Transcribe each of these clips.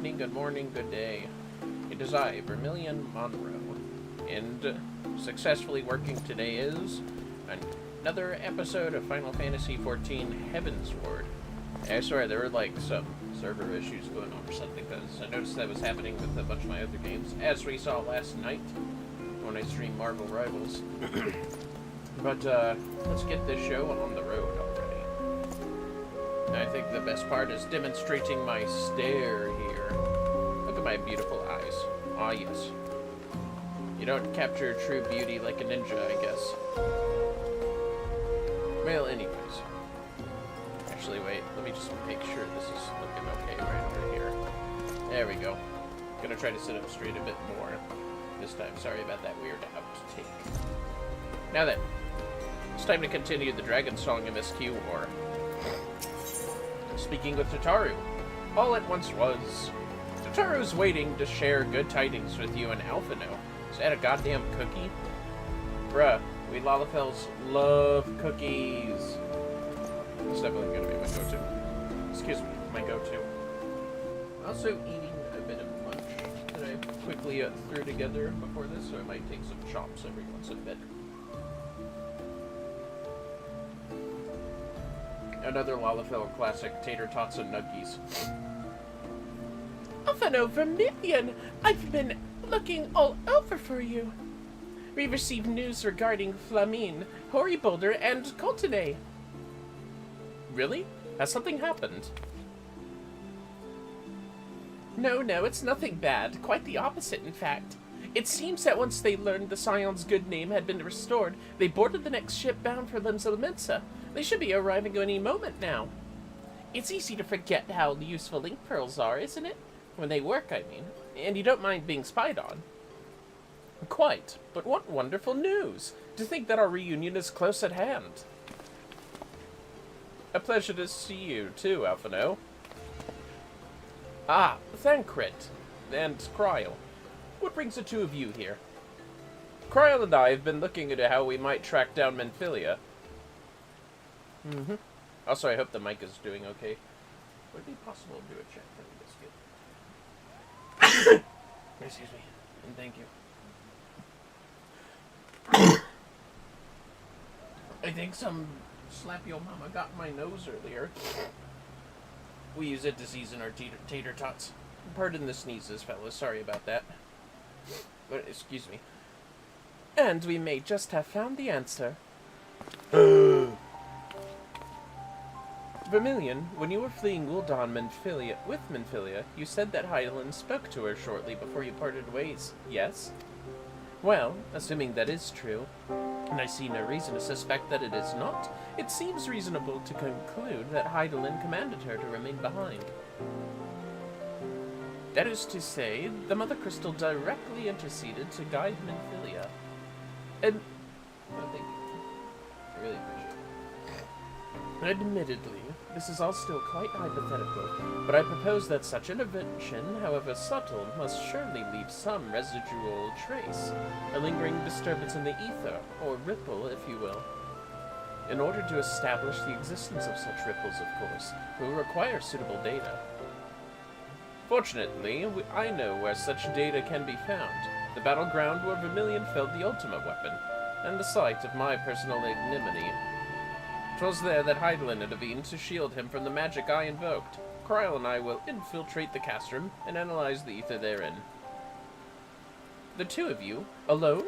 evening, good morning, good day. It is I, Vermillion Monroe, and successfully working today is another episode of Final Fantasy XIV Heavensward. I swear, there were like some server issues going on or something, because I noticed that was happening with a bunch of my other games, as we saw last night when I streamed Marvel Rivals. But let's get this show on the road already. I think the best part is demonstrating my stare here. Look at my beautiful eyes. Ah, yes. You don't capture true beauty like a ninja, I guess. Well, anyways. Actually, wait. Let me just make sure this is looking okay right over here. There we go. Gonna try to sit up straight a bit more this time. Sorry about that weird outtake. Now then, it's time to continue the Dragonsong MSQ war. Speaking with Tataru, all at once was. Tataru's waiting to share good tidings with you and Alphino. Is that a goddamn cookie? Bruh, we Lalafels love cookies. It's definitely gonna be my go-to. Excuse me, my go-to. Also eating a bit of lunch that I quickly threw together before this, so I might take some chops every once in a bit. Another Lalafell classic, tater tots and nuggies. Alphino Vermillion, I've been looking all over for you. We received news regarding Flamine, Horiboulder, and Coltine. Really? Has something happened? No, it's nothing bad. Quite the opposite, in fact. It seems that once they learned the Scion's good name had been restored, they boarded the next ship bound for Limsa. They should be arriving any moment now. It's easy to forget how useful ink pearls are, isn't it? When they work, I mean. And you don't mind being spied on. Quite. But what wonderful news! To think that our reunion is close at hand. A pleasure to see you, too, Alphino. Ah, Thancrit. And Kryl. What brings the two of you here? Kryl and I have been looking into how we might track down Menphilia. Also, I hope the mic is doing okay. Would it be possible to do a check for the biscuit? Excuse me, and thank you. I think some slap your mama got in my nose earlier. We use it to season our tater tots. Pardon the sneezes, fellas. Sorry about that. But, excuse me. And we may just have found the answer. Vermillion, when you were fleeing Gul'dan with Menphilia, you said that Hydaelyn spoke to her shortly before you parted ways, yes? Well, assuming that is true, and I see no reason to suspect that it is not, it seems reasonable to conclude that Hydaelyn commanded her to remain behind. That is to say, the Mother Crystal directly interceded to guide Menphilia. And... oh, thank you. I really appreciate it. Admittedly, this is all still quite hypothetical, but I propose that such intervention, however subtle, must surely leave some residual trace, a lingering disturbance in the ether, or ripple, if you will. In order to establish the existence of such ripples, of course, we will require suitable data. Fortunately, I know where such data can be found, the battleground where Vermillion felt the ultimate weapon, and the site of my personal ignominy. 'Twas there that Hydaelyn intervened to shield him from the magic I invoked. Kryl and I will infiltrate the castrum and analyze the ether therein. The two of you, alone?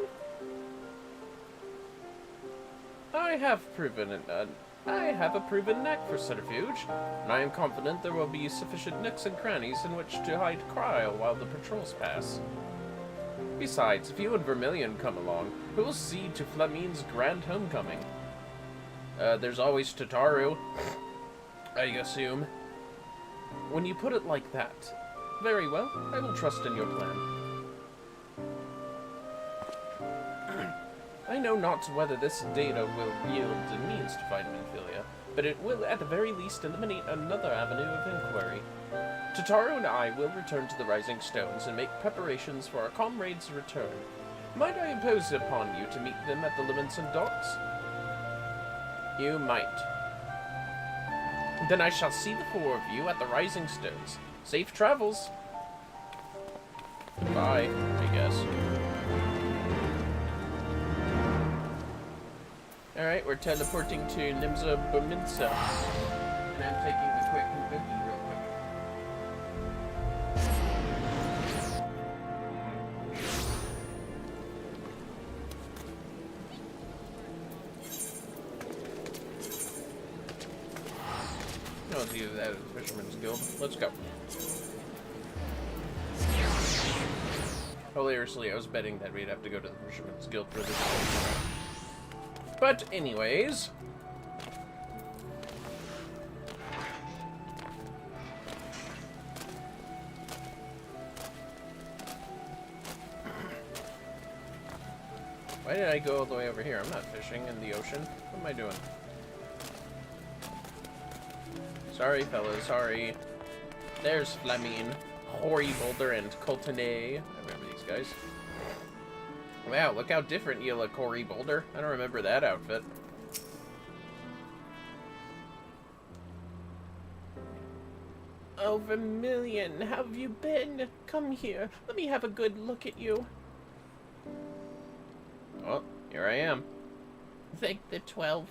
I have a proven knack for subterfuge, and I am confident there will be sufficient nooks and crannies in which to hide Kryl while the patrols pass. Besides, if you and Vermillion come along, who will see to Flamine's grand homecoming? There's always Tataru, I assume. When you put it like that, very well, I will trust in your plan. I know not whether this data will yield the means to find Menphilia, but it will at the very least eliminate another avenue of inquiry. Tataru and I will return to the Rising Stones and make preparations for our comrades' return. Might I impose upon you to meet them at the Livingston docks? You might. Then I shall see the four of you at the Rising Stones. Safe travels. Bye, I guess. Alright, we're teleporting to Nimza Bominsa. And I'm taking a quick convention real quick. No, it's either that or the Fisherman's Guild. Let's go. Hilariously, I was betting that we'd have to go to the Fisherman's Guild for this. But anyways, why did I go all the way over here? I'm not fishing in the ocean. What am I doing? Sorry, fellas. Sorry. There's Flamine, Hoary Boulder, and Coltonay. I remember these guys. Wow, look how different you look, Hoary Boulder. I don't remember that outfit. Oh, Vermillion, how have you been? Come here. Let me have a good look at you. Well, here I am. Thank the 12.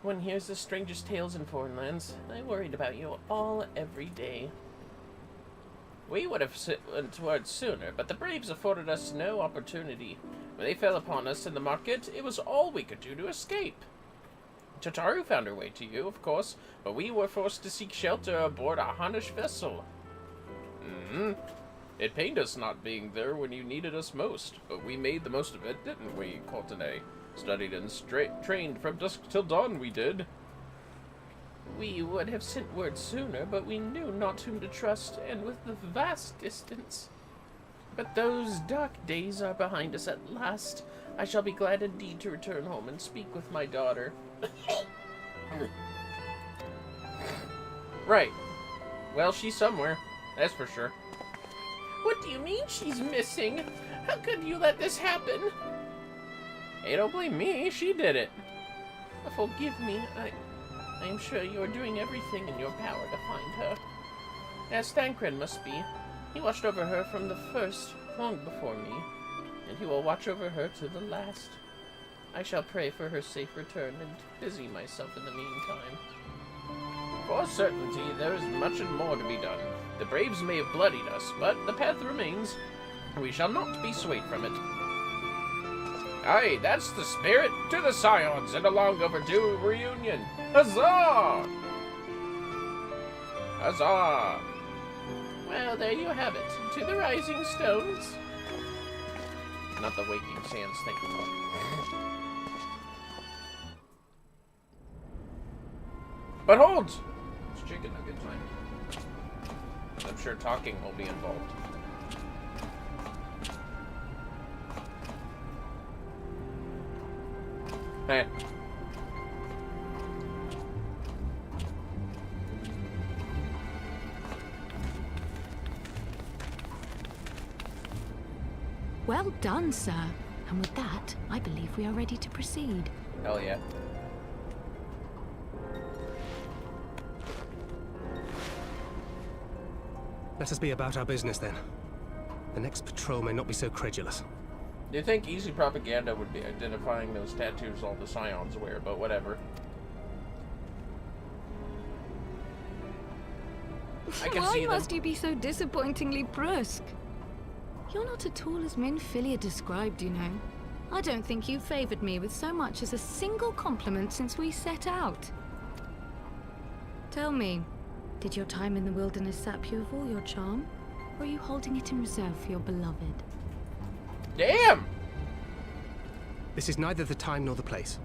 One hears the strangest tales in foreign lands. I worried about you all every day. We would have went towards sooner, but the Braves afforded us no opportunity. When they fell upon us in the market, it was all we could do to escape. Tataru found her way to you, of course, but we were forced to seek shelter aboard a Honish vessel. It pained us not being there when you needed us most, but we made the most of it, didn't we, Coltonay? Studied and trained from dusk till dawn, we did. We would have sent word sooner, but we knew not whom to trust, and with the vast distance. But those dark days are behind us at last. I shall be glad indeed to return home and speak with my daughter. Right. Well, she's somewhere. That's for sure. What do you mean she's missing? How could you let this happen? Hey, don't blame me. She did it. Forgive me. I am sure you are doing everything in your power to find her. As Thancred must be. He watched over her from the first, long before me, and he will watch over her to the last. I shall pray for her safe return and busy myself in the meantime. For certainty, there is much and more to be done. The Braves may have bloodied us, but the path remains. We shall not be swayed from it. Aye, that's the spirit. To the Scions and a long overdue reunion. Huzzah! Huzzah! Well, there you have it. To the Rising Stones. Not the Waking Sands, thank you. But hold! It's chicken nugget time. I'm sure talking will be involved. Hey. Well done, sir. And with that, I believe we are ready to proceed. Hell yeah. Let us be about our business then. The next patrol may not be so credulous. Do you think easy propaganda would be identifying those tattoos all the Scions wear, but whatever. I can Why see them. must you be so disappointingly brusque? You're not at all as Minfilia described, you know. I don't think you've favored me with so much as a single compliment since we set out. Tell me, did your time in the wilderness sap you of all your charm? Or are you holding it in reserve for your beloved? Damn! This is neither the time nor the place.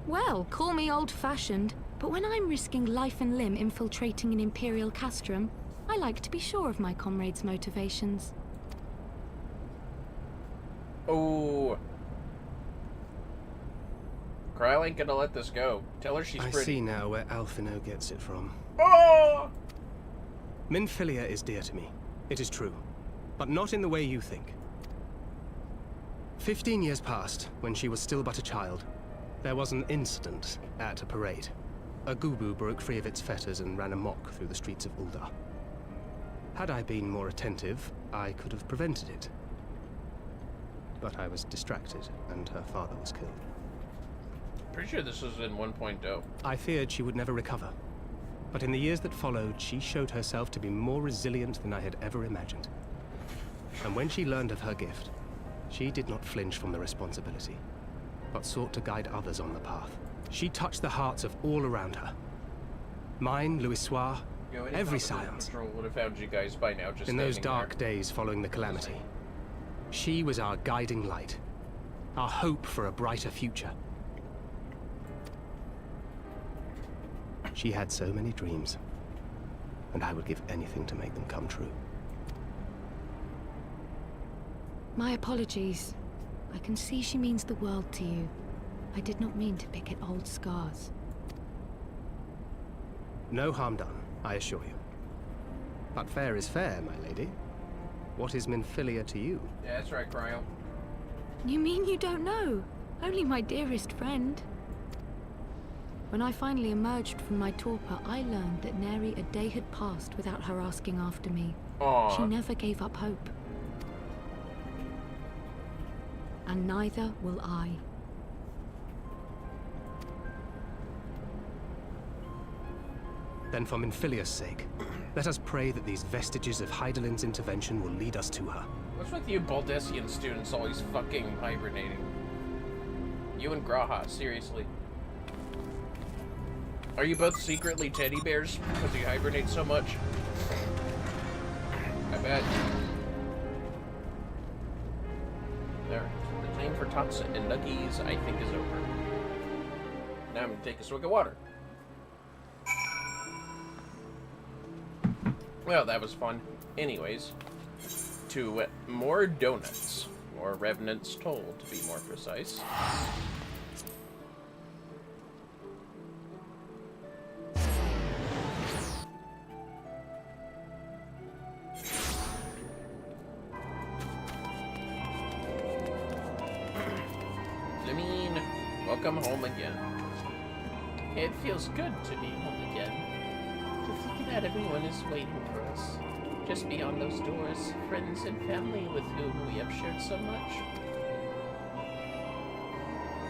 Well, call me old-fashioned, but when I'm risking life and limb infiltrating an Imperial castrum, I like to be sure of my comrades' motivations. Oh. Kryl ain't gonna let this go. Tell her she's I pretty. see now where Alphino gets it from. Oh! Minfilia is dear to me. It is true. But not in the way you think. 15 years passed, when she was still but a child. There was an incident at a parade. A Gubu broke free of its fetters and ran amok through the streets of Ul'dah. Had I been more attentive, I could have prevented it. But I was distracted, and her father was killed. Pretty sure this was in 1.0. I feared she would never recover. But in the years that followed, she showed herself to be more resilient than I had ever imagined. And when she learned of her gift, she did not flinch from the responsibility, but sought to guide others on the path. She touched the hearts of all around her. Mine, Louisoire, every scion's. Patrol would have found you guys by now, just in those standing dark days following the calamity. She was our guiding light, our hope for a brighter future. She had so many dreams, and I would give anything to make them come true. My apologies. I can see she means the world to you. I did not mean to pick at old scars. No harm done, I assure you. But fair is fair, my lady. What is Minfilia to you? Yeah, that's right, Cryo. You mean you don't know? Only my dearest friend. When I finally emerged from my torpor, I learned that nary a day had passed without her asking after me. Aww. She never gave up hope. And neither will I. Then for Minfilia's sake, let us pray that these vestiges of Hydalin's intervention will lead us to her. What's with you Baldessian students always fucking hibernating? You and Graha, seriously. Are you both secretly teddy bears because you hibernate so much? I bet. There. The time for Tatsa and Nuggies, I think, is over. Now I'm gonna take a swig of water. Well, that was fun. Anyways, to more donuts. Or revenants told, to be more precise. Welcome home again. It feels good to be home again. To think that everyone is waiting for us. Just beyond those doors, friends and family with whom we have shared so much.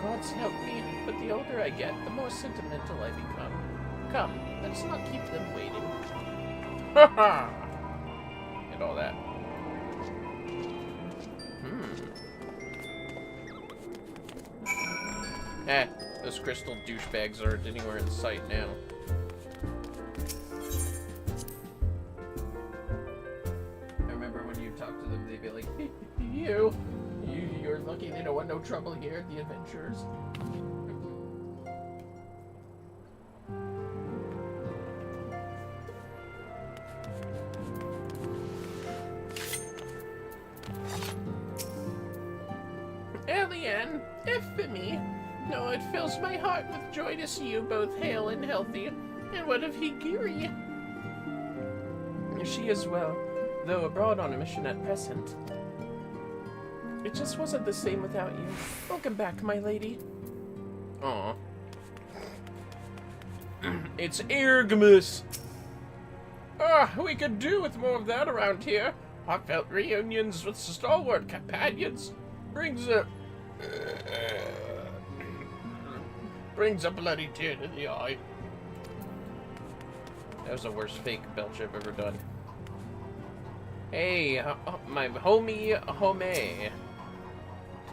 God's help me, but the older I get, the more sentimental I become. Come, let's not keep them waiting. Haha! And all that. Those crystal douchebags aren't anywhere in sight now. I remember when you talk to them, they'd be like, You're lucky they don't want no trouble here, the adventurers. Elian, Ephemy. No, it fills my heart with joy to see you both hale and healthy. And what of Higiri? She is well, though abroad on a mission at present. It just wasn't the same without you. Welcome back, my lady. aw. It's Ergmus! Ah, we could do with more of that around here. Heartfelt reunions with stalwart companions brings a bloody tear to the eye. That was the worst fake belch I've ever done. Hey, my homie, Home. To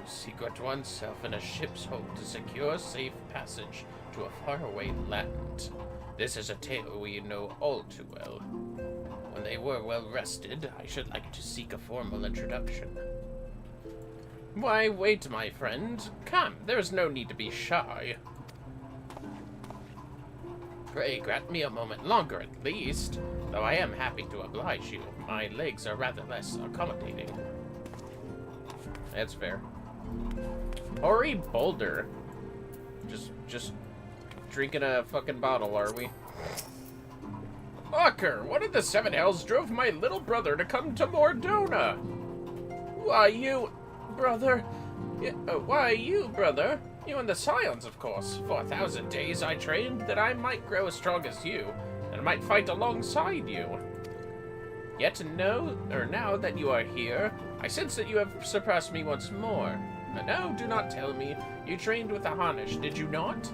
secret oneself in a ship's hold to secure safe passage to a faraway land. This is a tale we know all too well. When they were well rested, I should like to seek a formal introduction. Why, wait, my friend. Come, there is no need to be shy. Pray grant me a moment longer at least, though I am happy to oblige you. My legs are rather less accommodating. That's fair. Ori Boulder. Just drinking a fucking bottle, are we? Walker, one of the Seven Hells drove my little brother to come to Mordona. Why, you, brother? You and the Scions, of course. For 1,000 days I trained that I might grow as strong as you, and might fight alongside you. Yet now that you are here, I sense that you have surpassed me once more. And now do not tell me you trained with the Honish, did you not?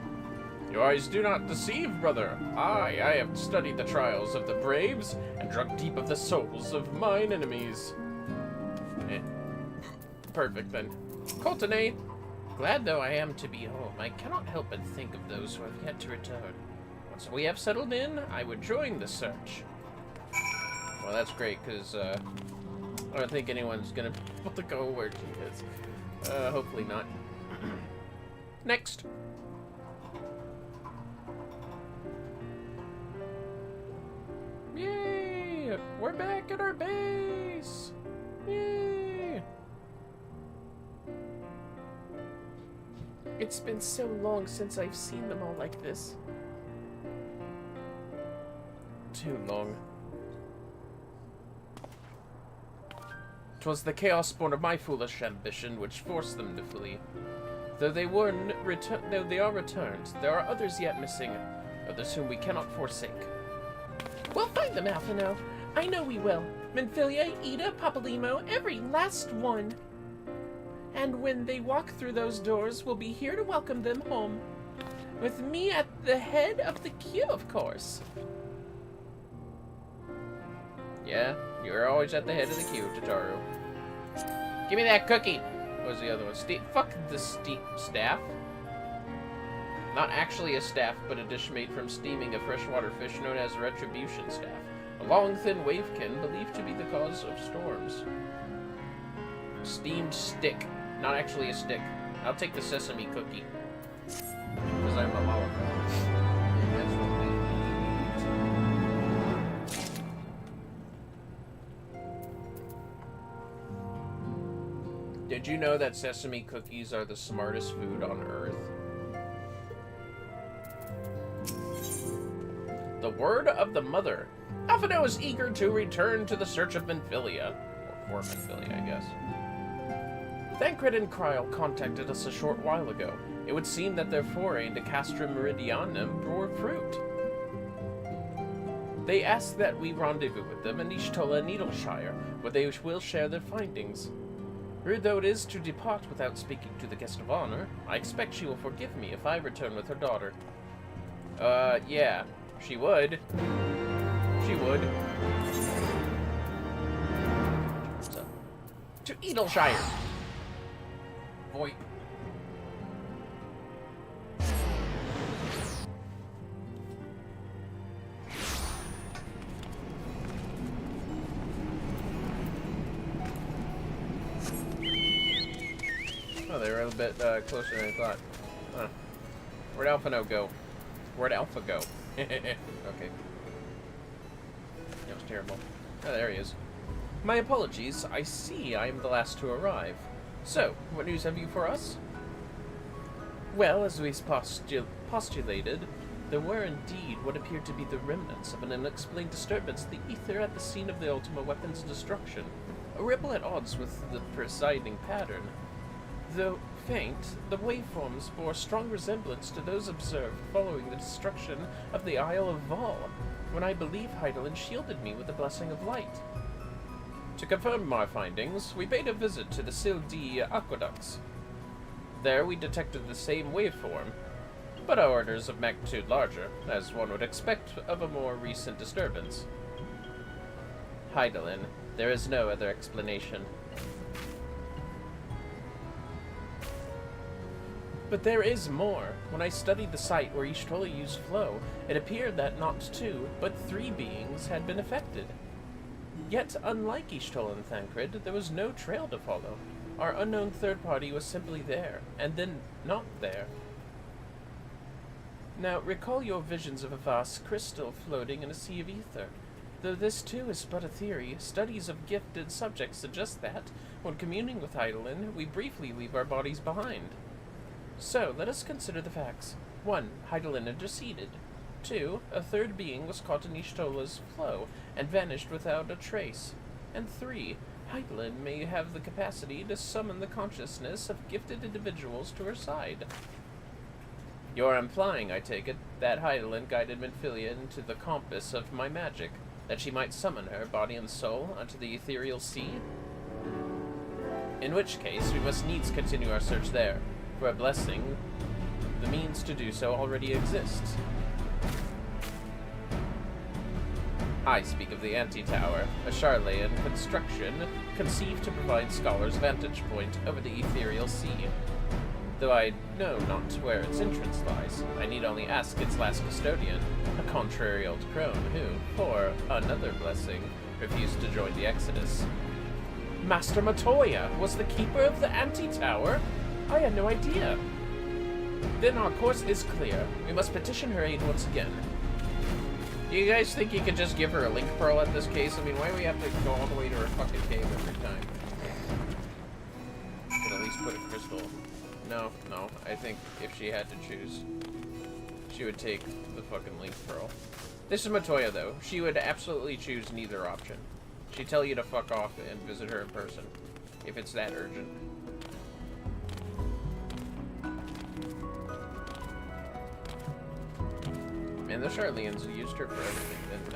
Your eyes do not deceive, brother. I have studied the trials of the braves and drunk deep of the souls of mine enemies. Perfect then. Coltonay, glad though I am to be home, I cannot help but think of those who have yet to return. Once we have settled in, I would join the search. Well, that's great, because I don't think anyone's going to be able to go where she is. Hopefully not. Next. Yay! We're back at our base! Yay! It's been so long since I've seen them all like this. Too long. 'Twas the chaos born of my foolish ambition which forced them to flee. Though they are returned, there are others yet missing, others whom we cannot forsake. We'll find them, Alphino. I know we will. Minfilia, Ida, Papalimo, every last one. And when they walk through those doors, we'll be here to welcome them home. With me at the head of the queue, of course. Yeah, you're always at the head of the queue, Tataru. Give me that cookie! What was the other one? Fuck the staff. Not actually a staff, but a dish made from steaming a freshwater fish known as retribution staff. A long, thin wavekin believed to be the cause of storms. Steamed stick. Not actually a stick. I'll take the sesame cookie. Because I'm a lollipop. And that's what we eat. Did you know that sesame cookies are the smartest food on Earth? The word of the mother. Alphino is eager to return to the search of Minfilia. Or for Minfilia, I guess. Thancred and Kryl contacted us a short while ago. It would seem that their foray into Castra Meridianum bore fruit. They asked that we rendezvous with them in Ishtola and Needleshire, where they will share their findings. Rude though it is to depart without speaking to the guest of honor, I expect she will forgive me if I return with her daughter. Yeah. She would. She would. So, to Needleshire. VoIP. Oh, they were a bit closer than I thought. Huh. Where'd Alphino go? Where'd Alpha go? Okay. That was terrible. Oh, there he is. My apologies. I see I am the last to arrive. So, what news have you for us? Well, as we postulated, there were indeed what appeared to be the remnants of an unexplained disturbance in the ether at the scene of the Ultima Weapon's destruction. A ripple at odds with the presiding pattern. Though faint, the waveforms bore strong resemblance to those observed following the destruction of the Isle of Val, when I believe Heidelin shielded me with the blessing of light. To confirm our findings, we paid a visit to the Sildi aqueducts. There we detected the same waveform, but our orders of magnitude larger, as one would expect of a more recent disturbance. Heidelin, there is no other explanation. But there is more. When I studied the site where Ishtola used flow, it appeared that not 2, but 3 beings had been affected. Yet, unlike Ishtola and Thancred, there was no trail to follow. Our unknown third party was simply there, and then not there. Now, recall your visions of a vast crystal floating in a sea of ether. Though this too is but a theory, studies of gifted subjects suggest that, when communing with Heidelin, we briefly leave our bodies behind. So, let us consider the facts. 1. Heidelin interceded. 2. A third being was caught in Ishtola's flow and vanished without a trace. And 3. Heidelin may have the capacity to summon the consciousness of gifted individuals to her side. You're implying, I take it, that Heidelin guided Minfilia into the compass of my magic. that she might summon her body and soul onto the ethereal sea? In which case, we must needs continue our search there. For a blessing, the means to do so already exists. I speak of the Anti-Tower, a Charlayan construction conceived to provide scholars' vantage point over the ethereal sea. Though I know not where its entrance lies, I need only ask its last custodian, a contrary old crone who, for another blessing, refused to join the Exodus. Master Matoya was the keeper of the Anti-Tower? I had no idea. Then our course is clear. We must petition her aid once again. Do you guys think you could just give her a link pearl at this case? I mean, why do we have to go all the way to her fucking cave every time? Could at least put a crystal. No. I think if she had to choose, she would take the fucking link pearl. This is Matoya, though. She would absolutely choose neither option. She'd tell you to fuck off and visit her in person, if it's that urgent. And the Charlians used her for everything, didn't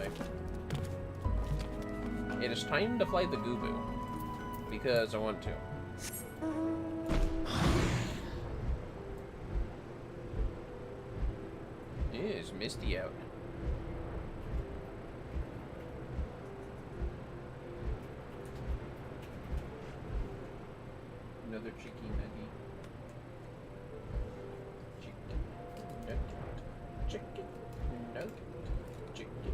they? It is time to fly the Gubu, because I want to. It is misty out. Another cheeky nugget. Chicken nugget. Chicken nugget. Chicken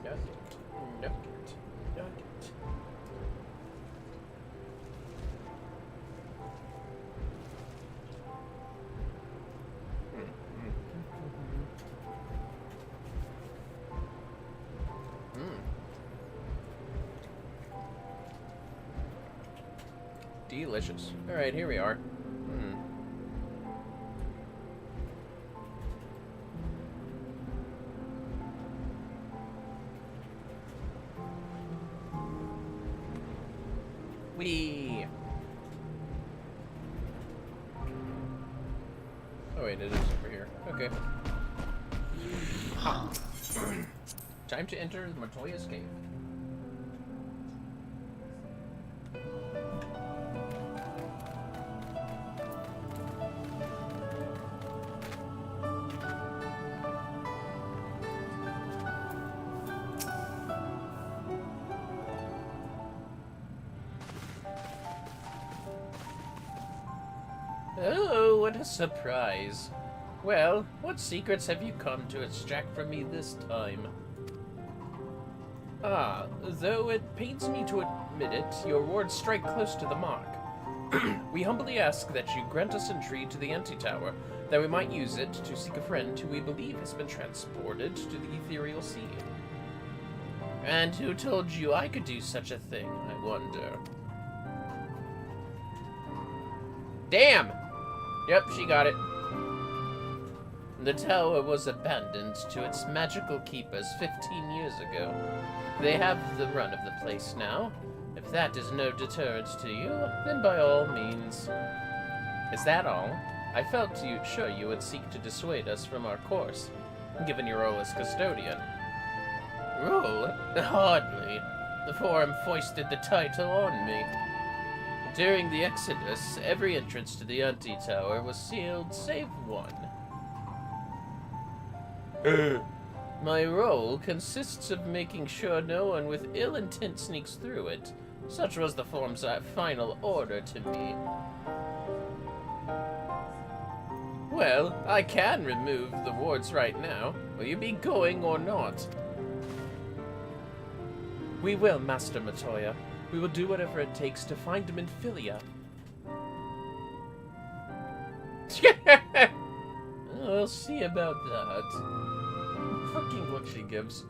nugget. Nugget. Nugget. Delicious. Alright, here we are. Whee! Oh wait, it is over here. Okay. Ha. Time to enter Matoya's cave. Oh, what a surprise. Well, what secrets have you come to extract from me this time? Ah, though it pains me to admit it, your words strike close to the mark. We humbly ask that you grant us entry to the Anti-Tower, that we might use it to seek a friend who we believe has been transported to the ethereal sea. And who told you I could do such a thing, I wonder? Damn! Yep, she got it. The tower was abandoned to its magical keepers 15 years ago. They have the run of the place now. If that is no deterrent to you, then by all means. Is that all? I felt sure you would seek to dissuade us from our course, given your role as custodian. Role? Hardly. The Forum foisted the title on me. During the Exodus, every entrance to the Anti-Tower was sealed save one. My role consists of making sure no one with ill intent sneaks through it. Such was the Forum's final order to me. Well, I can remove the wards right now. Will you be going or not? We will, Master Matoya. We will do whatever it takes to find him in Philia. We'll see about that. Fucking look she gives.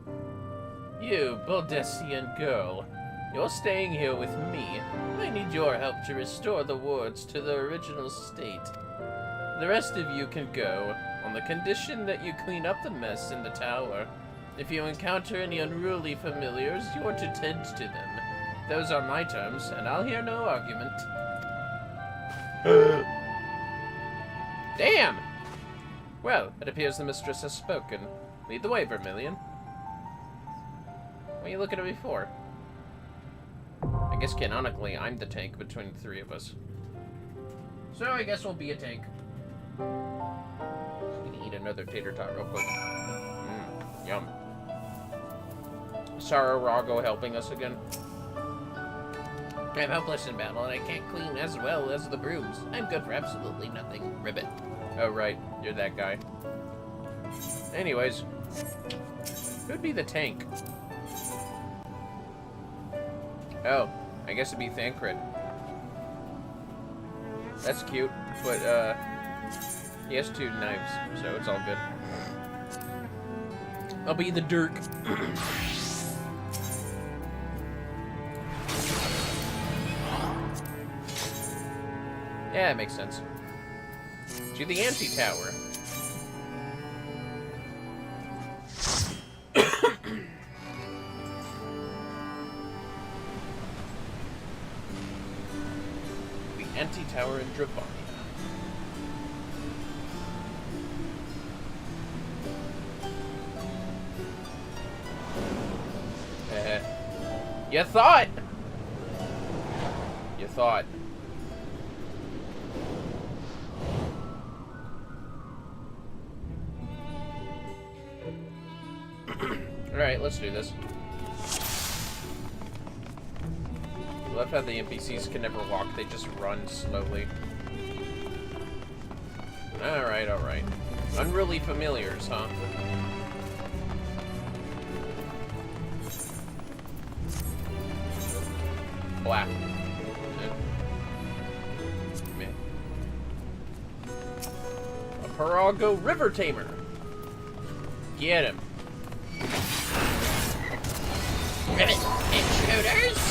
You, Baldessian girl. You're staying here with me. I need your help to restore the wards to their original state. The rest of you can go, on the condition that you clean up the mess in the tower. If you encounter any unruly familiars, you are to tend to them. Those are my terms, and I'll hear no argument. Damn! Well, it appears the mistress has spoken. Lead the way, Vermillion. are you looking at me for? I guess canonically, I'm the tank between the three of us. So I guess we'll be a tank. Just gonna eat another tater tot real quick. Yum. Sararago helping us again. I'm helpless in battle and I can't clean as well as the brooms. I'm good for absolutely nothing. Ribbit. Oh right, you're that guy. Anyways, who'd be the tank? Oh, I guess it'd be Thancred. That's cute, but he has 2 knives, so it's all good. I'll be the Dirk. Yeah, it makes sense. To the anti-tower. The anti-tower in Dravonia. You thought! You thought. Alright, let's do this. I love how the NPCs can never walk, they just run slowly. Alright, alright. Unruly familiars, huh? Black. A Parago River Tamer. Get him. Ribbit intruders!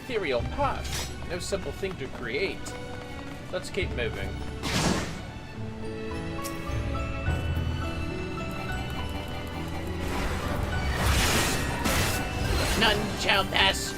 Ethereal pot. No simple thing to create. Let's keep moving. None shall pass.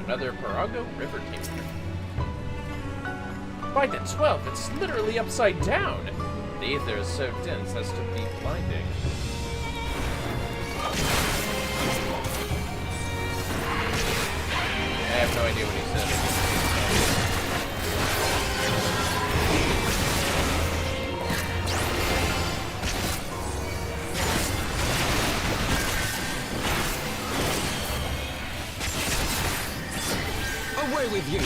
Another Parago River Tamer. By the 12th, it's literally upside down. The ether is so dense as to be blinding. I have no idea what he said. Away with you!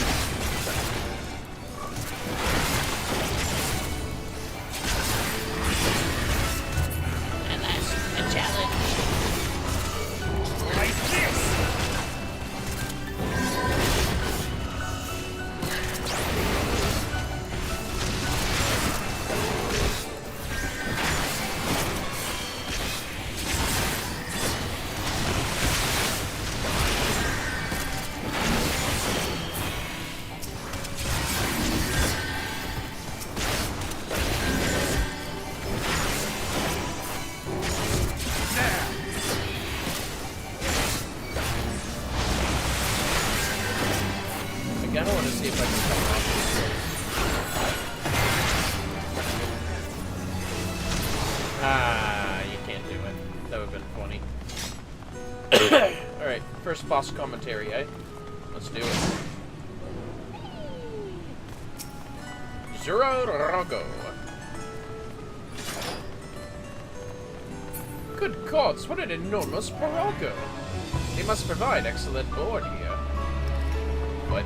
And that's a challenge. Like this! first boss commentary, eh? Let's do it. Zurorogo. Good gods, what an enormous Pyrography! They must provide excellent board here. What?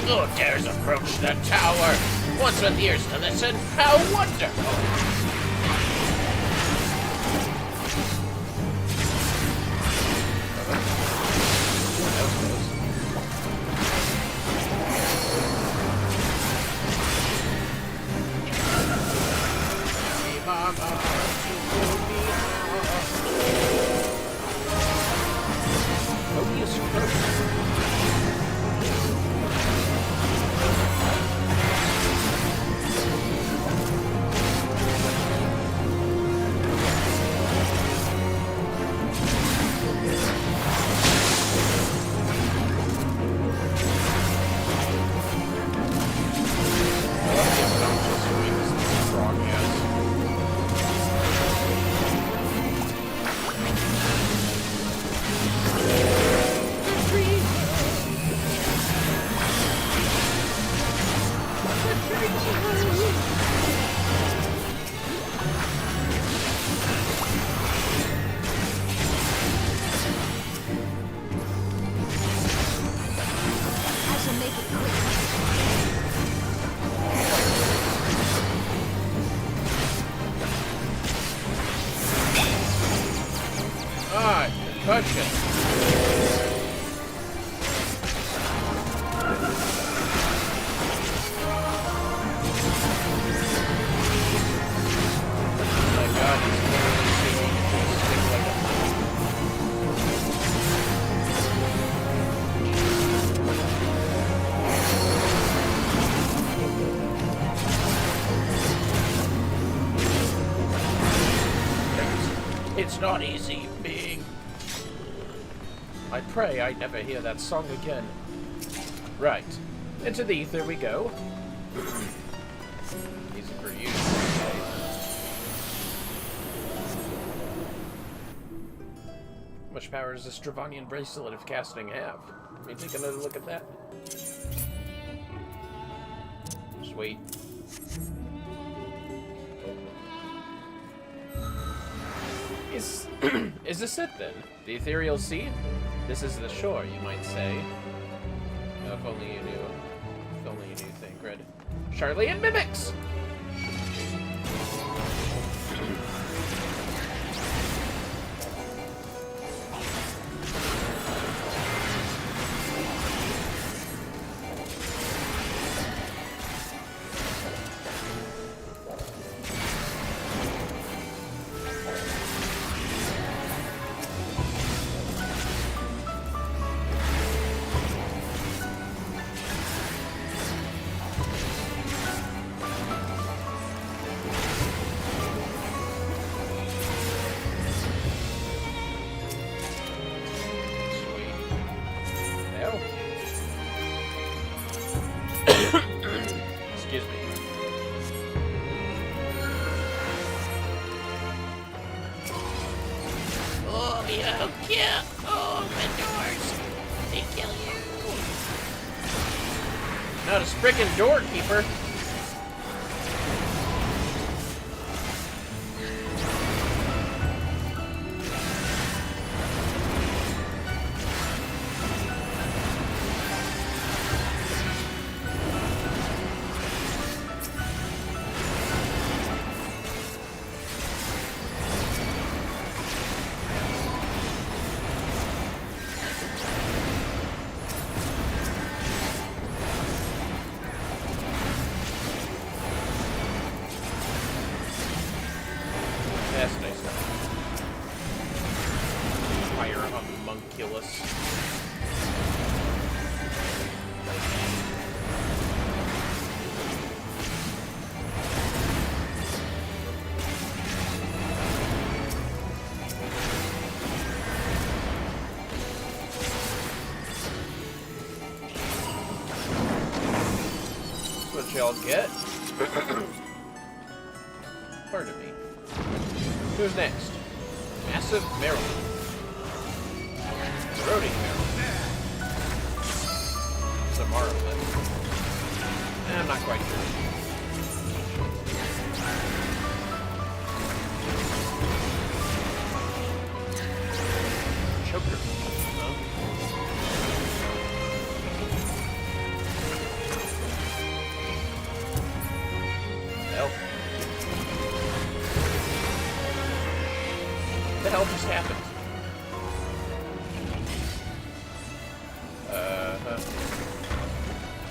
Who dares approach the tower? Once with ears to listen, how wonderful! It's not easy being... I pray I never hear that song again. Right. Into the ether we go. Easy for you. How much power does this Dravanian bracelet of casting have? Let me take another look at that. Sweet. Is this it then? The ethereal sea? This is the shore, you might say. Oh, if only you knew. If only you knew, Thancred. Charlie and Mimics! Excuse me. Oh, you can't open doors. They kill you. Not a frickin' doorkeeper. Y'all get. Pardon me. Who's next? Massive Maryland. Eroding Maryland. It's a Monolith. I'm not quite sure. Choker. Huh? Hell. What the hell just happened?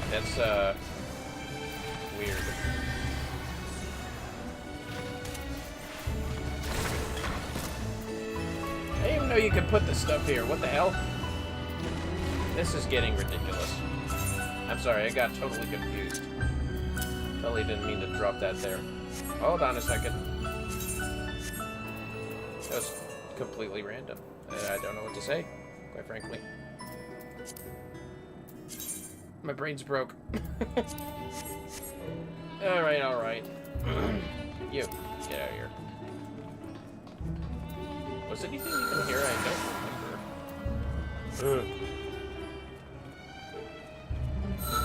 That's, weird. I didn't even know you could put this stuff here. What the hell? This is getting ridiculous. I'm sorry, I got totally confused. Totally didn't mean to drop that there. Hold on a second. That was completely random. I don't know what to say, quite frankly. My brain's broke. Alright, alright. You, get out of here. Was anything even here? I don't remember.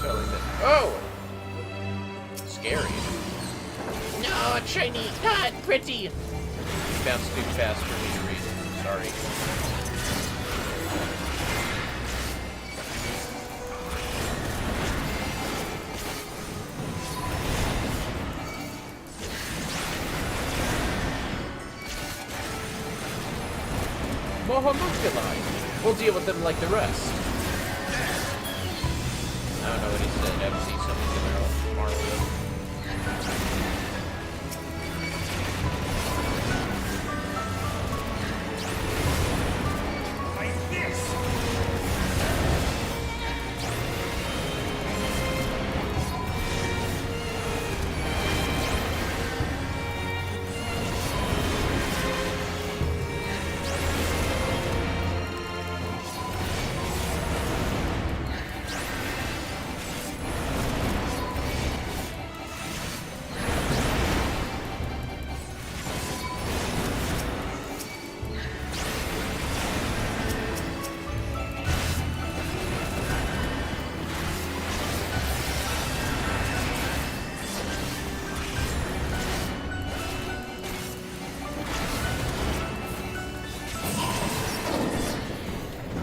Totally did. Oh! Scary. No, shiny, not pretty. Bounced too fast for me to read. Sorry. More homunculi. We'll deal with them like the rest. I don't know what he said. I haven't seen something in Marvel.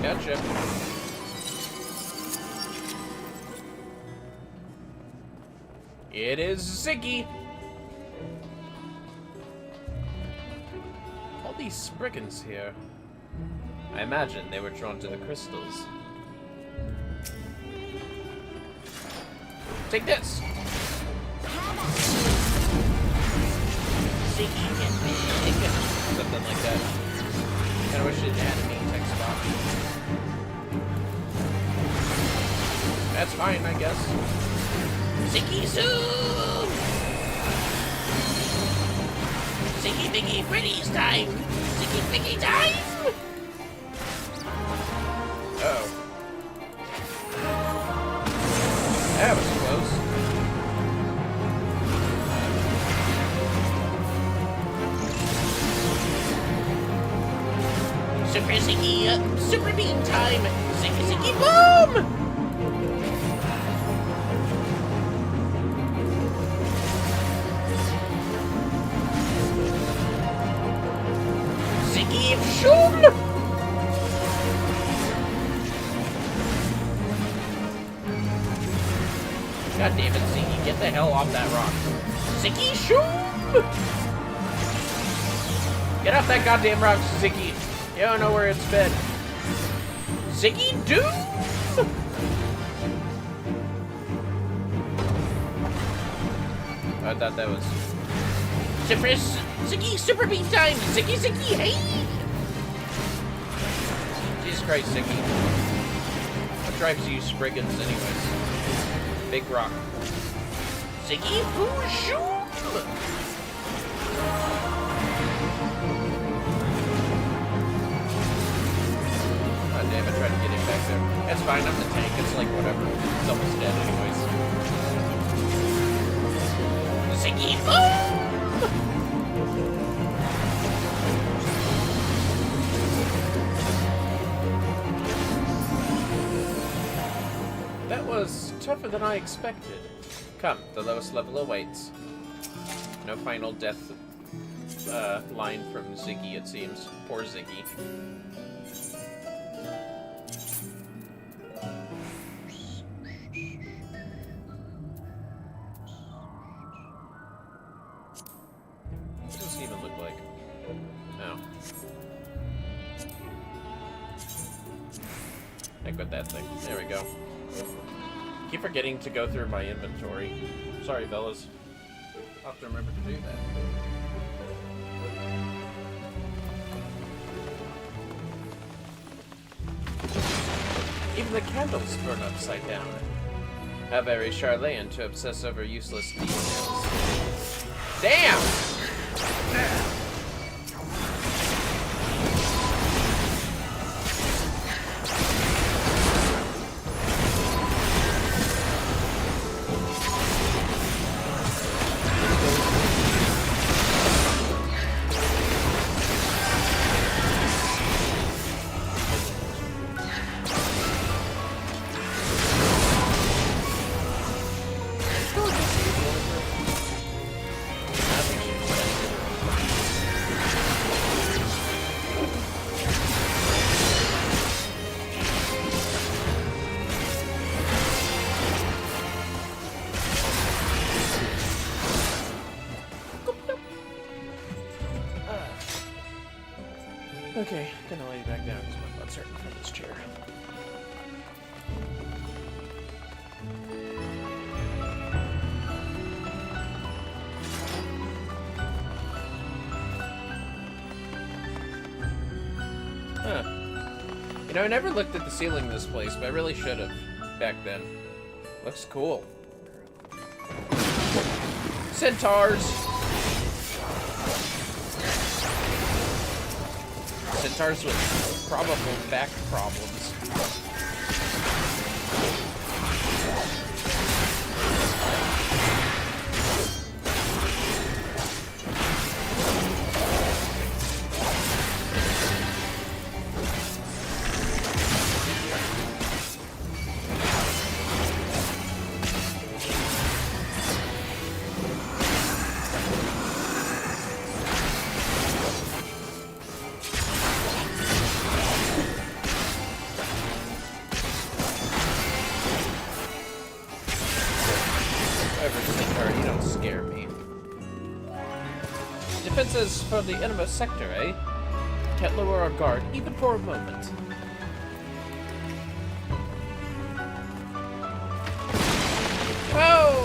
Gotcha. It is Ziggy. All these Spriggans here. I imagine they were drawn to the crystals. Take this. Ziggy get big. Something like that. Kinda wish it had a main text box. That's fine, I guess. Ziggy Zoom! Ziggy Biggy Freddy's time! Ziggy Biggy time! Uh-oh. That was close. Super Ziggy, Super Beam time! Ziggy Ziggy Boom! Ziggy Shoom! God damn it, Ziggy, get the hell off that rock. Ziggy Shoom! Get off that goddamn rock, Ziggy. You don't know where it's been. Ziggy Doom! I thought that was... Ziggy Super Beam time! Ziggy Ziggy hey! Jesus Christ, Ziggy. What drives you Spriggans anyways? Big rock. Ziggy Boo Shoom! God damn it, try to get him back there. That's fine, I'm the tank. It's like whatever. It's almost dead anyways. Ziggy Boom! That was tougher than I expected. Come, the lowest level awaits. No final death line from Ziggy, it seems. Poor Ziggy. What does it even look like? Oh. Heck with that thing. There we go. Keep forgetting to go through my inventory. Sorry, fellas. I'll have to remember to do that. Even the candles burn upside down. How very Charlatan to obsess over useless details. Damn! Okay, gonna lay back down because my butt's hurting from this chair. Huh. You know, I never looked at the ceiling of this place, but I really should have back then. Looks cool. Centaurs! Centaurs with probable back problems. Defenses for the innermost sector, eh? Can't lower our guard, even for a moment. Oh!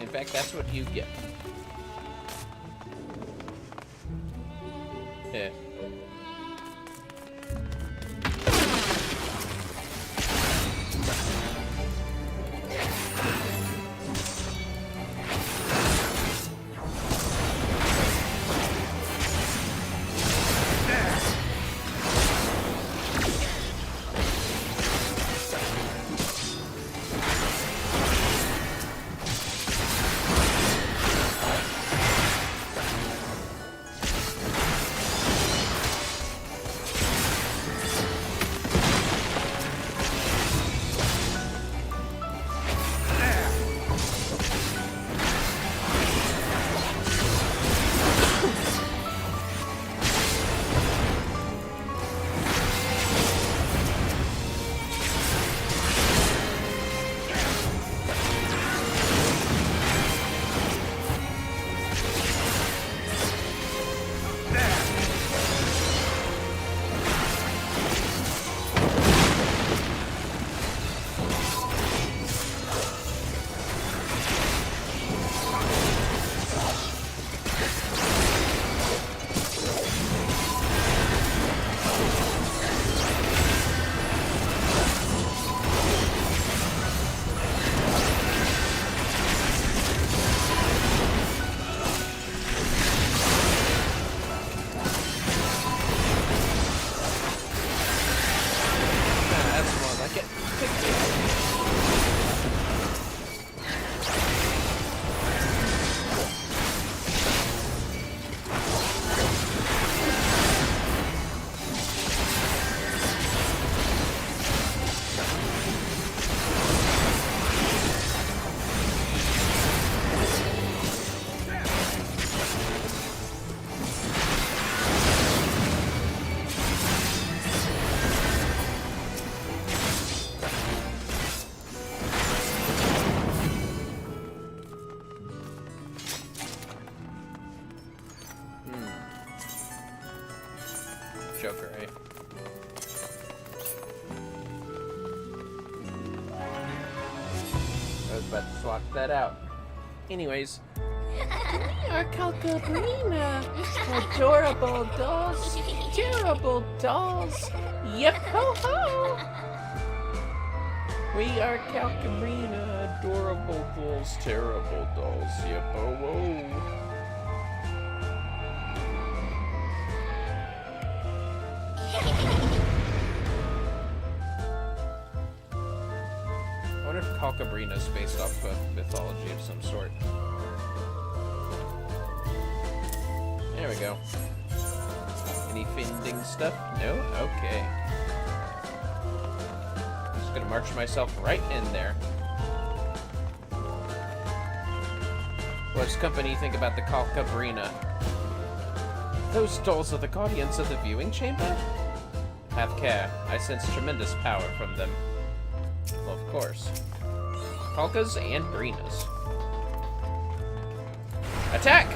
In fact, that's what you get. Yeah. Joker, eh? I was about to swap that out. Anyways. Our Calcabrina. Adorable dolls. Terrible dolls. Yip ho ho. We are Calcabrina, adorable dolls, terrible dolls, yip oh whoa. I wonder if Calcabrina is based off of mythology of some sort. There we go. Any finding stuff? No? Okay. Just gonna march myself right in there. What does company think about the Calcabrina? Those dolls are the guardians of the viewing chamber? Have care. I sense tremendous power from them. Well, of course. Calcas and Brinas. Attack!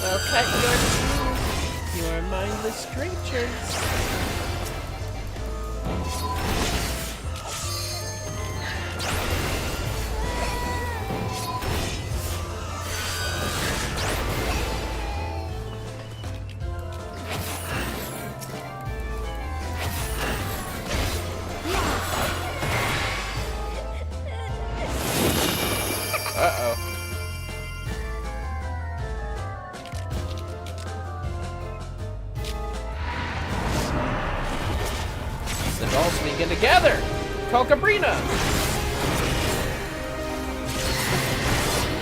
I'll cut your teeth. You are mindless creatures. Together! Calcabrina!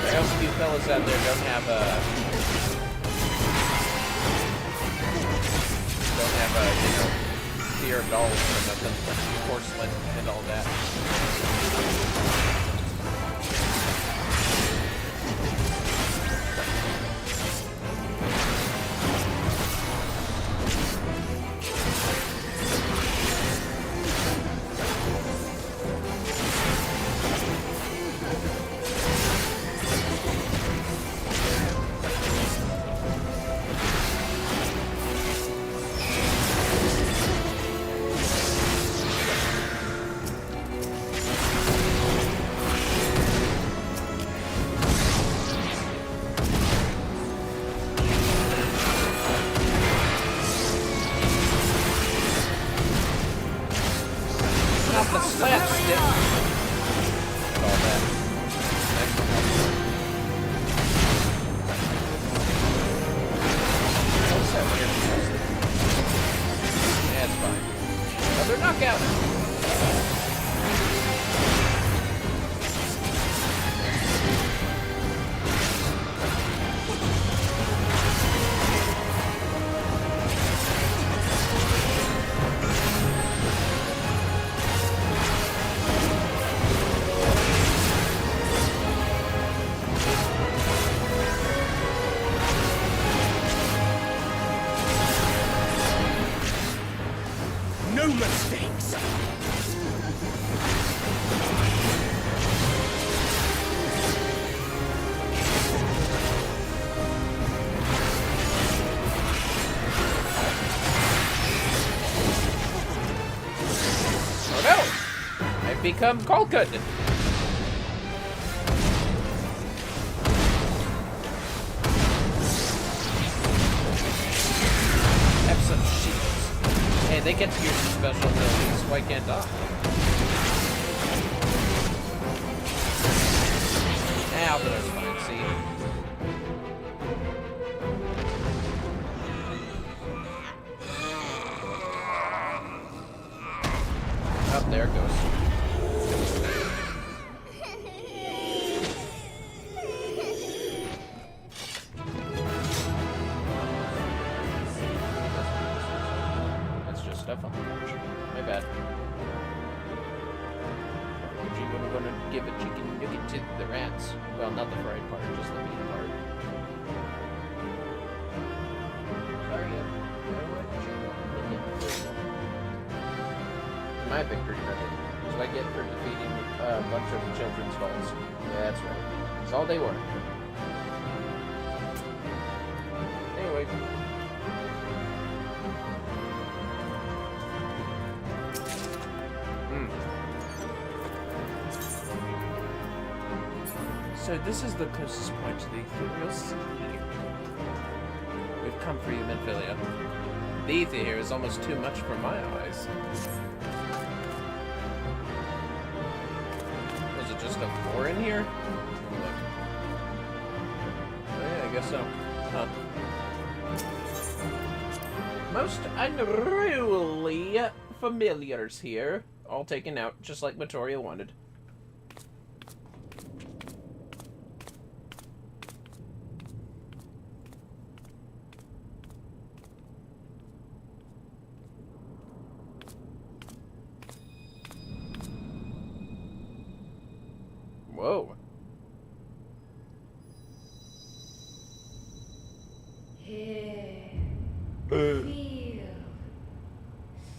I hope you fellas out there don't have you know, fear of dolls or nothing. Porcelain and all that. Become Colcud. Have some shields. Hey, they get to use special abilities. Why can't I? Ow, but that's fine. See. Up there it goes. Stuff on the couch. My bad. If you were going to give a chicken nugget to the rats. Well, not the fried part, just the meat part. Sorry, I want chicken nugget. My victory record. what I get for defeating a bunch of children's dolls. Yeah, that's right. It's all they were. Anyway. So this is the closest point to the ethereal sea. We've come for you, Minfilia. The ether here is almost too much for my eyes. Was it just a 4 in here? Oh yeah, I guess so. Huh. Most unruly familiars here. All taken out, just like Matoria wanted. Whoa. Hear, feel,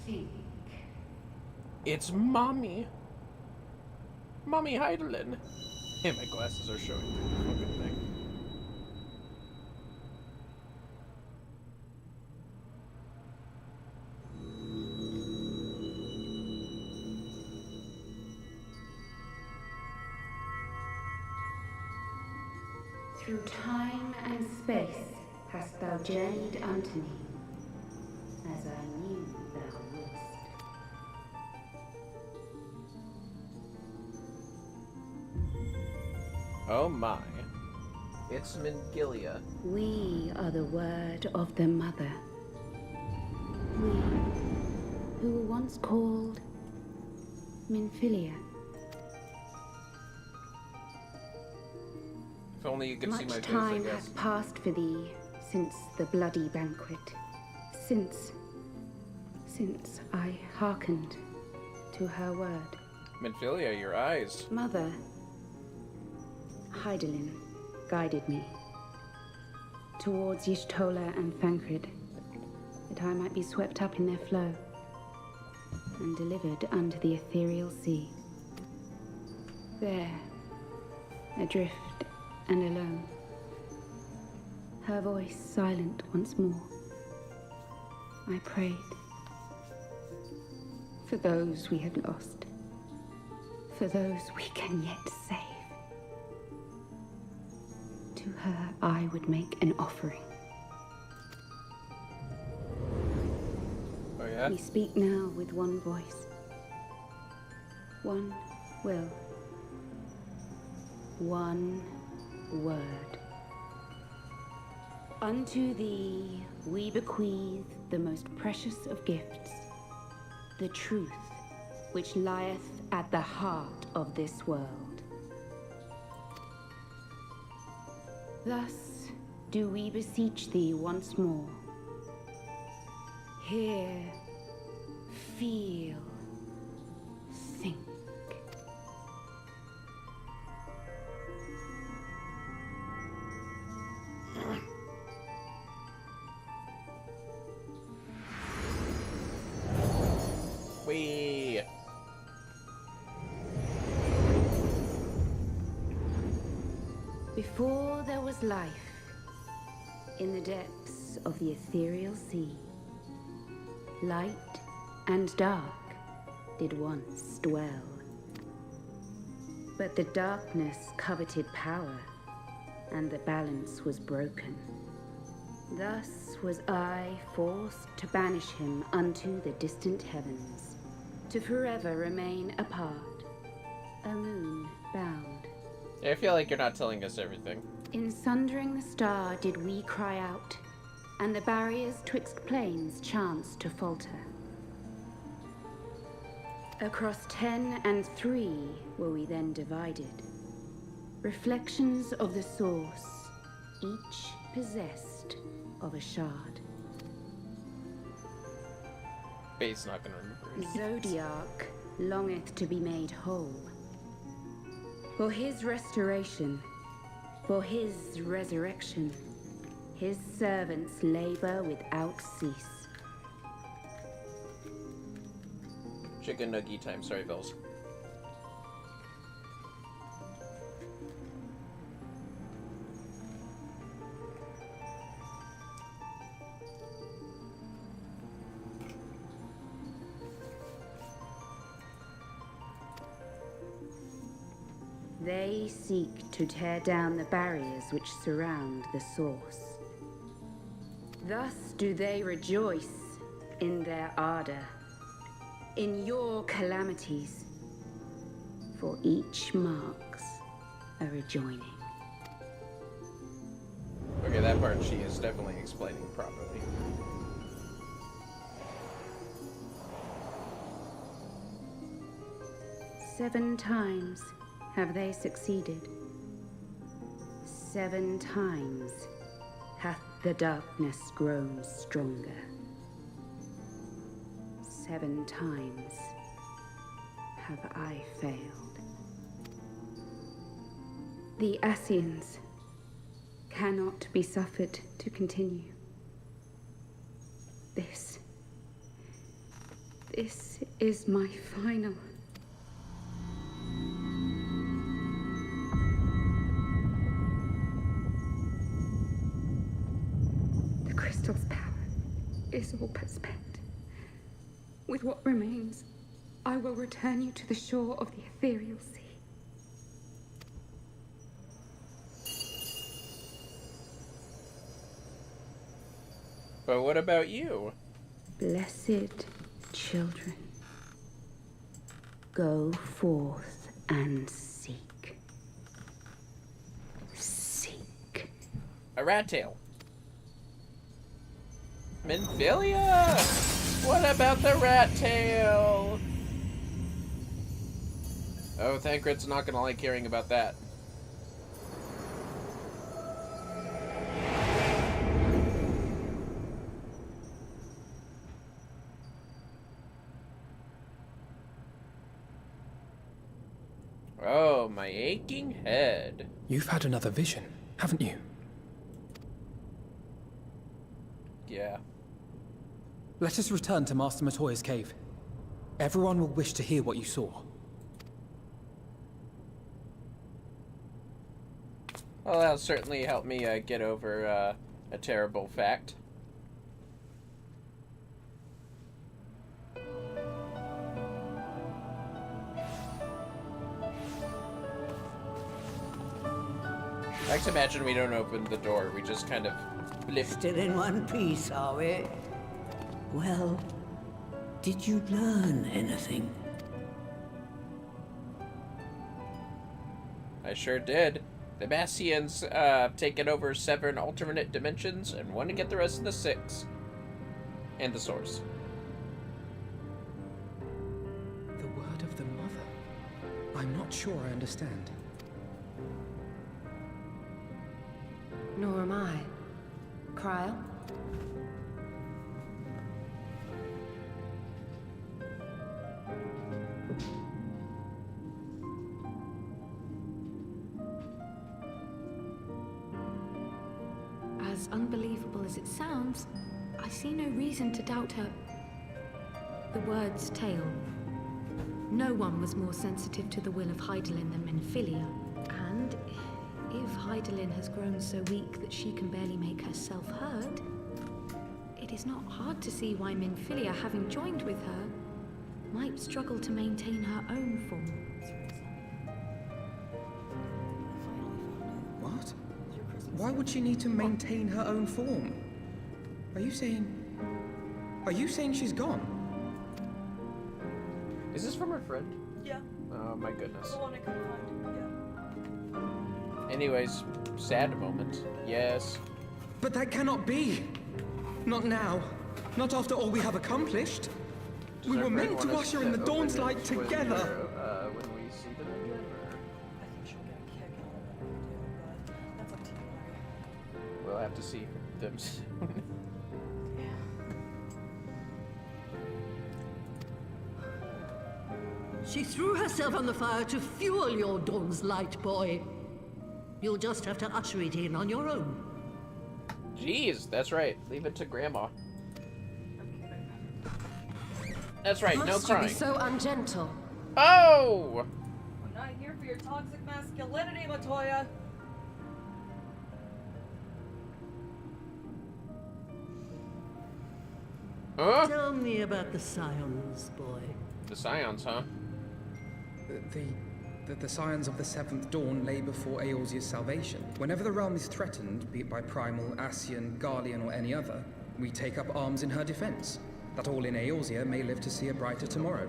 think. It's Mommy. Mommy Heidelin. Hey, my glasses are showing through the fucking thing. Through time and space hast thou journeyed unto me, as I knew thou wouldst. Oh my. It's Mingilia. We are the word of the mother. We, who were once called Minfilia. If only you could see my Much face, I time guess. has passed for thee since the bloody banquet. Since I hearkened to her word. Minfilia, your eyes. Mother, Heidelin guided me towards Y'shtola and Thancred, that I might be swept up in their flow and delivered unto the ethereal sea. There, adrift and alone, her voice silent once more, I prayed for those we had lost, for those we can yet save. To her I would make an offering. Oh yeah? We speak now with one voice, one will, one word. Unto thee we bequeath the most precious of gifts, the truth which lieth at the heart of this world. Thus do we beseech thee once more. Hear, feel, think. Wee. Before there was life, in the depths of the ethereal sea, light and dark did once dwell. But the darkness coveted power, and the balance was broken. Thus was I forced to banish him unto the distant heavens, to forever remain apart, a moon bound. I feel like you're not telling us everything. In sundering the star did we cry out, and the barriers twixt planes chanced to falter. Across 10 and 3 were we then divided, reflections of the source, each possessed of a shard. Bae's not gonna remember. Zodiac longeth to be made whole. For his restoration, for his resurrection, his servants labor without cease. Chicken nugget time, sorry, Bells. They seek to tear down the barriers which surround the source. Thus do they rejoice in their ardor, in your calamities, for each marks a rejoining. Okay, that part she is definitely explaining properly. 7 times have they succeeded. 7 times hath the darkness grown stronger. 7 times have I failed. The Ascians cannot be suffered to continue. This is my final. The crystal's power is all but spent. With what remains, I will return you to the shore of the ethereal sea. But what about you? Blessed children, go forth and seek. Seek. A rat tail. Minfilia! What about the rat tail? Oh, Thancred's not gonna like hearing about that. Oh, my aching head. You've had another vision, haven't you? Yeah. Let us return to Master Matoya's cave. Everyone will wish to hear what you saw. Well, that'll certainly help me get over a terrible fact. I like to imagine we don't open the door, we just kind of blip. Still in one piece, are we? Well, did you learn anything? I sure did. The Massians have taken over 7 alternate dimensions and want to get the rest of the 6. And the source. The word of the mother? I'm not sure I understand. Nor am I. Cryle? As unbelievable as it sounds, I see no reason to doubt her. The word's tale. No one was more sensitive to the will of Hydaelyn than Minfilia, and if Hydaelyn has grown so weak that she can barely make herself heard, it is not hard to see why Minfilia, having joined with her, might struggle to maintain her own form. What? Why would she need to maintain her own form? Are you saying she's gone? Is this from her friend? Yeah. Oh my goodness. The one I couldn't find. Anyways, sad moment. Yes. But that cannot be! Not now. Not after all we have accomplished. We were meant to usher in the dawn's light together. When we see them again, or I think she'll get a kick out of it, but that's up to you. we'll have to see them soon. She threw herself on the fire to fuel your dawn's light, boy. You'll just have to usher it in on your own. Jeez, that's right. Leave it to Grandma. That's right, no Must you crying. be so ungentle? Oh! I'm not here for your toxic masculinity, Matoya. Huh? Tell me about the Scions, boy. The Scions, huh? that the scions of the Seventh Dawn lay before Eorzea's salvation. Whenever the realm is threatened, be it by Primal, Ascian, Guardian, or any other, we take up arms in her defense, that all in Eorzea may live to see a brighter tomorrow.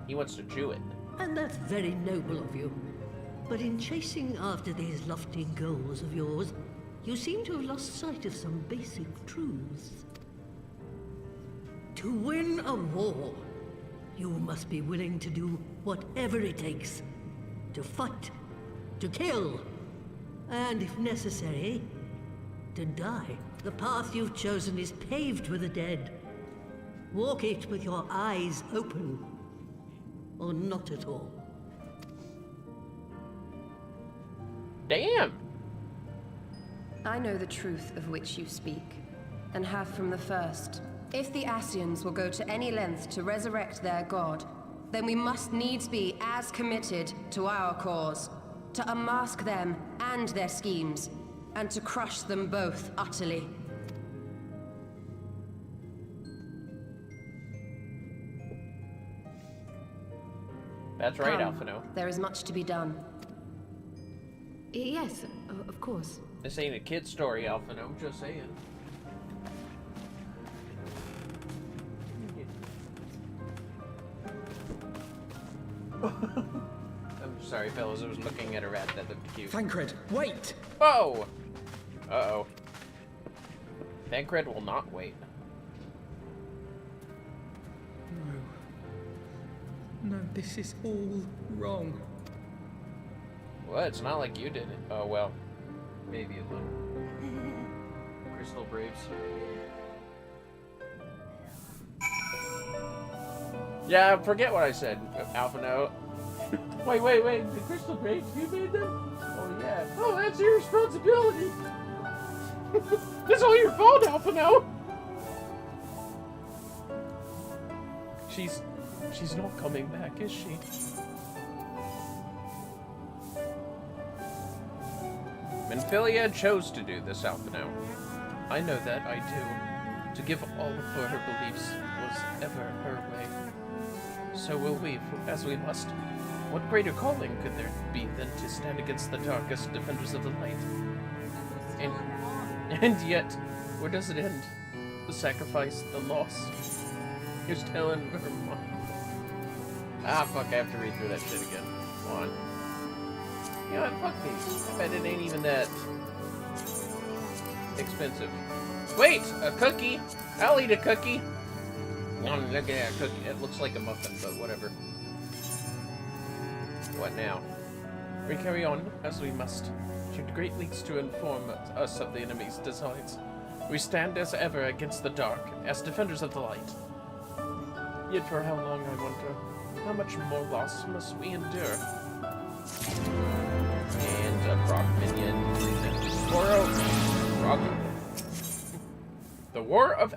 He wants to chew it. And that's very noble of you. But in chasing after these lofty goals of yours, you seem to have lost sight of some basic truths. To win a war, you must be willing to do whatever it takes. To fight, to kill, and if necessary, to die. The path you've chosen is paved with the dead. Walk it with your eyes open, or not at all. Damn! I know the truth of which you speak, and have from the first. If the Ascians will go to any length to resurrect their god, then we must needs be as committed to our cause, to unmask them and their schemes, and to crush them both utterly. That's right, Come, Alphino. there is much to be done. Yes, of course. This ain't a kid's story, Alphino. Just saying. I'm sorry, fellas. I was looking at a rat that looked cute. Thancred, wait! Oh! Uh-oh. Thancred will not wait. No, this is all wrong. Well, it's not like you did it. Oh, well. Maybe a little. Crystal Braves. Yeah, forget what I said, Alphino. Wait. The Crystal Braves, you made them? Oh, yeah. Oh, that's your responsibility. It's all your fault, Alphino. She's not coming back, is she? Minfilia chose to do this, Alphino. I know that, I do. To give all for her beliefs was ever her way. So will we, as we must. What greater calling could there be than to stand against the darkest defenders of the light? And yet, where does it end? The sacrifice, the loss. Here's telling her mom. Ah, fuck, I have to read through that shit again. Come on. You know what, fuck these. I bet it ain't even that expensive. Wait! A cookie! I'll eat a cookie! Look at that cookie. It looks like a muffin, but whatever. What now? We carry on, as we must, to great lengths to inform us of the enemy's designs. We stand as ever against the dark, as defenders of the light. Yet for how long, I wonder? How much more loss must we endure? And a frog minion. The war of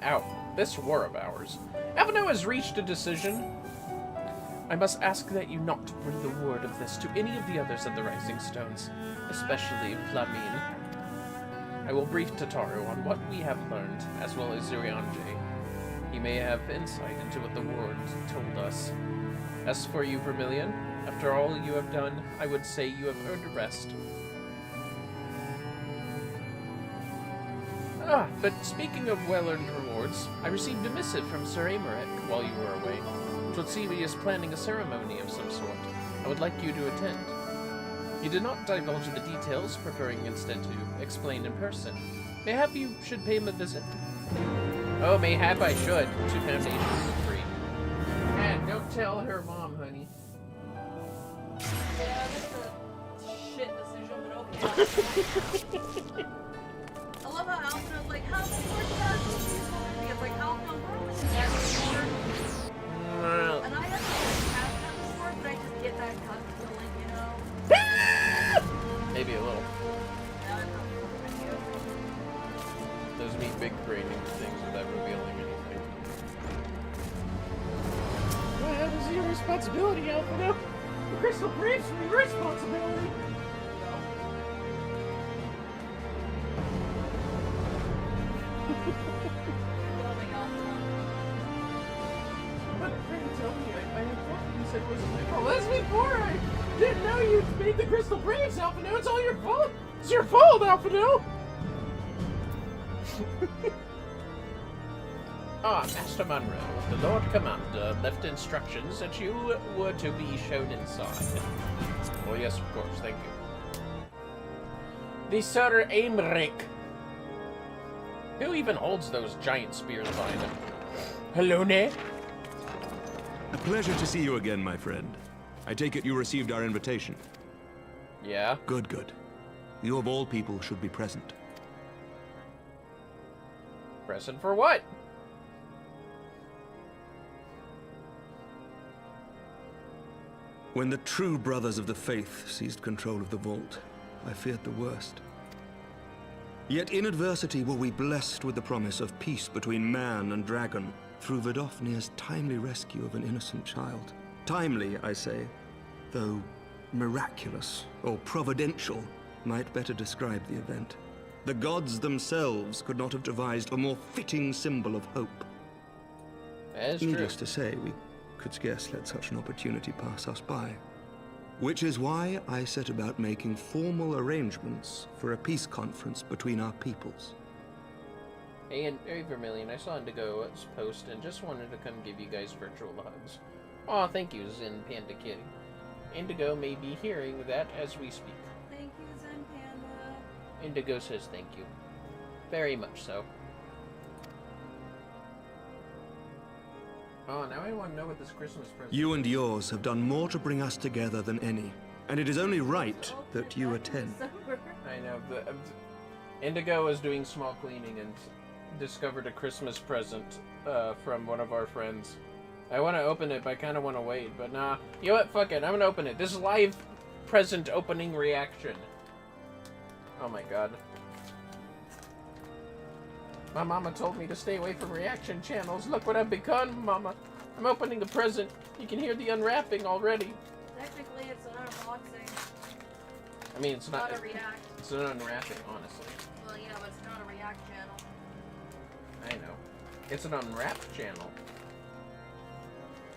this war of ours. Alphino has reached a decision. I must ask that you not bring the word of this to any of the others of the Rising Stones, especially Flamine. I will brief Tataru on what we have learned, as well as Zurianje. He may have insight into what the ward told us. As for you, Vermillion, after all you have done, I would say you have earned a rest. But speaking of well-earned rewards, I received a missive from Sir Amarek while you were away. Totsubi is planning a ceremony of some sort. I would like you to attend. He did not divulge the details, preferring instead to explain in person. Mayhap you should pay him a visit. Oh, mayhap I should. 2 foundations for free. And don't tell her mom, honey. Yeah, that's a shit decision, but okay. I love how Alphino's like, how much more do that? It's like, Alphino, we're only together more. And I have to have that before, but I just get that cut feeling, you know? Maybe a little. Yeah, I'm not sure. Those mean big braining things without revealing anything. Well, that is your responsibility, Alphino. The Crystal Braves are your responsibility. tell me I had thought you said it wasn't my fault. That's before I didn't know you made the crystal braves, Alphino. It's all your fault. It's your fault, Alphino. Master Monroe, the Lord Commander left instructions that you were to be shown inside. Oh yes, of course, thank you. The Sir Aimeric. Who even holds those giant spears behind him? Hello, Ne? A pleasure to see you again, my friend. I take it you received our invitation. Yeah? Good, good. You of all people should be present. Present for what? When the true brothers of the faith seized control of the vault, I feared the worst. Yet in adversity were we blessed with the promise of peace between man and dragon through Veadotub's timely rescue of an innocent child. Timely, I say, though miraculous or providential might better describe the event. The gods themselves could not have devised a more fitting symbol of hope. That is true. Needless to say, we could scarce let such an opportunity pass us by. Which is why I set about making formal arrangements for a peace conference between our peoples. Hey, Vermillion, I saw Indigo's post and just wanted to come give you guys virtual hugs. Aw, thank you, Zen Panda Kitty. Indigo may be hearing that as we speak. Thank you, Zen Panda. Indigo says thank you. Very much so. Oh, now I want to know what this Christmas present You and yours have done more to bring us together than any, and it is only right that you attend. I know, but Indigo was doing small cleaning and discovered a Christmas present from one of our friends. I want to open it, but I kind of want to wait, but nah. You know what? Fuck it. I'm going to open it. This is live present opening reaction. Oh my god. My mama told me to stay away from reaction channels. Look what I've become, mama. I'm opening a present. You can hear the unwrapping already. Technically, it's an unboxing. I mean, it's not a react. It's an unwrapping, honestly. Well, yeah, but it's not a react channel. I know. It's an unwrapped channel.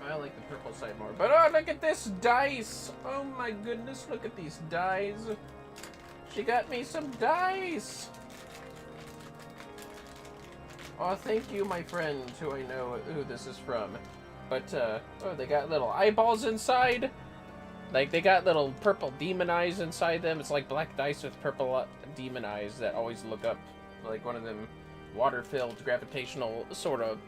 I like the purple side more. But oh, look at this dice! Oh my goodness, look at these dice. She got me some dice! Oh, thank you, my friend, who I know who this is from. But, oh, they got little eyeballs inside. Like, they got little purple demon eyes inside them. It's like black dice with purple demon eyes that always look up. Like one of them water-filled, gravitational sort of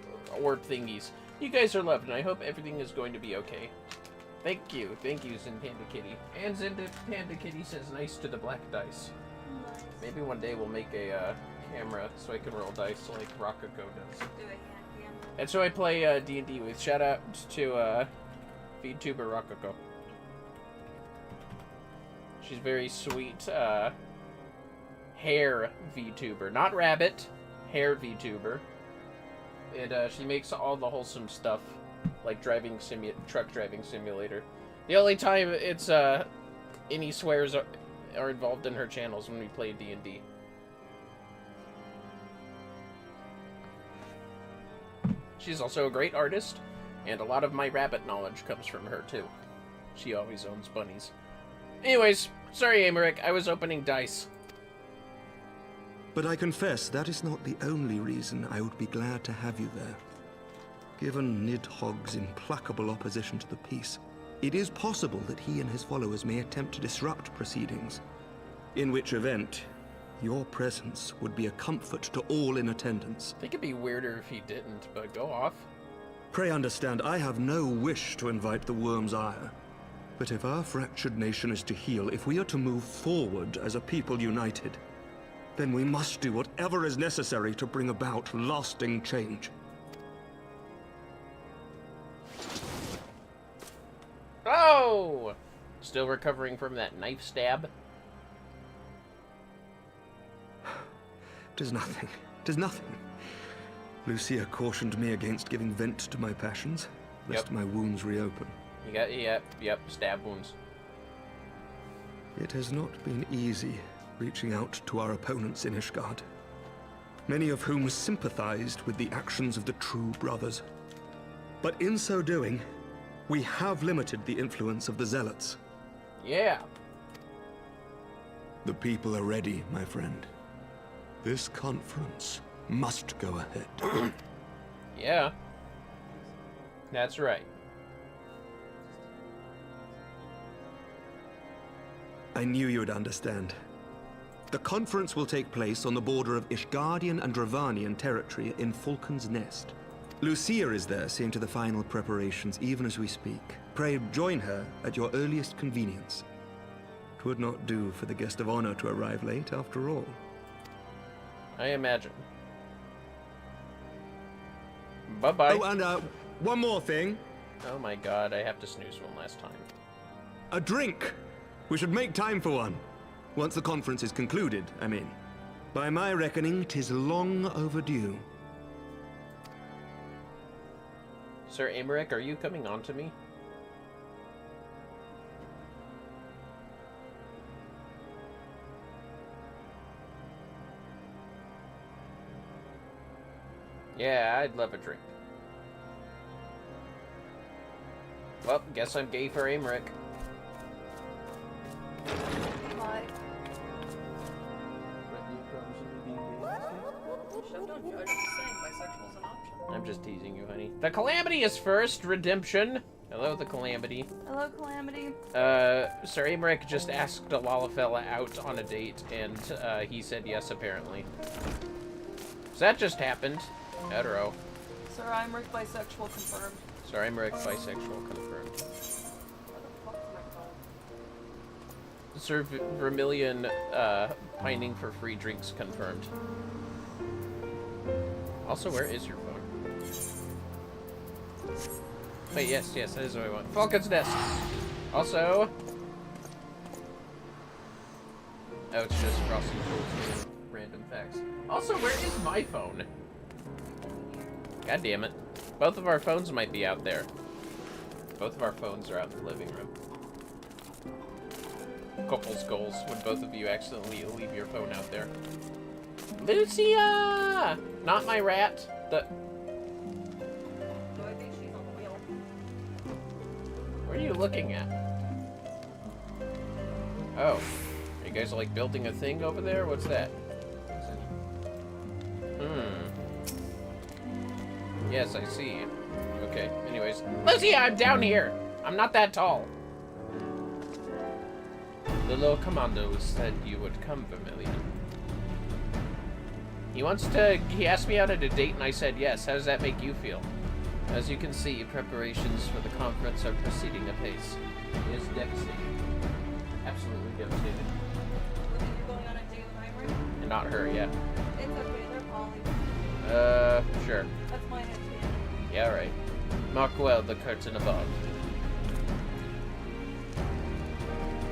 orb thingies. You guys are loved, and I hope everything is going to be okay. Thank you, Zen Panda Kitty. And Zen Panda Kitty says nice to the black dice. Nice. Maybe one day we'll make a camera so I can roll dice like Rococo does. Do it, yeah. And so I play D&D with. Shout out to VTuber Rococo. She's very sweet hair VTuber. Not rabbit, hair VTuber. And she makes all the wholesome stuff, like truck driving simulator. The only time it's any swears are involved in her channels when we play D&D. She's also a great artist, and a lot of my rabbit knowledge comes from her too. She always owns bunnies. Anyways, sorry Aymeric, I was opening dice. But I confess that is not the only reason I would be glad to have you there. Given Nidhogg's implacable opposition to the peace, it is possible that he and his followers may attempt to disrupt proceedings, in which event your presence would be a comfort to all in attendance. I think it'd be weirder if he didn't, but go off. Pray understand, I have no wish to invite the worm's ire. But if our fractured nation is to heal, if we are to move forward as a people united, then we must do whatever is necessary to bring about lasting change. Oh! Still recovering from that knife stab? 'Tis nothing. 'Tis nothing. Lucia cautioned me against giving vent to my passions, lest my wounds reopen. You got, yep, stab wounds. It has not been easy reaching out to our opponents in Ishgard, many of whom sympathized with the actions of the true brothers. But in so doing, We have limited the influence of the Zealots. Yeah. The people are ready, my friend. This conference must go ahead. Yeah. That's right. I knew you would understand. The conference will take place on the border of Ishgardian and Dravanian territory in Falcon's Nest. Lucia is there, seeing to the final preparations even as we speak. Pray join her at your earliest convenience. 'Twould not do for the guest of honor to arrive late, after all. I imagine. Bye-bye. Oh, and one more thing. Oh my god, I have to snooze one last time. A drink! We should make time for one. Once the conference is concluded, I mean. By my reckoning, 'tis long overdue. Sir Amaric, are you coming on to me? Yeah, I'd love a drink. Well, guess I'm gay for Amaric. Bye. Chef, don't judge. I'm just saying bisexual's an option. I'm just teasing you, honey. The Calamity is first. Redemption. Hello, the Calamity. Hello, Calamity. Sir Amaric just asked a Lalafella out on a date, and he said yes, apparently. So that just happened. Hetero. Sir Imric, bisexual confirmed. Sir Amaric, bisexual confirmed. Where the fuck's my phone? Sir Vermillion, pining for free drinks confirmed. Also, where is your phone? Wait, yes, that is what I want. Falcon's Nest. Also... Oh, it's just Frosty Jules. Random facts. Also, where is my phone? God damn it. Both of our phones might be out there. Both of our phones are out in the living room. Couples goals when both of you accidentally leave your phone out there. Lucia! Not my rat. The... Do I think she's on the wheel? What are you looking at? Oh. Are you guys like building a thing over there? What's that? Yes, I see. Okay, anyways. Lucia, I'm down here! I'm not that tall. The little commando said you would come, Vermillion. He asked me out at a date and I said yes. How does that make you feel? As you can see, preparations for the conference are proceeding apace. It is devastating. Absolutely devastating. Look, you're going on a date with Imric? And not her, yeah. It's okay, they're poly. Sure. That's my head. Yeah, right. Mark well the curtain above.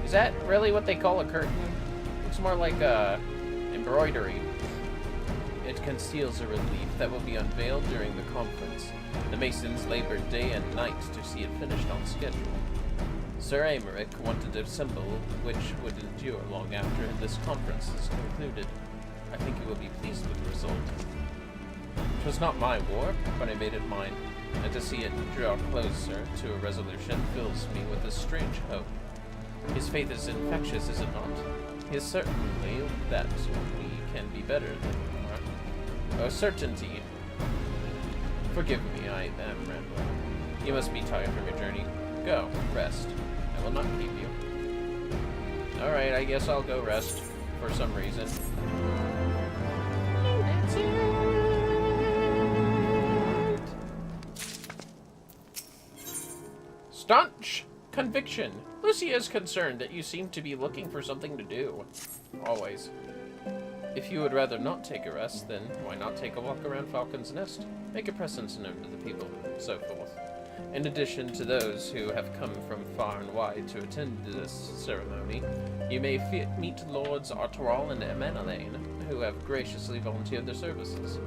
Is that really what they call a curtain? It's more like embroidery. It conceals a relief that will be unveiled during the conference. The masons labored day and night to see it finished on schedule. Sir Amaric wanted a symbol which would endure long after this conference is concluded. I think you will be pleased with the result. It was not my war, but I made it mine, and to see it draw closer to a resolution fills me with a strange hope. His faith is infectious, is it not? He is certainly that we can be better than we are. A certainty. Forgive me, I am rambling. You must be tired from your journey. Go, rest. I will not keep you. Alright, I guess I'll go rest, for some reason. Staunch conviction. Lucia is concerned that you seem to be looking for something to do. Always. If you would rather not take a rest, then why not take a walk around Falcon's Nest? Make a presence known to the people, so forth. In addition to those who have come from far and wide to attend this ceremony, you may meet Lords Artoral and Emanalaine, who have graciously volunteered their services.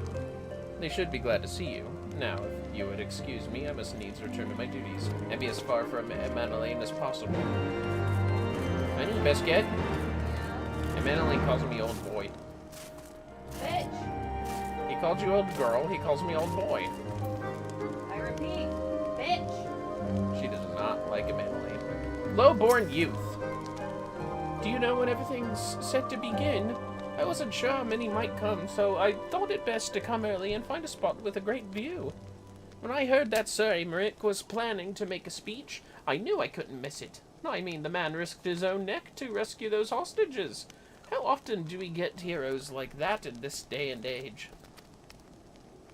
They should be glad to see you. Now, if you would excuse me, I must needs return to my duties, and be as far from Emanalaine as possible. Honey, biscuit? Emanalaine calls me old boy. Bitch! He called you old girl, he calls me old boy. I repeat, bitch! She doesn't like Emily. Low-born youth. Do you know when everything's set to begin? I wasn't sure how many might come, so I thought it best to come early and find a spot with a great view. When I heard that Sir Emmerich was planning to make a speech, I knew I couldn't miss it. I mean, the man risked his own neck to rescue those hostages. How often do we get heroes like that in this day and age?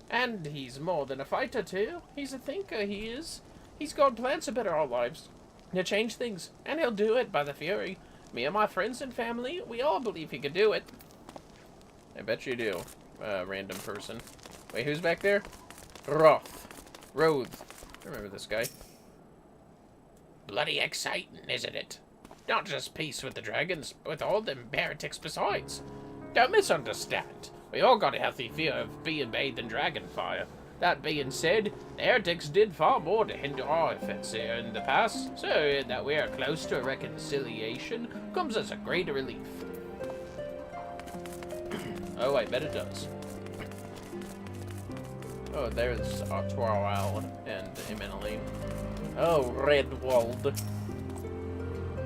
And he's more than a fighter, too. He's a thinker, he is. He's got plans to better our lives, to change things, and he'll do it by the Fury. Me and my friends and family, we all believe he could do it. I bet you do, random person. Wait, who's back there? Roth. Roth. I remember this guy. Bloody exciting, isn't it? Not just peace with the dragons, but with all them heretics besides. Don't misunderstand. We all got a healthy fear of being bathed in dragon fire. That being said, the heretics did far more to hinder our efforts here in the past, so that we are close to a reconciliation comes as a great relief. Oh, I bet it does. Oh, there's Otwarwal and Emmeline. Oh, Redwald.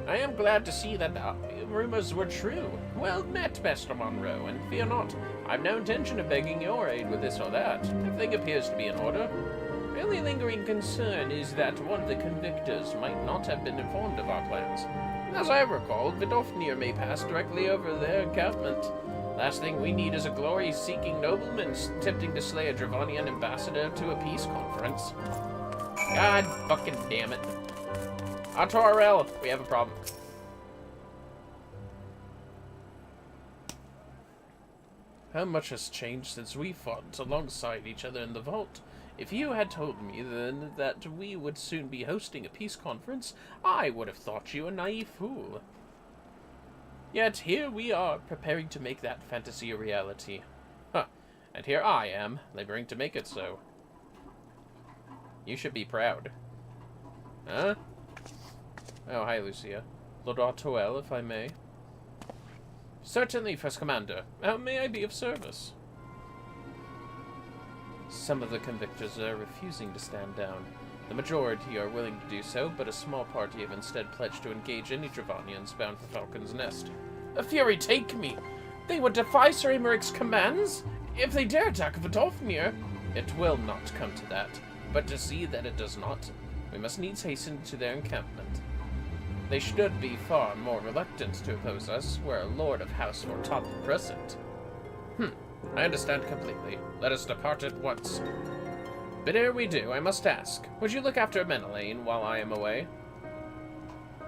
I am glad to see that rumors were true. Well met, Master Monroe, and fear not. I've no intention of begging your aid with this or that. Everything appears to be in order. The only lingering concern is that one of the convictors might not have been informed of our plans. As I recall, Veadotube may pass directly over their encampment. Last thing we need is a glory-seeking nobleman attempting to slay a Dravonian ambassador to a peace conference. God fucking damn it. Artorel, we have a problem. How much has changed since we fought alongside each other in the vault? If you had told me then that we would soon be hosting a peace conference, I would have thought you a naive fool. Yet here we are, preparing to make that fantasy a reality. Huh. And here I am, laboring to make it so. You should be proud. Huh? Oh, hi, Lucia. Lord Ottoel, if I may. Certainly, First Commander. How may I be of service? Some of the convictors are refusing to stand down. The majority are willing to do so, but a small party have instead pledged to engage any Dravonians bound for Falcon's Nest. A fury take me! They would defy Sir Emmerich's commands? If they dare attack Veadotube? It will not come to that, but to see that it does not, we must needs hasten to their encampment. They should be far more reluctant to oppose us, were a lord of House Vortop present. I understand completely. Let us depart at once. But ere we do, I must ask, would you look after Menelaine while I am away?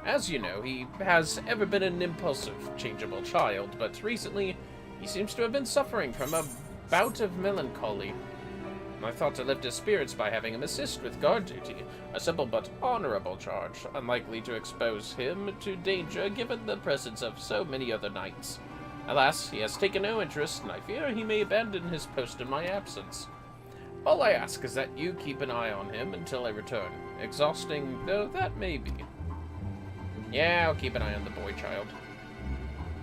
As you know, he has ever been an impulsive, changeable child, but recently he seems to have been suffering from a bout of melancholy. I thought to lift his spirits by having him assist with guard duty, a simple but honorable charge, unlikely to expose him to danger given the presence of so many other knights. Alas, he has taken no interest, and I fear he may abandon his post in my absence. All I ask is that you keep an eye on him until I return, exhausting though that may be. Yeah, I'll keep an eye on the boy child.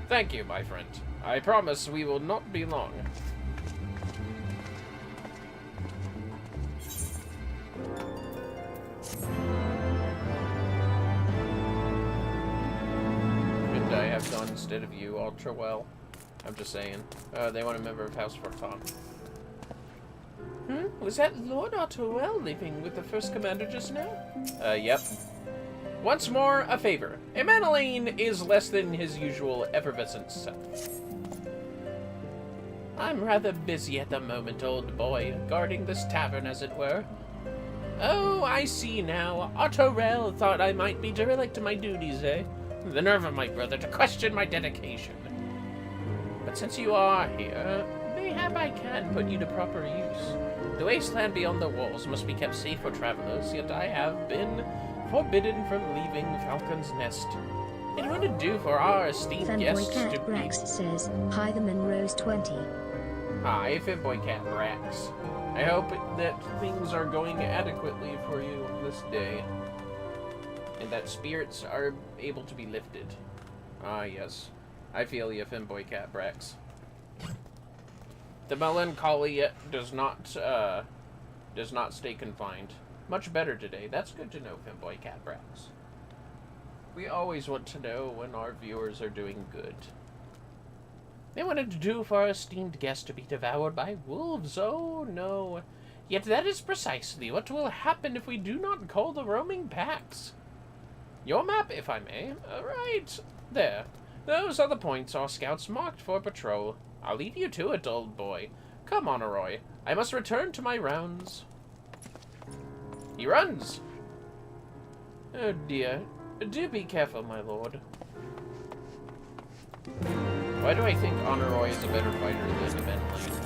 Thank you, my friend. I promise we will not be long. Couldn't I have gone instead of you, Ultra well? I'm just saying. They want a member of House Vortop. Was that Lord Ottoel living with the First Commander just now? Yep. Once more, a favor. Emmeline is less than his usual effervescent self. I'm rather busy at the moment, old boy, guarding this tavern, as it were. Oh, I see now. Ottorel thought I might be derelict in my duties, eh? The nerve of my brother to question my dedication. But since you are here, mayhap I can put you to proper use. The wasteland beyond the walls must be kept safe for travelers, yet I have been forbidden from leaving Falcon's Nest. It wouldn't do for our esteemed guests to be... Rex says, hi, the Monroe's 20. Hi, Fanboy Cat Brax. I hope that things are going adequately for you this day, and that spirits are able to be lifted. Ah, yes. I feel you, Fanboy Cat Brax. The melancholy does not stay confined. much better today. That's good to know, Femboy Cat Brax. We always want to know when our viewers are doing good. They wanted to do for our esteemed guest to be devoured by wolves. Oh, no. Yet that is precisely what will happen if we do not call the roaming packs. Your map, if I may. Right there. Those are the points our scouts marked for patrol. I'll leave you to it, old boy. Come on, Arroy. I must return to my rounds. He runs! Oh, dear. Do be careful, my lord. Why do I think Honoroi is a better fighter than Eventlane?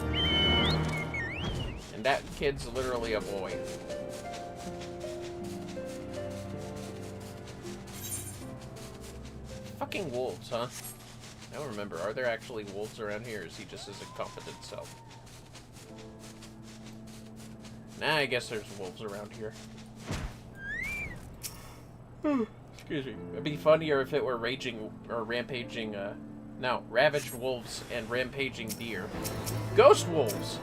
And that kid's literally a boy. Fucking wolves, huh? I don't remember. Are there actually wolves around here, or is he just his incompetent self? Nah, I guess there's wolves around here. Excuse me. It'd be funnier if it were raging, or rampaging, no, ravaged wolves and rampaging deer. Ghost wolves!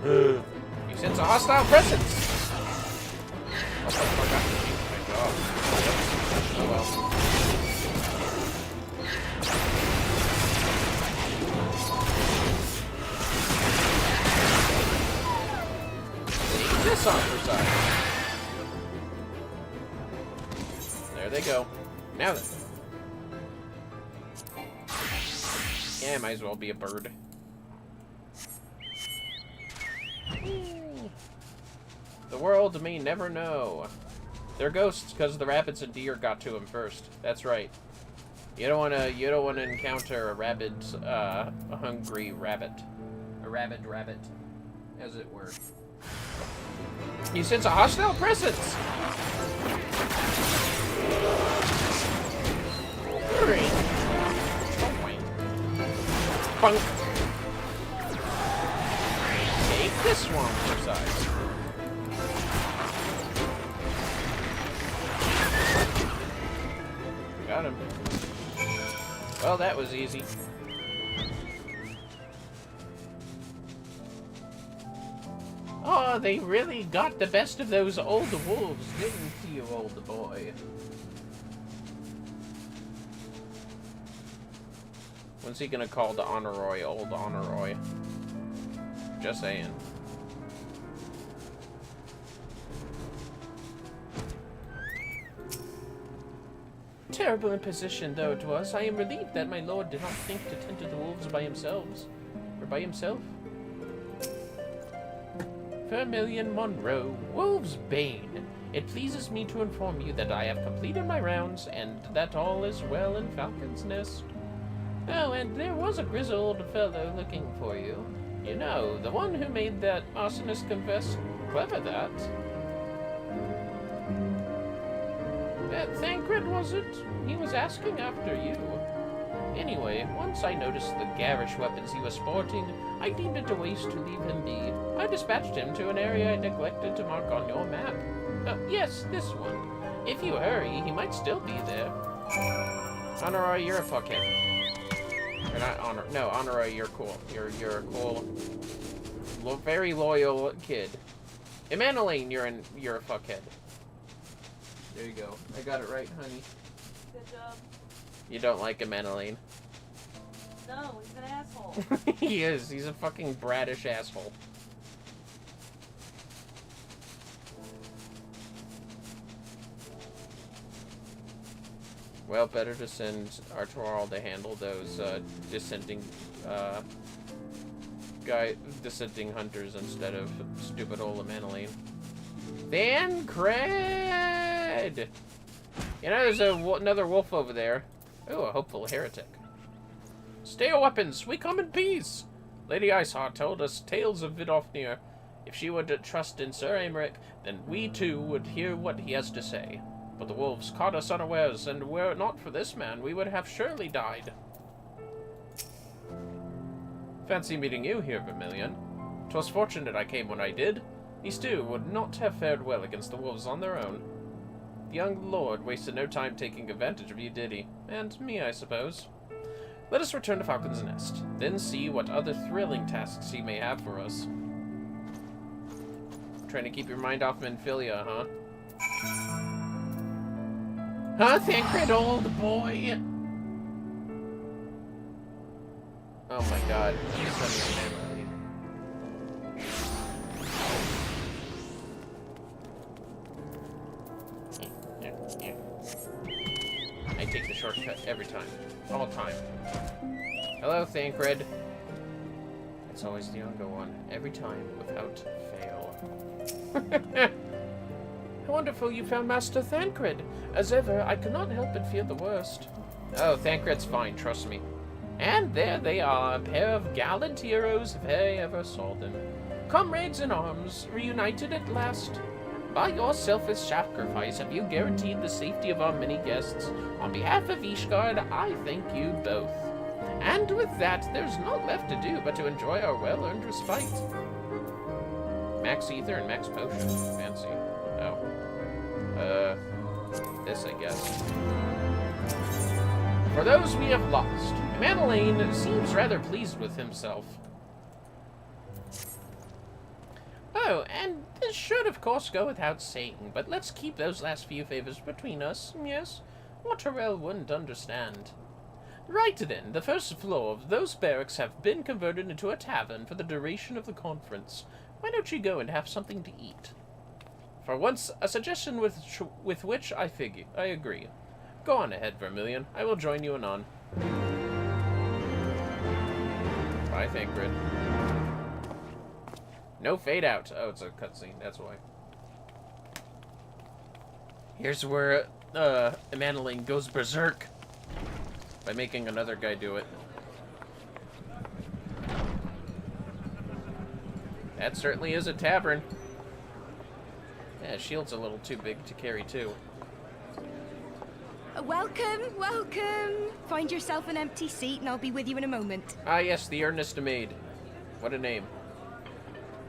You sense a hostile presence! Oh, I forgot to change my job. Oh well. Take this on for size. There they go. Now then. Yeah, might as well be a bird. The world may never know. They're ghosts because the rabbits and deer got to them first. That's right. You don't wanna encounter a hungry rabbit. A rabid rabbit, as it were. You sense a hostile presence! Bunk. Take this one for size. Got him. Well, that was easy. Oh, they really got the best of those old wolves, didn't you, old boy? When's he gonna call the Honoroi old Honoroi? Just saying. Terrible imposition though it was, I am relieved that my lord did not think to tend to the wolves by themselves. Or by himself. Vermillion Monroe, Wolf's Bane. It pleases me to inform you that I have completed my rounds, and that all is well in Falcon's Nest. Oh, and there was a grizzled fellow looking for you. You know, the one who made that arsonist confess. Clever, that. Thancred, was it? He was asking after you. Anyway, once I noticed the garish weapons he was sporting, I deemed it a waste to leave him be. I dispatched him to an area I neglected to mark on your map. Yes, this one. If you hurry, he might still be there. Honoroi, you're a fuckhead. Or not Honor. No, Honoroi, you're cool. You're a cool, very loyal kid. Emanueline, you're a fuckhead. There you go. I got it right, honey. Good job. You don't like Emanueline? No, he's an asshole. He is. He's a fucking bratish asshole. Well, better to send Artural to handle those dissenting hunters instead of stupid old Emanueline. Thancred! You know, there's another wolf over there. Oh, a hopeful heretic. Stay your weapons, we come in peace. Lady Iceheart told us tales of Vidofnir. If she would trust in Sir Aymeric, then we too would hear what he has to say. But the wolves caught us unawares, and were it not for this man, we would have surely died. Fancy meeting you here, Vermillion. 'Twas fortunate I came when I did. These two would not have fared well against the wolves on their own. The young lord wasted no time taking advantage of you, did he? And me, I suppose. Let us return to Falcon's Nest, then see what other thrilling tasks he may have for us. Trying to keep your mind off Menphilia, huh? Huh, Thancred, old boy? Oh my god. I take the shortcut every time. All time. Hello, Thancred. It's always the younger one. Every time, without fail. How wonderful you found Master Thancred. As ever, I could not help but fear the worst. Oh, Thancred's fine, trust me. And there they are, a pair of gallant heroes if I ever saw them. Comrades in arms, reunited at last. By your selfless sacrifice have you guaranteed the safety of our many guests. On behalf of Ishgard, I thank you both. And with that, there's naught left to do but to enjoy our well-earned respite. Max Ether and Max Potion. Fancy. Oh. This, I guess. For those we have lost, Manelaine seems rather pleased with himself. Oh, and this should of course go without saying, but let's keep those last few favors between us, yes? Mortarel wouldn't understand. Right then, the first floor of those barracks have been converted into a tavern for the duration of the conference. Why don't you go and have something to eat? For once, a suggestion with which I agree. Go on ahead, Vermillion. I will join you anon. Bye, Thancred. No fade out. Oh, it's a cutscene. That's why. Here's where Manelaine goes berserk by making another guy do it. That certainly is a tavern. Yeah, shield's a little too big to carry too. Welcome, welcome. Find yourself an empty seat and I'll be with you in a moment. Ah, yes, the Earnest Maid. What a name.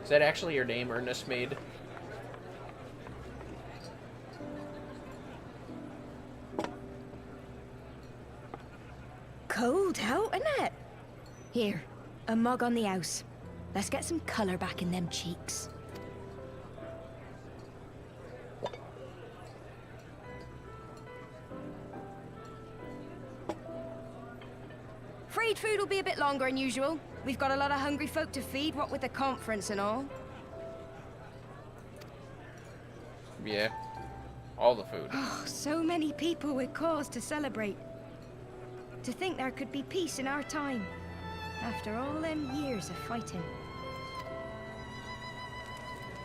Is that actually your name, Earnest Maid? Cold out, isn't it? Here, a mug on the house. Let's get some colour back in them cheeks. Freed food will be a bit longer than usual. We've got a lot of hungry folk to feed, what with the conference and all. Yeah. All the food. Oh, so many people with cause to celebrate. To think there could be peace in our time, after all them years of fighting.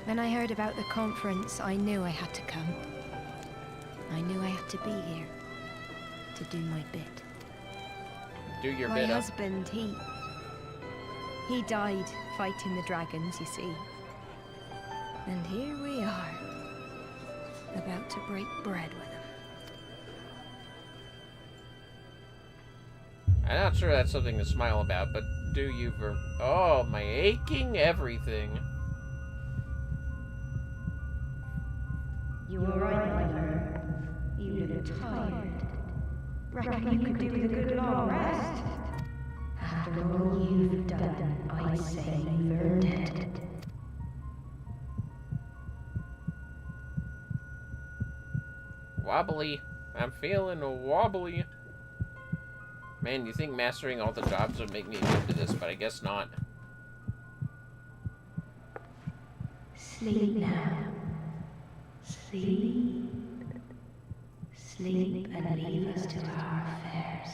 When I heard about the conference, I knew I had to come. I knew I had to be here, to do my bit. Do your my bit up. husband, he died fighting the dragons, you see. And here we are, about to break bread with him. I'm not sure that's something to smile about, but do you oh, my aching everything. You were right, my friend. You look tired. Reckon you could do with a good long rest? After all you've done, I'd say you've earned it. Wobbly. I'm feeling wobbly. Man, you think mastering all the jobs would make me immune to this, but I guess not. Sleep now. Sleep. Sleep and leave us to our affairs.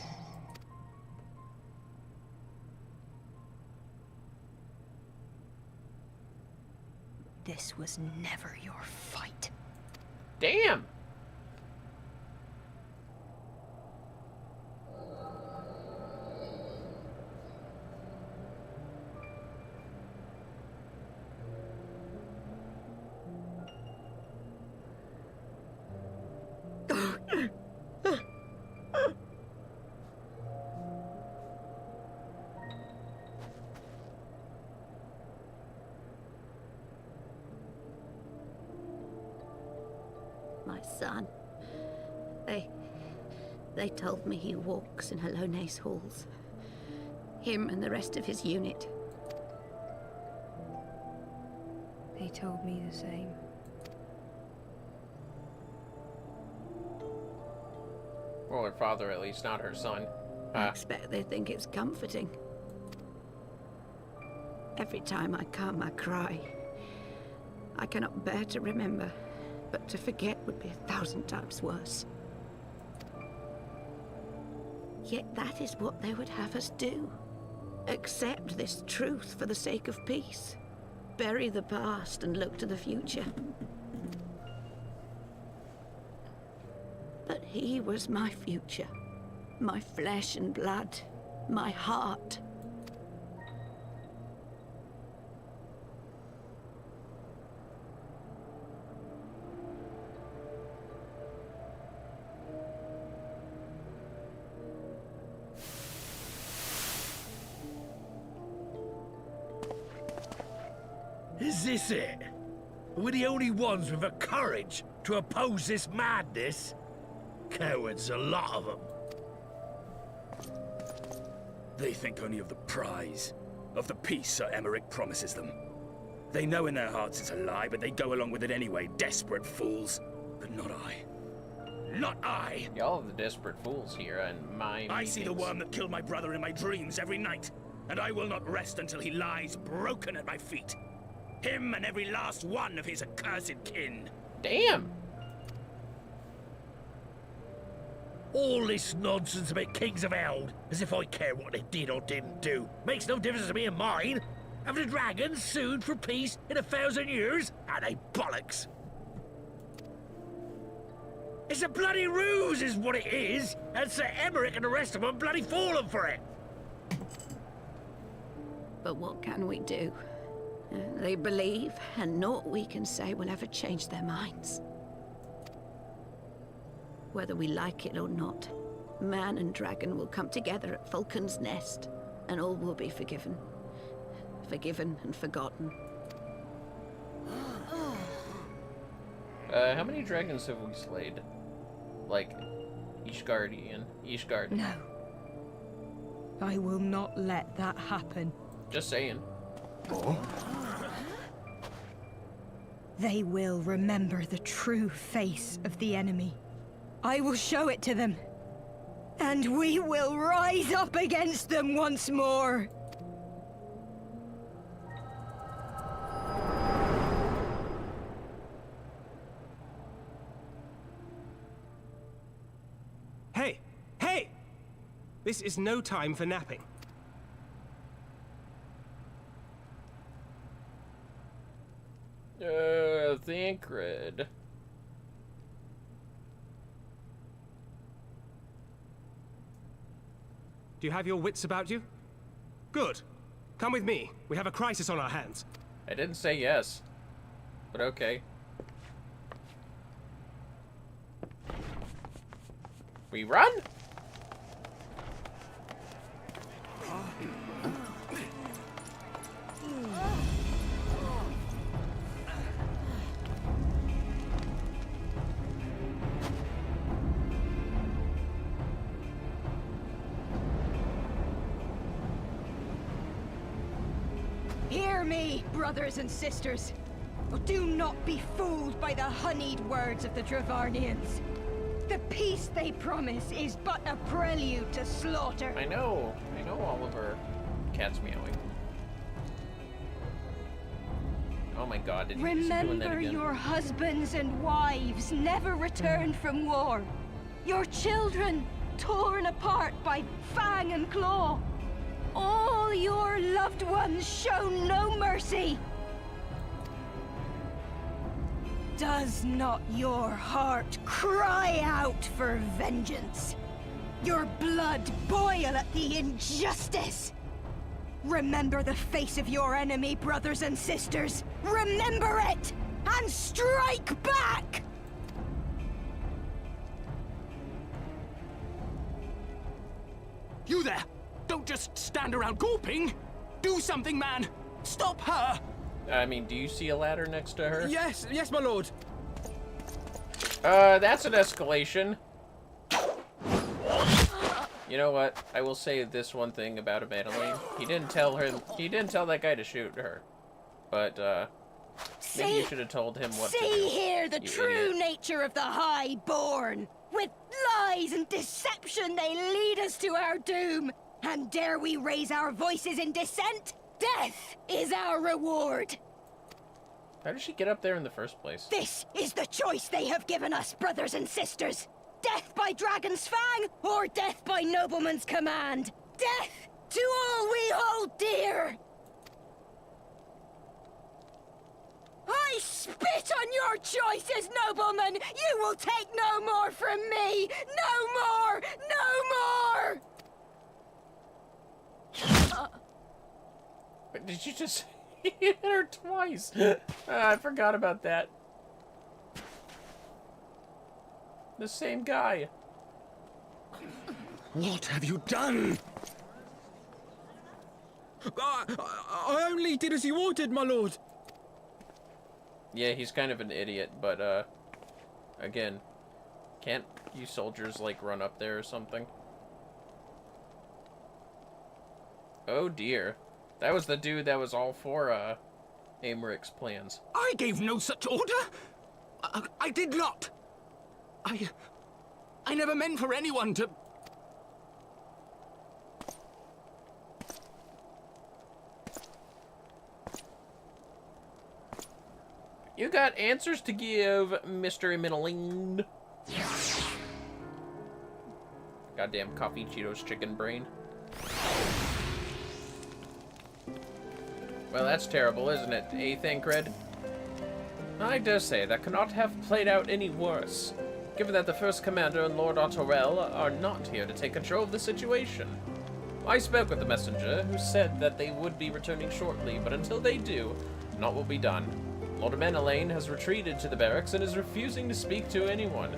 This was never your fight. Damn! My son. They told me he walks in Hallone's halls. Him and the rest of his unit. They told me the same. Well, her father, at least, not her son. I expect they think it's comforting. Every time I come, I cry. I cannot bear to remember, but to forget would be 1,000 times worse. Yet that is what they would have us do. Accept this truth for the sake of peace. Bury the past and look to the future. But he was my future. My flesh and blood. My heart. Is this it? We're the only ones with the courage to oppose this madness? Cowards, a lot of them. They think only of the prize, of the peace Sir Emmerich promises them. They know in their hearts it's a lie, but they go along with it anyway, desperate fools. But not I. Not I! Y'all are the desperate fools here, and my I see the worm that killed my brother in my dreams every night, and I will not rest until he lies broken at my feet. Him and every last one of his accursed kin. Damn! All this nonsense about Kings of Eld, as if I care what they did or didn't do. Makes no difference to me and mine. Have the dragons sued for peace in 1,000 years? Are they bollocks? It's a bloody ruse is what it is, and Sir Emmerich and the rest of them bloody fallen for it. But what can we do? They believe, and naught we can say will ever change their minds. Whether we like it or not, man and dragon will come together at Vulcan's Nest, and all will be forgiven. Forgiven and forgotten. How many dragons have we slayed? Like, Ishgardian. No. I will not let that happen. Just saying. They will remember the true face of the enemy. I will show it to them. And we will rise up against them once more. Hey! Hey! This is no time for napping. Thancred. Do you have your wits about you? Good. Come with me. We have a crisis on our hands. I didn't say yes. But okay. We run? Hear me, brothers and sisters. Do not be fooled by the honeyed words of the Dravarnians. The peace they promise is but a prelude to slaughter. I know Oliver. Cat's meowing. Oh my god, did he just doing that Remember again? your husbands and wives never returned from war. Your children torn apart by fang and claw. All your loved ones shown no mercy. Does not your heart cry out for vengeance? Your blood boil at the injustice? Remember the face of your enemy, brothers and sisters. Remember it, and strike back! You there! Don't just stand around gawping! Do something, man! Stop her! I mean, do you see a ladder next to her? Yes, my lord. That's an escalation. You know what? I will say this one thing about Madeline. He didn't tell that guy to shoot her. But, Maybe you should have told him what to do. See here the you true idiot. nature of the Highborn. With lies and deception they lead us to our doom. And dare we raise our voices in dissent? Death is our reward. How did she get up there in the first place? This is the choice they have given us, brothers and sisters. Death by Dragon's Fang, or death by Nobleman's command. Death to all we hold dear. I spit on your choices, nobleman! You will take no more from me! No more! No more! But did you just hit her twice? I forgot about that. The same guy. What have you done? I only did as you ordered, my lord. Yeah, he's kind of an idiot, but, again, can't you soldiers, like, run up there or something? Oh, dear. That was the dude that was all for, Aymerich's plans. I gave no such order. I did not. I never meant for anyone to... You got answers to give, Mr. Middling. Goddamn Coffee Cheetos chicken brain. Well, that's terrible, isn't it, Thancred? I dare say that cannot have played out any worse, given that the First Commander and Lord Autorel are not here to take control of the situation. I spoke with the messenger, who said that they would be returning shortly, but until they do, naught will be done. Lord Menelaine has retreated to the barracks and is refusing to speak to anyone.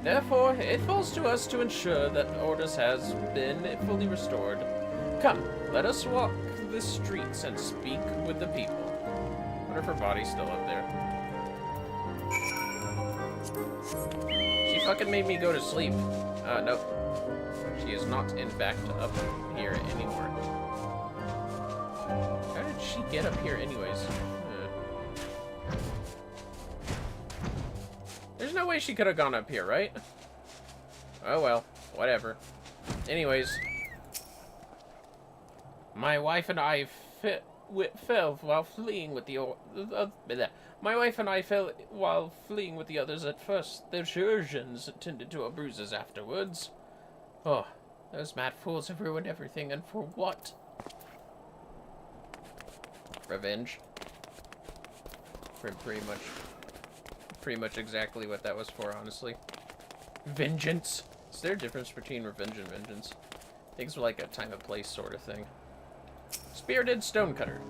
Therefore, it falls to us to ensure that orders has been fully restored. Come, let us walk the streets and speak with the people. I wonder if her body's still up there. She fucking made me go to sleep. Nope. She is not, in fact, up here anymore. How did she get up here anyways? There's no way she could have gone up here, right? Oh well, whatever. Anyways, my wife and I fell while fleeing with the others at first. The Georgians tended to our bruises afterwards. Oh, those mad fools have ruined everything, and for what? Revenge. Pretty much exactly what that was for, honestly. Vengeance. Is there a difference between revenge and vengeance? I think it's like a time and place sort of thing. Spirited Stonecutter.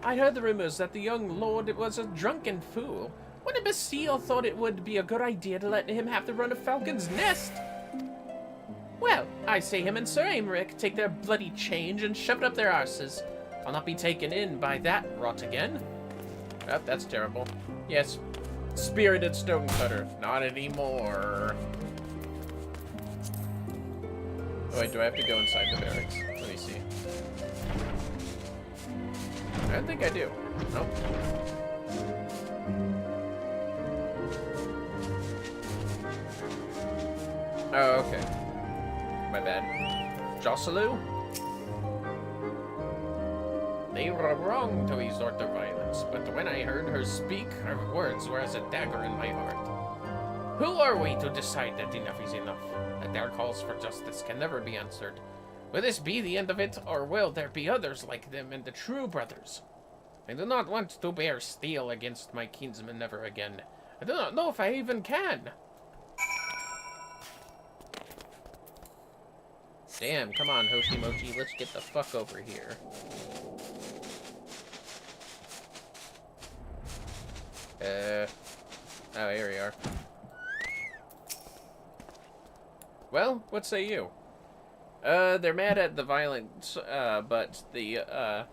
I heard the rumors that the young lord was a drunken fool. When Basile thought it would be a good idea to let him have the run of Falcon's Nest. Well, I say him and Sir Aymeric take their bloody change and shove it up their arses. I'll not be taken in by that rot again. Oh, that's terrible. Yes, Spirited Stonecutter. Not anymore. Oh wait, do I have to go inside the barracks? Let me see. I don't think I do. Nope. Oh, okay. My bad. Josselou? They were wrong to resort to violence, but when I heard her speak, her words were as a dagger in my heart. Who are we to decide that enough is enough? That our calls for justice can never be answered. Will this be the end of it, or will there be others like them and the true brothers? I do not want to bear steel against my kinsmen ever again. I do not know if I even can. Damn, come on, Hoshimochi, let's get the fuck over here. Oh, here we are. Well, what say you? They're mad at the violence, but the, are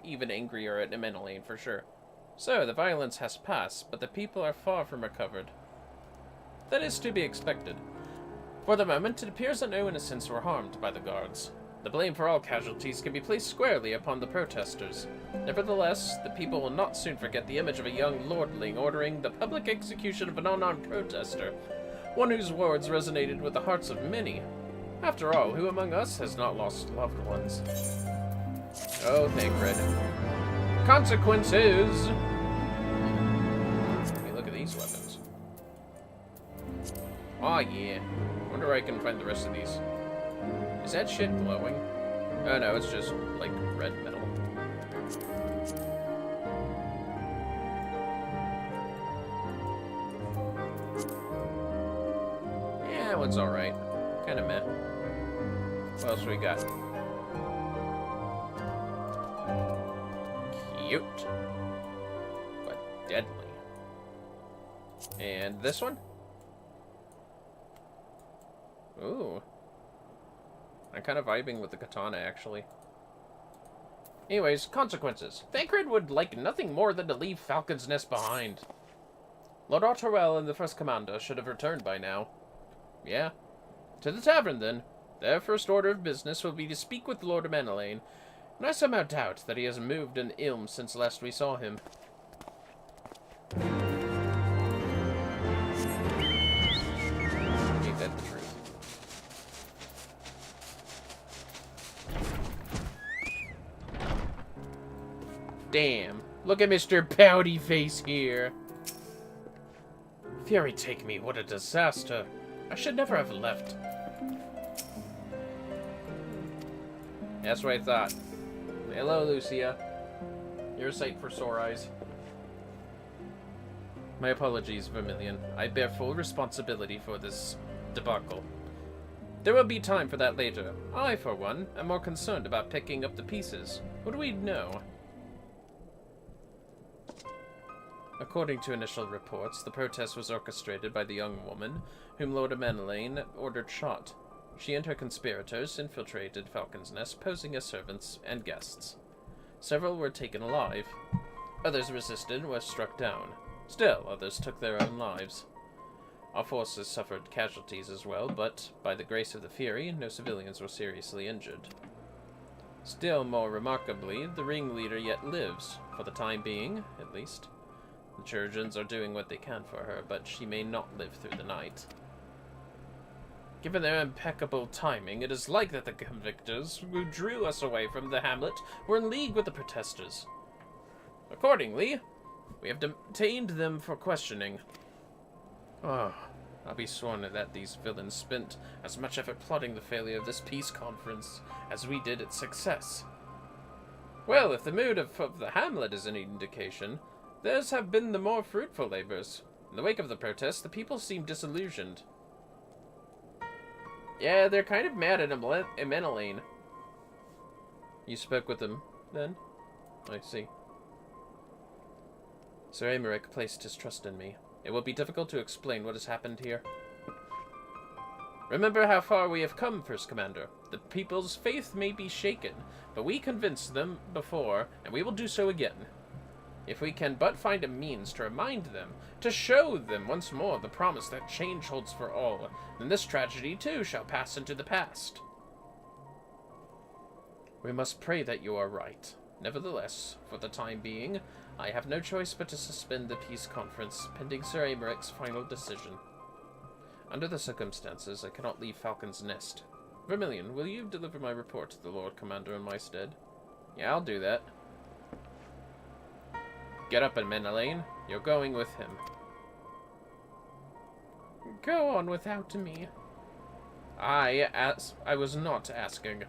even angrier at Menelaine, for sure. So, the violence has passed, but the people are far from recovered. That is to be expected. For the moment, it appears that no innocents were harmed by the guards. The blame for all casualties can be placed squarely upon the protesters. Nevertheless, the people will not soon forget the image of a young lordling ordering the public execution of an unarmed protester, one whose words resonated with the hearts of many. After all, who among us has not lost loved ones? Oh, Thancred. Consequences! Hey, look at these weapons. Aw, yeah. Wonder where I can find the rest of these. Is that shit glowing? Oh no, it's just, like, red metal. Yeah, that one's alright. Kinda meh. What else we got? Cute. But deadly. And this one? Ooh. I'm kind of vibing with the katana, actually. Anyways, consequences. Thancred would like nothing more than to leave Falcon's Nest behind. Lord Otterwell and the First Commander should have returned by now. Yeah. To the tavern, then. Their first order of business will be to speak with Lord Menelaine, and I somehow doubt that he has moved in Ilm since last we saw him. Ain't that the truth? Damn. Look at Mr. Pouty Face here. Fury take me, what a disaster. I should never have left. That's what I thought. Hello, Lucia. You're a sight for sore eyes. My apologies, Vermillion. I bear full responsibility for this debacle. There will be time for that later. I, for one, am more concerned about picking up the pieces. What do we know? According to initial reports, the protest was orchestrated by the young woman, whom Lord Menelaine ordered shot. She and her conspirators infiltrated Falcon's Nest, posing as servants and guests. Several were taken alive. Others resisted and were struck down. Still, others took their own lives. Our forces suffered casualties as well, but, by the grace of the Fury, no civilians were seriously injured. Still more remarkably, the ringleader yet lives, for the time being, at least. The Trojans are doing what they can for her, but she may not live through the night. Given their impeccable timing, it is like that the convictors who drew us away from the hamlet were in league with the protesters. Accordingly, we have detained them for questioning. Oh, I'll be sworn that these villains spent as much effort plotting the failure of this peace conference as we did its success. Well, if the mood of the hamlet is any indication, theirs have been the more fruitful labors. In the wake of the protest, the people seem disillusioned. Yeah, they're kind of mad at Menelaine. You spoke with them, then? I see. Sir Aymeric placed his trust in me. It will be difficult to explain what has happened here. Remember how far we have come, First Commander. The people's faith may be shaken, but we convinced them before, and we will do so again. If we can but find a means to remind them, to show them once more the promise that change holds for all, then this tragedy too shall pass into the past. We must pray that you are right. Nevertheless, for the time being, I have no choice but to suspend the peace conference, pending Sir Aymeric's final decision. Under the circumstances, I cannot leave Falcon's Nest. Vermillion, will you deliver my report to the Lord Commander in my stead? Yeah, I'll do that. Get up, Menelaine. You're going with him. Go on without me. I was not asking.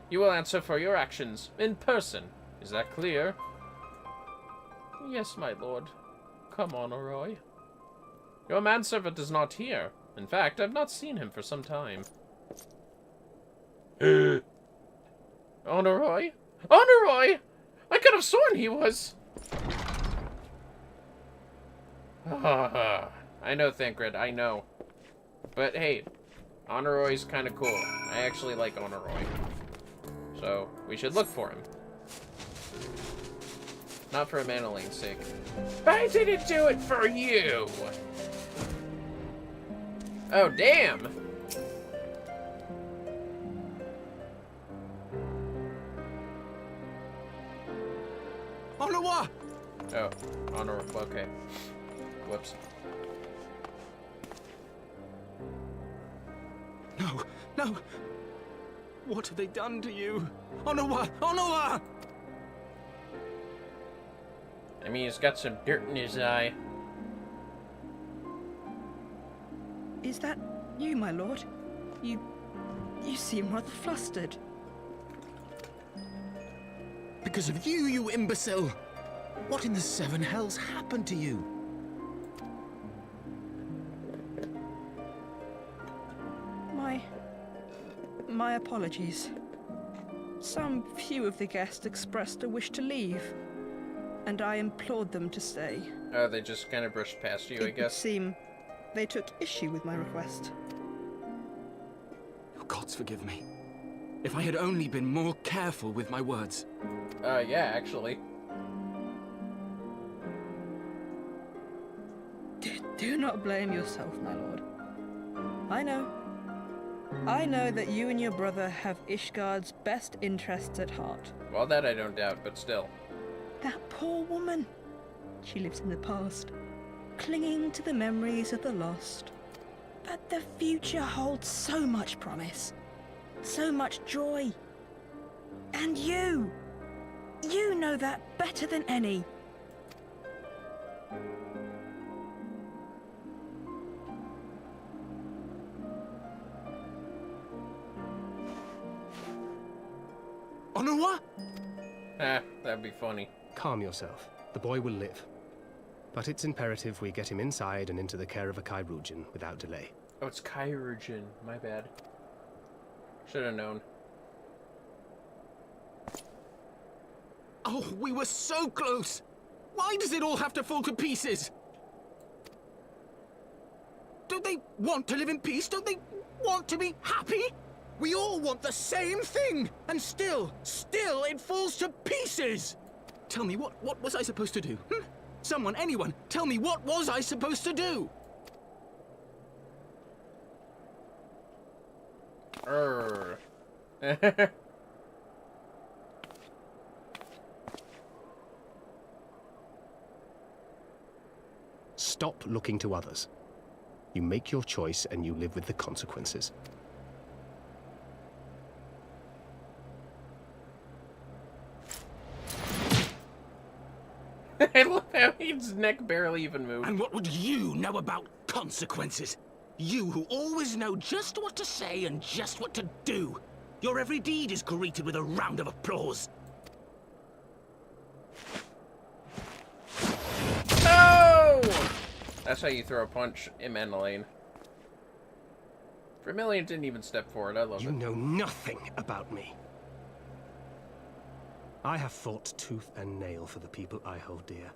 You will answer for your actions, in person. Is that clear? Yes, my lord. Come on, Roy. Your manservant is not here. In fact, I've not seen him for some time. Honorroy? Honorroy! I could have sworn he was... I know, Thancred, I know. But hey, Honorroy's kind of cool. I actually like Honorroy. So, we should look for him. Not for Menelaine's sake. I didn't do it for you! Oh, damn! Oh, honor. Okay. Whoops. No, no! What have they done to you? Onowa! Onowa! I mean, he's got some dirt in his eye. Is that you, my lord? You seem rather flustered. Because of you, you imbecile! What in the seven hells happened to you? My apologies. Some few of the guests expressed a wish to leave, and I implored them to stay. Oh, they just kind of brushed past you, I It would guess. seem they took issue with my request. Oh, gods forgive me. If I had only been more careful with my words. Yeah, actually. Do not blame yourself, my lord. I know that you and your brother have Ishgard's best interests at heart. Well, that I don't doubt, but still. That poor woman. She lives in the past, clinging to the memories of the lost. But the future holds so much promise, so much joy. And you know that better than any. Onowa? Ah, that'd be funny. Calm yourself. The boy will live. But it's imperative we get him inside and into the care of a Chirurgeon without delay. Oh, it's Chirurgeon. My bad. Should have known. Oh, we were so close! Why does it all have to fall to pieces? Don't they want to live in peace? Don't they want to be happy? We all want the same thing! And still it falls to pieces! Tell me, what was I supposed to do? Someone, anyone, tell me, what was I supposed to do? Stop looking to others. You make your choice and you live with the consequences. I love how his neck barely even moved. And what would you know about consequences? You who always know just what to say and just what to do. Your every deed is greeted with a round of applause. No! That's how you throw a punch in Mandalane. Vermillion didn't even step forward. I love it. You know nothing about me. I have fought tooth and nail for the people I hold dear.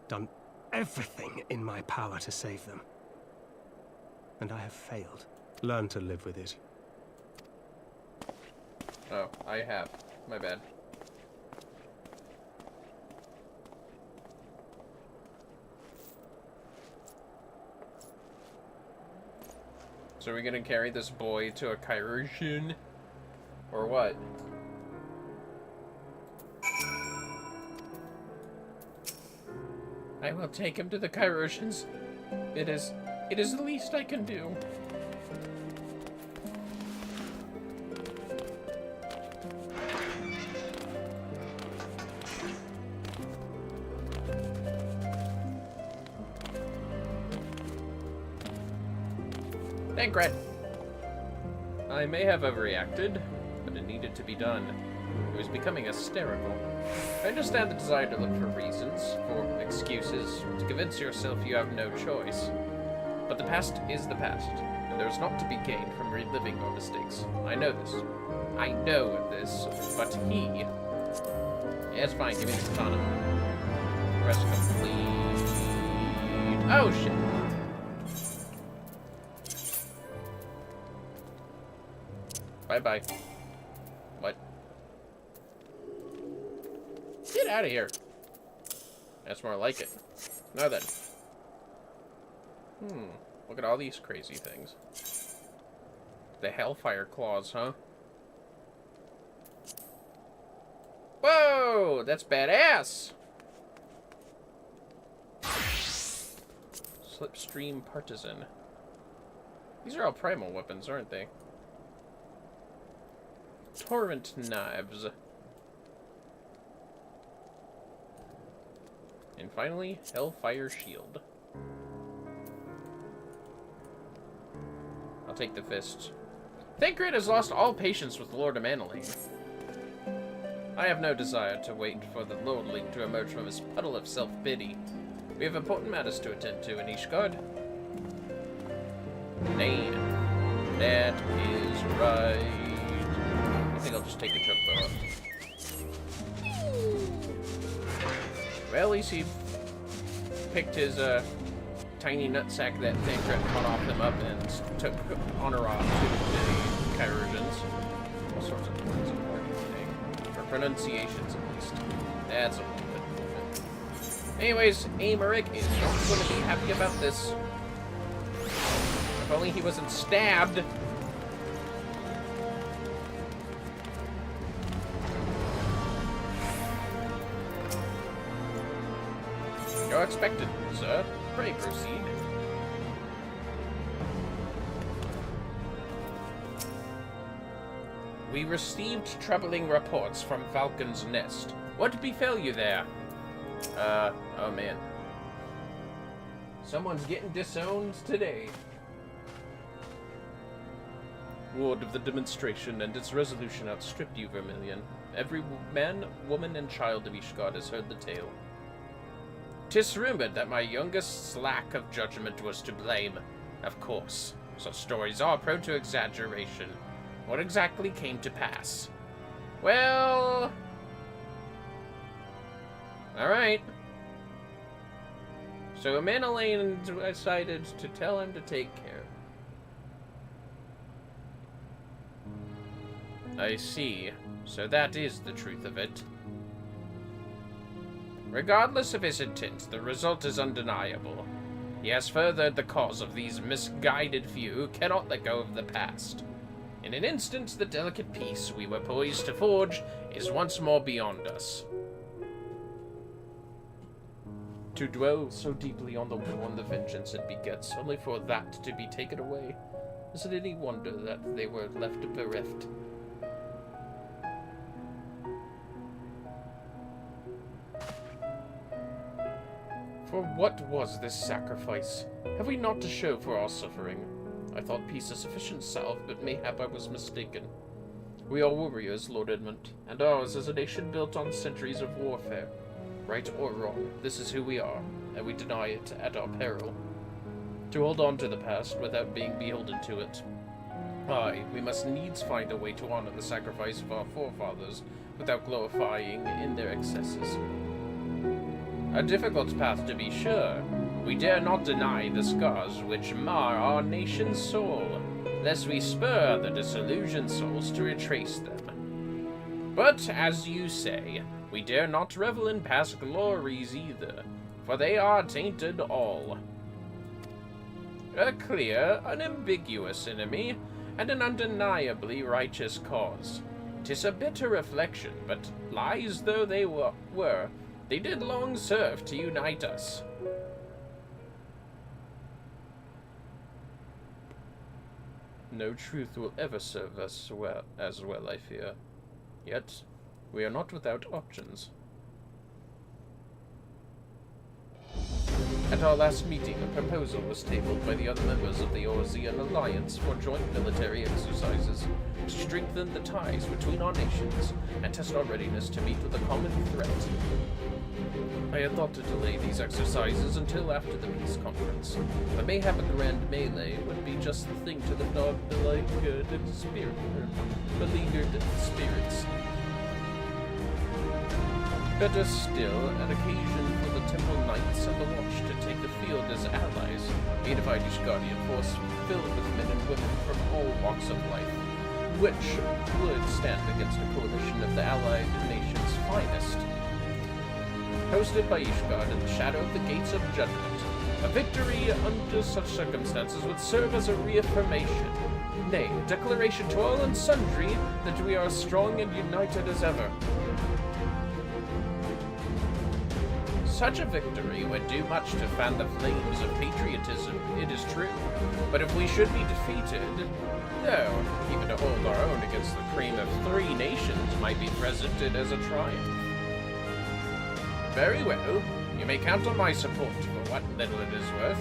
Done everything in my power to save them. And I have failed. Learn to live with it. Oh, I have. My bad. So are we gonna carry this boy to a Chirurgeon? Or what? I will take him to the Chirurgeons. It is the least I can do. Thank Red. I may have overreacted, but it needed to be done. It was becoming hysterical. I understand the desire to look for reasons, for excuses, to convince yourself you have no choice. But the past is the past, and there is not to be gained from reliving your mistakes. I know this. I know this, but he... Yeah, it's fine, give me the katana. Press complete... Oh, shit. Bye-bye. What? Get out of here. That's more like it. Now then. Look at all these crazy things. The Hellfire Claws, huh? Whoa! That's badass! Slipstream Partisan. These are all primal weapons, aren't they? Torrent Knives. And finally, Hellfire Shield. I'll take the fist. Thancred has lost all patience with Lord Amanelane. I have no desire to wait for the lordling to emerge from his puddle of self-pity. We have important matters to attend to in Ishgard. Nay, that is right. I think I'll just take a chocobo up. Well, at least he picked his tiny nutsack that Thancred cut off him up and took honor off to the Chirurgians. All sorts of words important today. For pronunciations, at least. That's a little bit important. Anyways, Emeric is not going to be happy about this. If only he wasn't stabbed. You're expected, sir. Pray proceed. We received troubling reports from Falcon's Nest. What befell you there? Oh man. Someone's getting disowned today. Word of the demonstration and its resolution outstripped you, Vermillion. Every man, woman, and child of Ishgard has heard the tale. 'Tis rumored that my youngest's lack of judgment was to blame. Of course, such stories are prone to exaggeration. What exactly came to pass? Well... Alright. So Amanelane decided to tell him to take care. I see. So that is the truth of it. Regardless of his intent, the result is undeniable. He has furthered the cause of these misguided few who cannot let go of the past. In an instant, the delicate peace we were poised to forge is once more beyond us. To dwell so deeply on the will and the vengeance it begets, only for that to be taken away. Is it any wonder that they were left bereft? For what was this sacrifice? Have we naught to show for our suffering? I thought peace a sufficient salve, but mayhap I was mistaken. We are warriors, Lord Edmund, and ours is a nation built on centuries of warfare. Right or wrong, this is who we are, and we deny it at our peril. To hold on to the past without being beholden to it. Aye, we must needs find a way to honor the sacrifice of our forefathers without glorifying in their excesses. A difficult path to be sure. We dare not deny the scars which mar our nation's soul, lest we spur the disillusioned souls to retrace them. But, as you say, we dare not revel in past glories either, for they are tainted all. A clear, unambiguous enemy, and an undeniably righteous cause. 'Tis a bitter reflection, but lies though they were, they did long serve to unite us. No truth will ever serve us as well, I fear. Yet, we are not without options. At our last meeting, a proposal was tabled by the other members of the Orzean Alliance for joint military exercises to strengthen the ties between our nations and test our readiness to meet with a common threat. I had thought to delay these exercises until after the peace conference, but mayhap a grand melee would be just the thing to lift our beleaguered spirits. Better still, an occasion for the Temple Knights and the Watch to take the field as allies, a unified Ishgardian force filled with men and women from all walks of life, which would stand against a coalition of the allied nation's finest. Hosted by Ishgard in the shadow of the Gates of Judgment, a victory under such circumstances would serve as a reaffirmation, nay, a declaration to all and sundry that we are strong and united as ever. Such a victory would do much to fan the flames of patriotism, it is true. But if we should be defeated, no, even to hold our own against the cream of 3 nations might be presented as a triumph. Very well, you may count on my support for what little it is worth.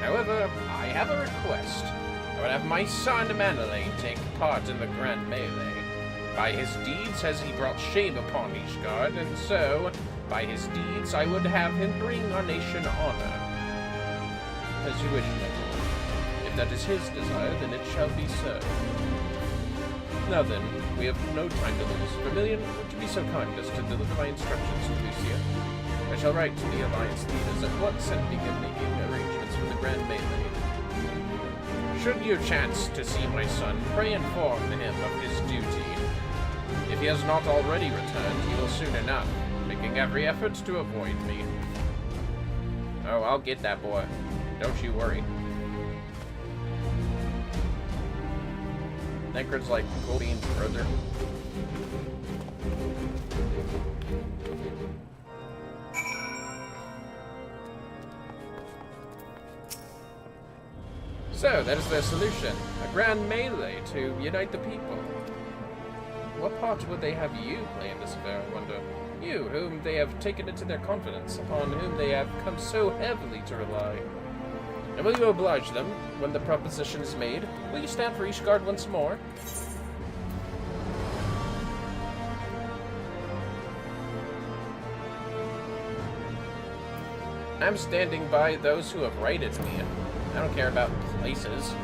However, I have a request. I would have my son Manolane take part in the grand melee. By his deeds has he brought shame upon Ishgard, and so, by his deeds, I would have him bring our nation honor. As you wish, If that is his desire, then it shall be so. Now then, we have no time to lose. Vermillion, would you be so kind as to deliver my instructions to Lucia? I shall write to the Alliance leaders at once and begin making arrangements for the grand melee. Should you chance to see my son, pray inform him of his duty. If he has not already returned, he will soon enough, making every effort to avoid me. Oh, I'll get that boy. Don't you worry. Tancred's like Colbean's brother. So, that is their solution. A grand melee to unite the people. What part would they have you play in this affair, I wonder? You, whom they have taken into their confidence, upon whom they have come so heavily to rely. And will you oblige them when the proposition is made? Will you stand for Ishgard once more? I'm standing by those who have righted me. I don't care about places.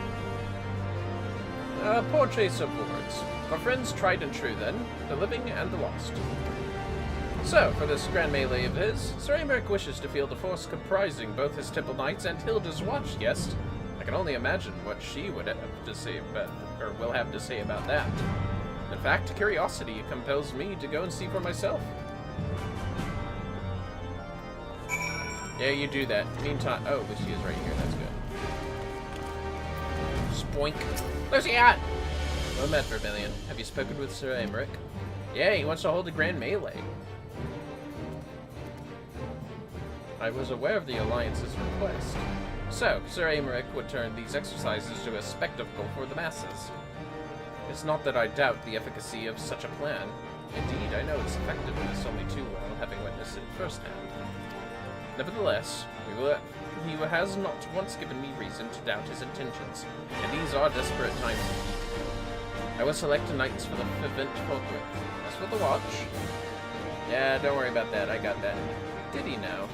Poor choice of words. For friends tried and true, then, the living and the lost. So, for this grand melee of his, Sir Aymeric wishes to field a force comprising both his Temple Knights and Hilda's Watch guest. I can only imagine what she would have to say about, or will have to say about that. In fact, curiosity compels me to go and see for myself. Yeah, you do that. Meantime, oh, but she is right here. That's good. Spoink. Where's he at? Well met, Vermillion. Have you spoken with Sir Aymeric? Yeah, he wants to hold a grand melee. I was aware of the Alliance's request. So, Sir Aymeric would turn these exercises to a spectacle for the masses. It's not that I doubt the efficacy of such a plan. Indeed, I know its effectiveness only too well, having witnessed it firsthand. Nevertheless, he has not once given me reason to doubt his intentions, and these are desperate times indeed. I will select knights for the event forthwith. As for the watch... Yeah, don't worry about that, I got that. Did he now?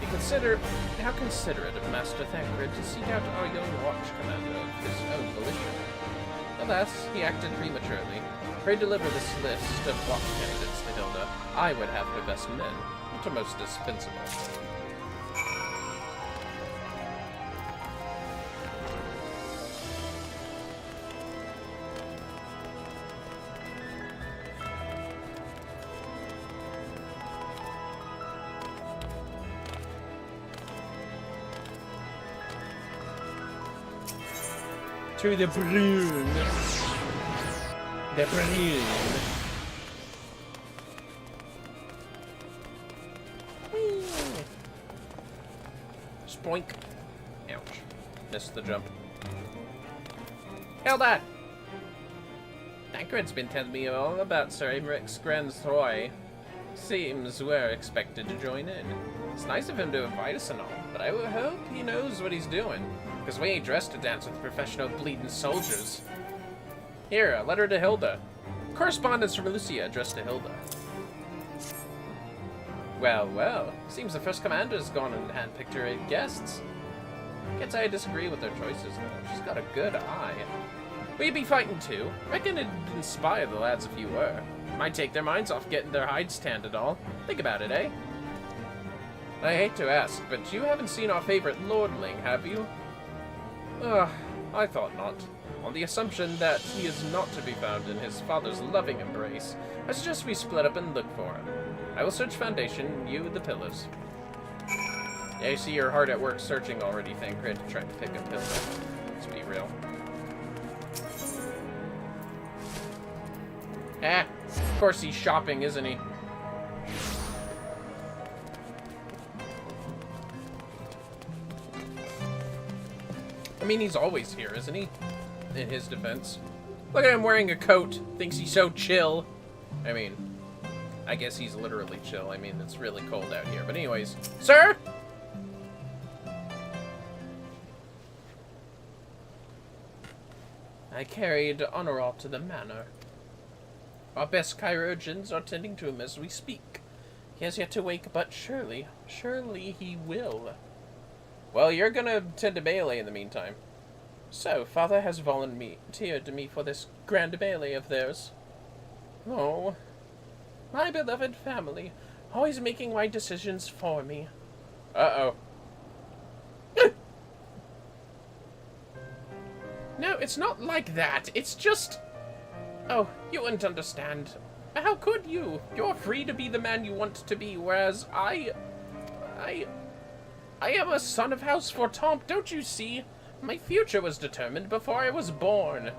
How considerate of Master Thancred to seek out our young watch commander of his own volition. Alas, he acted prematurely. Pray deliver this list of watch candidates to Hilda. I would have her best men, not her most dispensable. To the balloon. The balloon. Spoink. Ouch. Missed the jump. Held on! Tancred's been telling me all about Sir Aymeric's grand soirée. Seems we're expected to join in. It's nice of him to invite us and all, but I hope he knows what he's doing. Because we ain't dressed to dance with professional bleeding soldiers. Here, a letter to Hilda. Correspondence from Lucia addressed to Hilda. Well, well. Seems the first commander's gone and handpicked her 8 guests. Guess I disagree with their choices, though. She's got a good eye. Will you be fighting too? Reckon it'd inspire the lads if you were. Might take their minds off getting their hides tanned and all. Think about it, eh? I hate to ask, but you haven't seen our favorite lordling, have you? I thought not. On the assumption that he is not to be found in his father's loving embrace, I suggest we split up and look for him. I will search Foundation, you the pillars. Yeah, I see you're hard at work searching already, Thancred, trying to pick a pillar. Let's be real. Ah, of course he's shopping, isn't he? mean, he's always here, isn't he? In his defense. Look at him wearing a coat. Thinks he's so chill. I mean, I guess he's literally chill. I mean, it's really cold out here. But anyways, sir? I carried Honorall to the manor. Our best chirurgeons are tending to him as we speak. He has yet to wake, but surely he will. Well, you're gonna tend to melee in the meantime. So, Father has volunteered me for this grand melee of theirs. Oh, my beloved family, always making my decisions for me. Uh-oh. No, it's not like that. It's just... Oh, you wouldn't understand. How could you? You're free to be the man you want to be, whereas I am a son of House Fortemps, don't you see? My future was determined before I was born.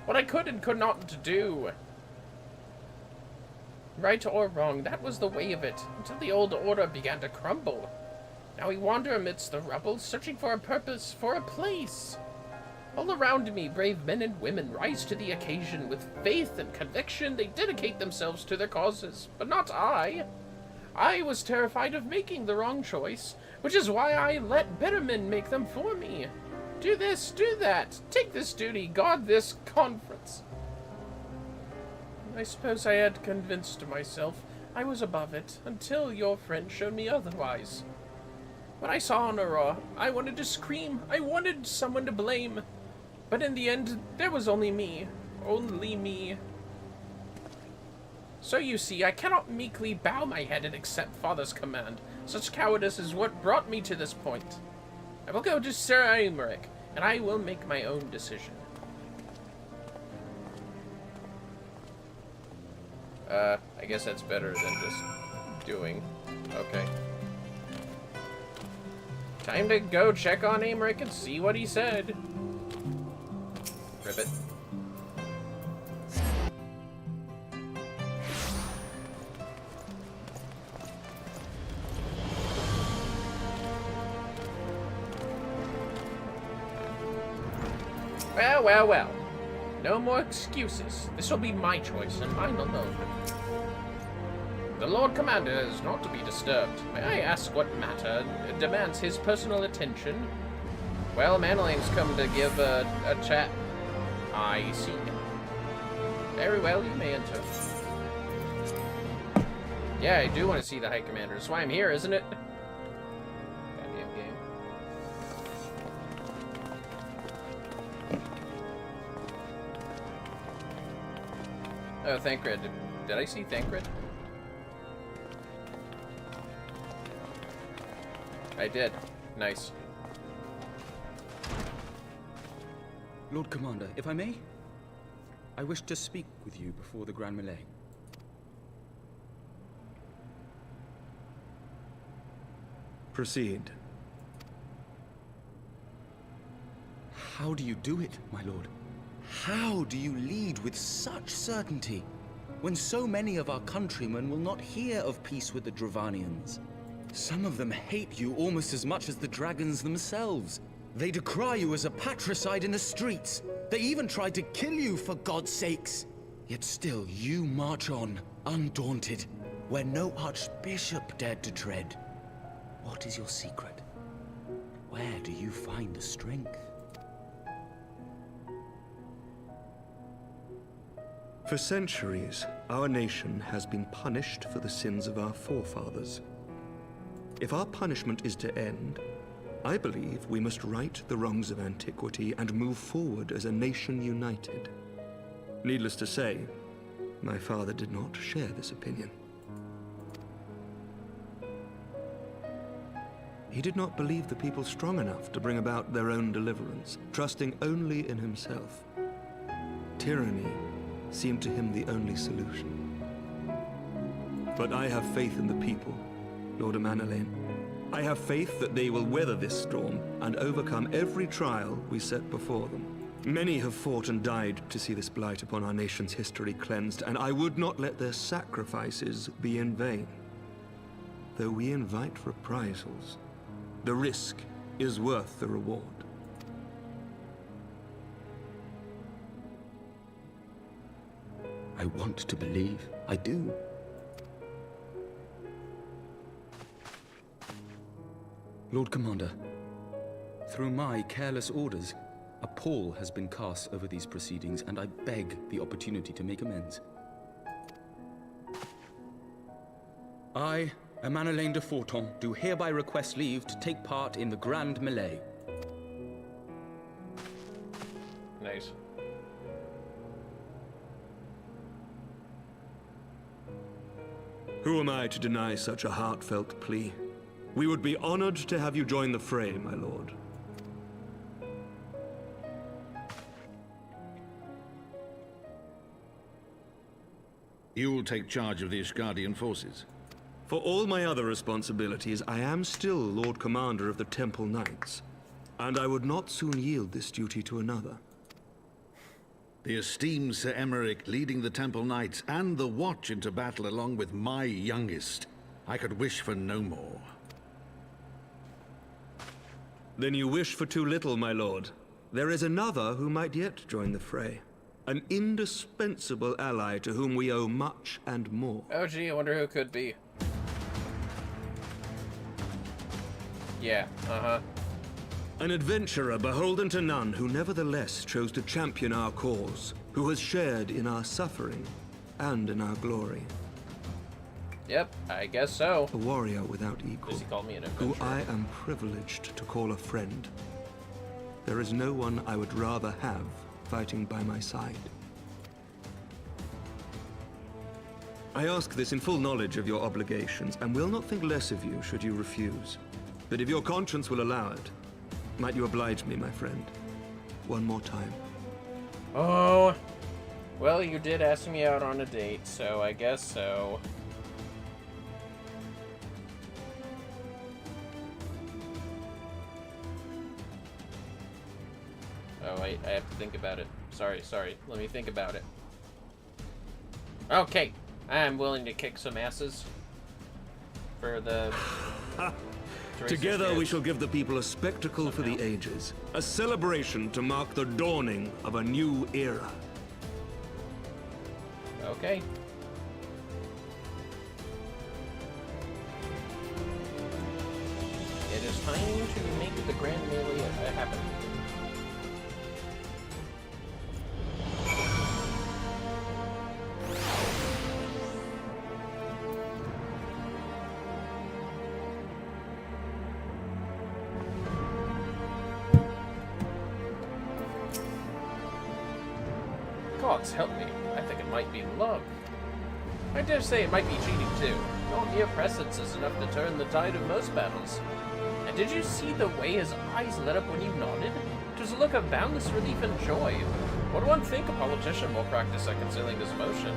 What I could and could not do. Right or wrong, that was the way of it, until the old order began to crumble. Now we wander amidst the rubble, searching for a purpose, for a place. All around me, brave men and women rise to the occasion. With faith and conviction, they dedicate themselves to their causes. But not I. I was terrified of making the wrong choice, which is why I let better men make them for me. Do this, do that, take this duty, guard this conference. I suppose I had convinced myself I was above it, until your friend showed me otherwise. When I saw Honorall, I wanted to scream, I wanted someone to blame. But in the end, there was only me. Only me. So you see, I cannot meekly bow my head and accept Father's command. Such cowardice is what brought me to this point. I will go to Sir Aymeric, and I will make my own decision. I guess that's better than just doing. Okay. Time to go check on Aymeric and see what he said. Ribbit. Well, well, well. No more excuses. This will be my choice, and mine alone. The Lord Commander is not to be disturbed. May I ask what matter demands his personal attention? Well, Manoling's come to give a chat. I see. Very well, you may enter. Yeah, I do want to see the High Commander. That's why I'm here, isn't it? Goddamn game. Oh, Thancred. Did I see Thancred? I did. Nice. Lord Commander, if I may, I wish to speak with you before the Grand Melee. Proceed. How do you do it, my lord? How do you lead with such certainty, when so many of our countrymen will not hear of peace with the Dravanians? Some of them hate you almost as much as the dragons themselves. They decry you as a patricide in the streets. They even tried to kill you, for God's sakes. Yet still you march on, undaunted, where no archbishop dared to tread. What is your secret? Where do you find the strength? For centuries, our nation has been punished for the sins of our forefathers. If our punishment is to end, I believe we must right the wrongs of antiquity and move forward as a nation united. Needless to say, my father did not share this opinion. He did not believe the people strong enough to bring about their own deliverance, trusting only in himself. Tyranny seemed to him the only solution. But I have faith in the people, Lord Amanalain. I have faith that they will weather this storm and overcome every trial we set before them. Many have fought and died to see this blight upon our nation's history cleansed, and I would not let their sacrifices be in vain. Though we invite reprisals, the risk is worth the reward. I want to believe. I do. Lord Commander, through my careless orders, a pall has been cast over these proceedings, and I beg the opportunity to make amends. I, Emanelaine de Forton, do hereby request leave to take part in the Grand Melee. Nice. Who am I to deny such a heartfelt plea? We would be honored to have you join the fray, my lord. You will take charge of the Ishgardian forces? For all my other responsibilities, I am still Lord Commander of the Temple Knights, and I would not soon yield this duty to another. The esteemed Sir Emeric leading the Temple Knights and the Watch into battle along with my youngest. I could wish for no more. Then you wish for too little, my lord. There is another who might yet join the fray. An indispensable ally to whom we owe much and more. Oh gee, I wonder who it could be. Yeah, An adventurer beholden to none who nevertheless chose to champion our cause, who has shared in our suffering and in our glory. Yep, I guess so. A warrior without equal, He called me an who adventurer. I am privileged to call a friend. There is no one I would rather have fighting by my side. I ask this in full knowledge of your obligations, and will not think less of you should you refuse. But if your conscience will allow it, might you oblige me, my friend, one more time? Oh, well, you did ask me out on a date, so I guess so. Oh, wait, I have to think about it. Sorry, let me think about it. Okay, I'm willing to kick some asses for the... Together we shall give the people a spectacle for the ages, a celebration to mark the dawning of a new era. Okay. It is time to make the Grand Melee happen. Gods help me. I think it might be love. I dare say it might be cheating too. Your mere presence is enough to turn the tide of most battles. And did you see the way his eyes lit up when you nodded? It was a look of boundless relief and joy. Would one think a politician will practice at concealing his emotion?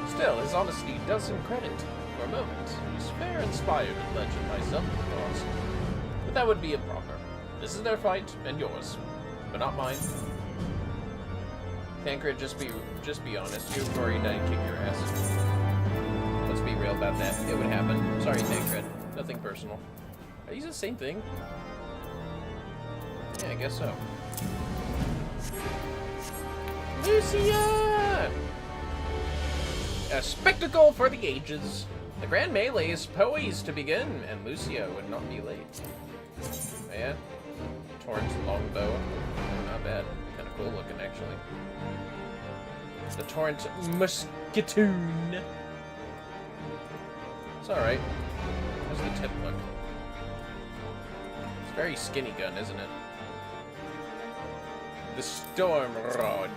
Still, his honesty does him credit. For a moment, he's fair inspired in legend myself, of course. But that would be improper. This is their fight, and yours. But not mine. Tancred, just be honest. You've already done kick your ass. Let's be real about that. It would happen. Sorry, Tancred. Nothing personal. Are these the same thing? Yeah, I guess so. Lucia! A spectacle for the ages. The Grand Melee is poised to begin, and Lucia would not be late. Oh, yeah? Torrent's longbow. Oh, not bad. Kind of cool looking, actually. The Torrent Musketoon. It's alright. How's the tip look? It's a very skinny gun, isn't it? The Storm Rod.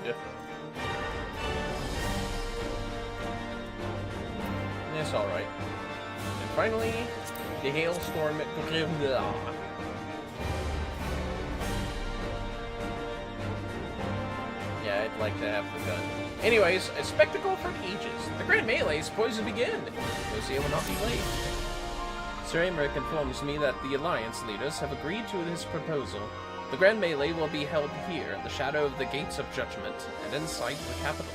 It's alright. And finally, the Hailstorm Grimla. Yeah, I'd like to have the gun. Anyways, a spectacle for the ages. The Grand Melee is poised to begin. Lucia will not be late. Sir Emeric informs me that the Alliance leaders have agreed to his proposal. The Grand Melee will be held here in the shadow of the Gates of Judgment and inside the capital.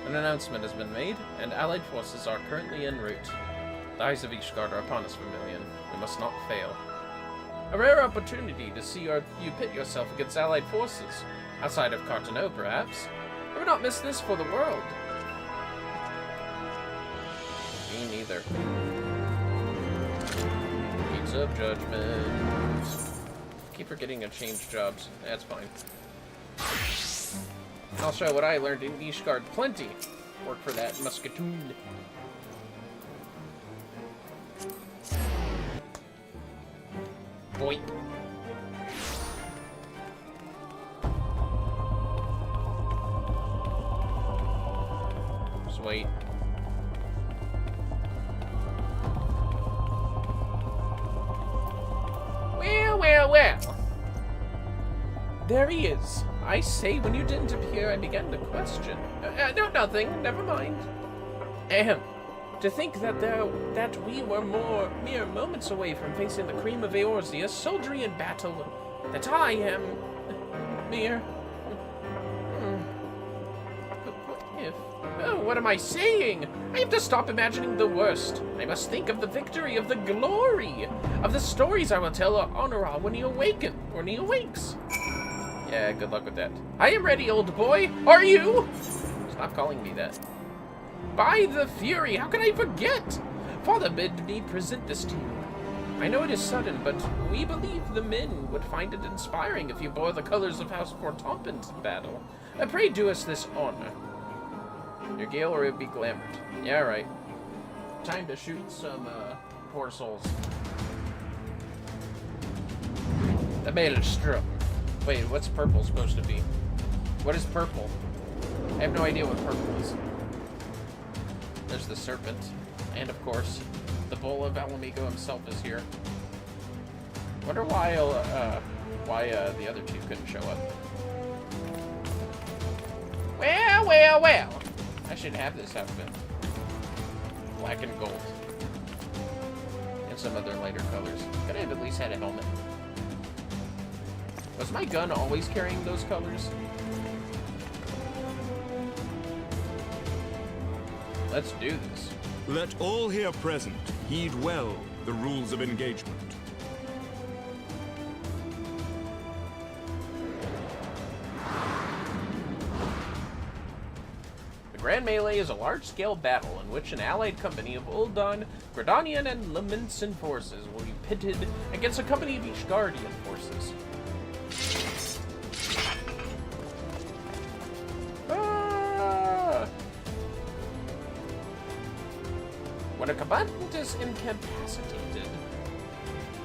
An announcement has been made, and allied forces are currently en route. The eyes of Ishgard are upon us, Vermillion. We must not fail. A rare opportunity to see you pit yourself against allied forces. Outside of Cartano, perhaps. I would not miss this for the world. Me neither. Gates of Judgment. Keep forgetting to change jobs. That's fine. I'll show what I learned in Ishgard. Plenty. Work for that musketoon. Boy. Sweet. Well. There he is. I say, when you didn't appear, I began to question. No, nothing. Never mind. Ahem. To think that we were mere moments away from facing the cream of Eorzea, soldiery in battle. That I am mere. Oh, what am I saying? I have to stop imagining the worst. I must think of the victory, of the glory, of the stories I will tell Honora when he awakes. Yeah, good luck with that. I am ready, old boy. Are you? Stop calling me that. By the Fury, how can I forget? Father bid me present this to you. I know it is sudden, but we believe the men would find it inspiring if you bore the colors of House Fortompent in battle. Pray do us this honor. Your gale or it be glamored. Yeah, right. Time to shoot some, poor souls. The Maelstrom. Wait, what's purple supposed to be? What is purple? I have no idea what purple is. There's the serpent. And, of course, the bull of Alamigo himself is here. Wonder why the other two couldn't show up. Well. I should have this outfit. Black and gold. And some other lighter colors. Could I have at least had a helmet? Was my gun always carrying those colors? Let's do this. Let all here present heed well the rules of engagement. The Grand Melee is a large-scale battle in which an allied company of Ul'dan, Gridanian, and Laminsan forces will be pitted against a company of Ishgardian forces. When a combatant is incapacitated,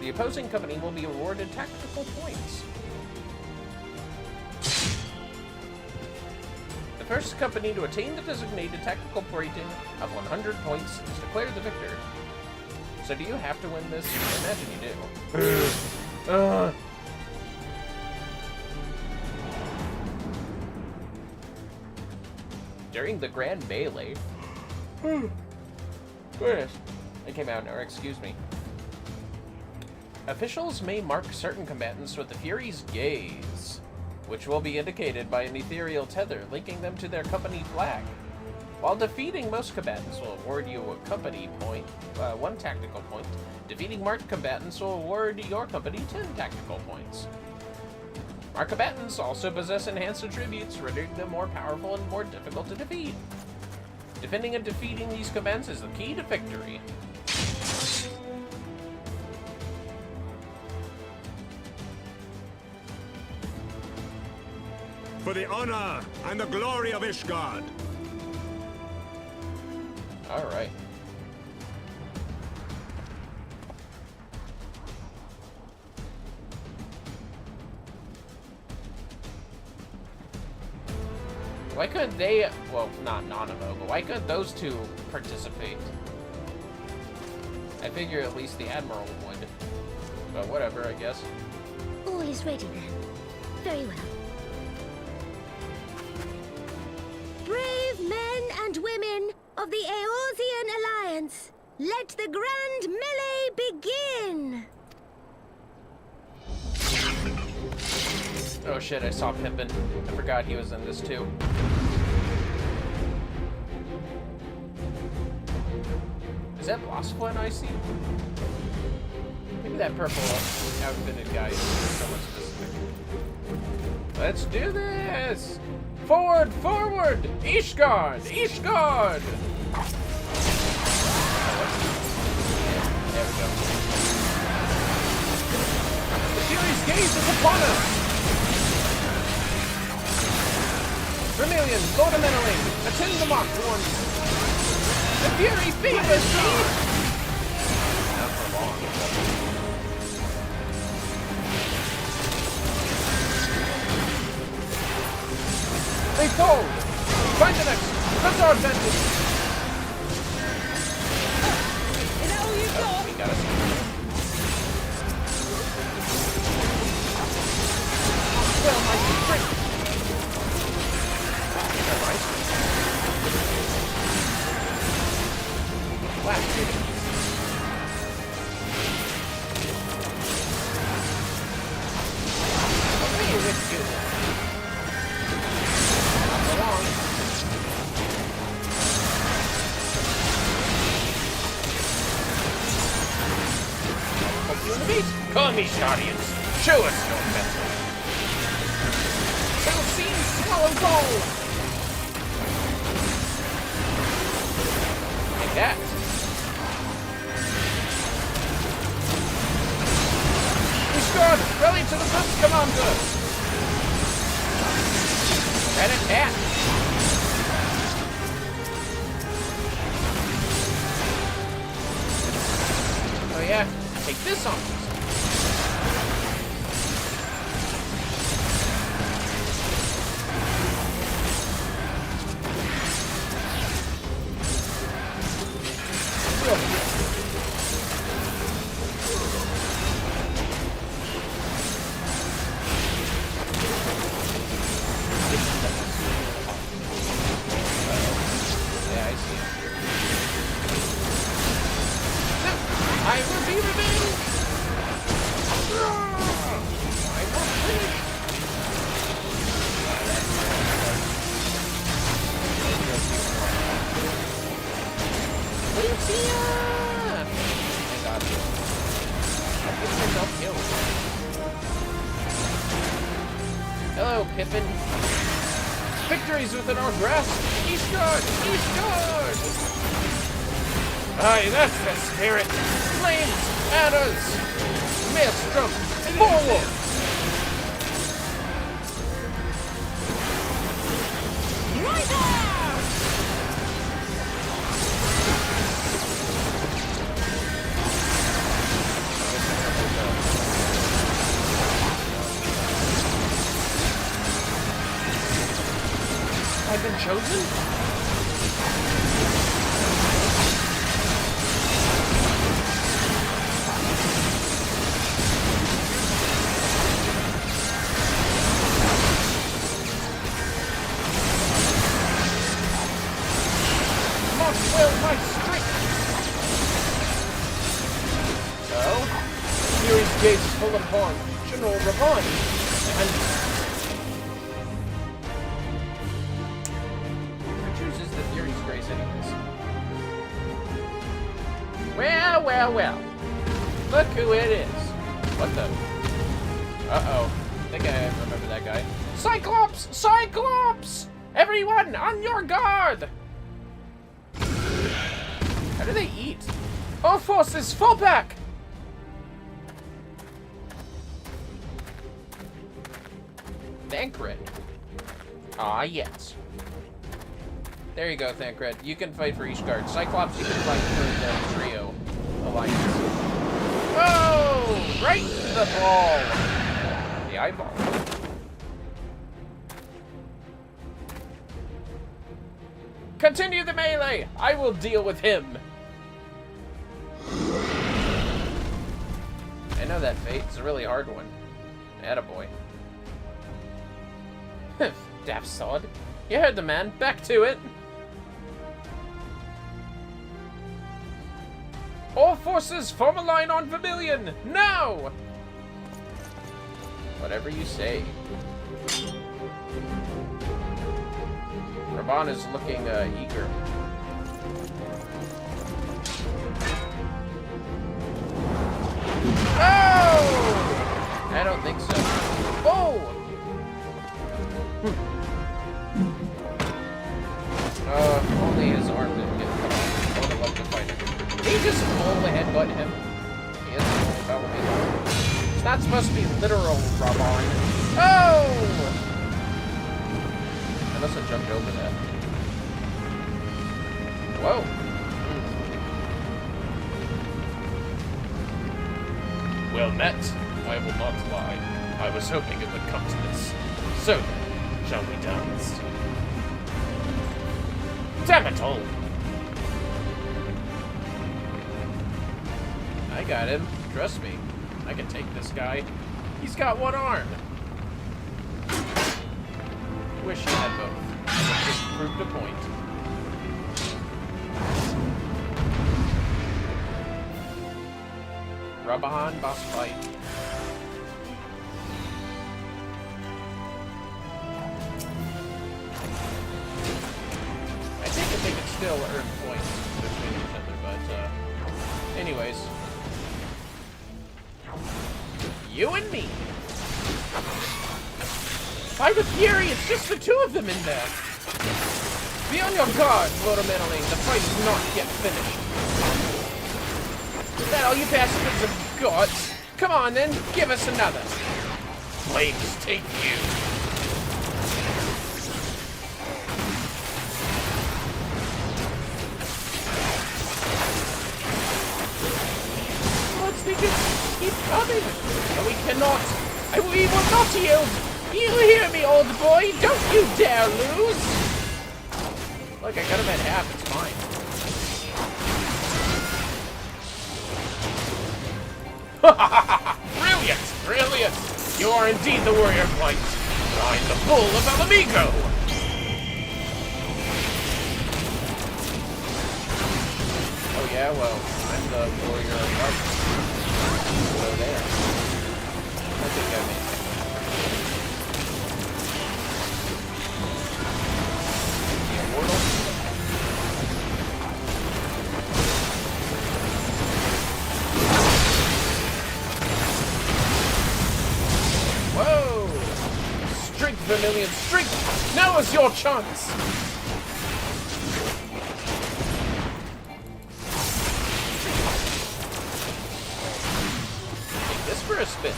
the opposing company will be awarded tactical points. The first company to attain the designated tactical rating of 100 points is declared the victor. So do you have to win this? I imagine you do. During the Grand Melee... Goodness. It came out now, excuse me. Officials may mark certain combatants with the Fury's gaze, which will be indicated by an ethereal tether linking them to their company flag. While defeating most combatants will award you a company point, 1 tactical point. Defeating marked combatants will award your company 10 tactical points. Marked combatants also possess enhanced attributes, rendering them more powerful and more difficult to defeat. Defending and defeating these commands is the key to victory. For the honor and the glory of Ishgard. All right. Why couldn't they, well, not Nanamo, but why couldn't those two participate? I figure at least the Admiral would. But whatever, I guess. All is ready then. Very well. Brave men and women of the Eorzean Alliance, let the Grand Melee begin! Oh shit, I saw Pippin. I forgot he was in this too. Is that Blossflint I see? Maybe that purple outfitted guy is someone specific. Let's do this! Forward! Ishgard! we go. The Fury's gaze is upon us! Vermillion, Lord of Menaling, attend the mock once. The Fury favors me! Not for long. They fall! Find the next! That's our advantage! Is that all you've got? We got us. Well, my strength! Last shooting. What are you with you? Not for long. Hope you in the beat. Come, EllyishStudios. Show us your mettle. It'll seem slow and cold. Like that. EllyishStudios, rally to the front, Commander. Rat a tat. Oh yeah, take this on. Hello, Pippin. Victory's within our grasp. EllyishStudios! EllyishStudios! Aye, that's the spirit. Flames, arrows, maelstrom, forward! Right there! I've been chosen? Mark well my strength! So, Fury's gaze is full upon General Ravon, and well. Look who it is. What the? Uh-oh. I think I remember that guy. Cyclops! Cyclops! Everyone, on your guard! How do they eat? All forces, fall back! Thancred. Ah, yes. There you go, Thancred. You can fight for each guard. Cyclops, you can fight for the trio alliance. Oh! Right in the ball! The eyeball. Continue the melee! I will deal with him! I know that fate. It's a really hard one. Attaboy. Daft sod. You heard the man. Back to it! All forces, form a line on Vermillion! Now! Whatever you say. Raban is looking eager. Oh! I don't think so. Oh! Only his arm didn't get cut off. I would have loved to fight him. Did he just pull the headbutt him? not supposed to be literal rub-on. Oh! I must have jumped over that. Whoa. Well met. I will not lie. I was hoping it would come to this. So then, shall we dance? Damn it all! I got him. Trust me. I can take this guy. He's got one arm. Wish he had both. It just proved a point. Rub-on boss fight. I think they could still earn points between each other, but anyways. You and me. Fight with fury, it's just the two of them in there. Be on your guard, Vermillion. The fight is not yet finished. Is that all you bastards have got? Come on then, give us another. Flames take you. They just keep coming. No, we cannot. We will not yield. You hear me, old boy? Don't you dare lose. Look, I got him at half. It's fine. Brilliant! Brilliant! You are indeed the warrior of light. I'm the bull of Alamigo. Oh yeah, well, I'm the warrior of light. So there. I think I made it. The immortal. Whoa! Strength, Vermillion, strength! Now is your chance! For a spin.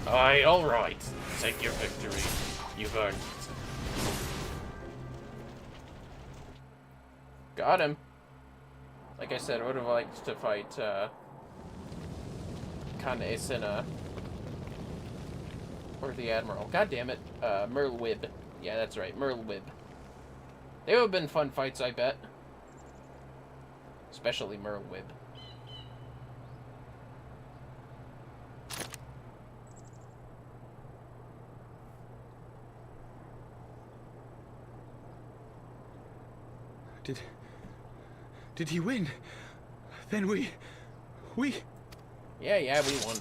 Aye, all right. Take your victory. You've earned it. Got him. Like I said, I would have liked to fight Kana or the Admiral. God damn it. Merlwib. Yeah, that's right. Merlwib. They would have been fun fights, I bet. Especially Merlwib. Did he win? Then we... Yeah, we won.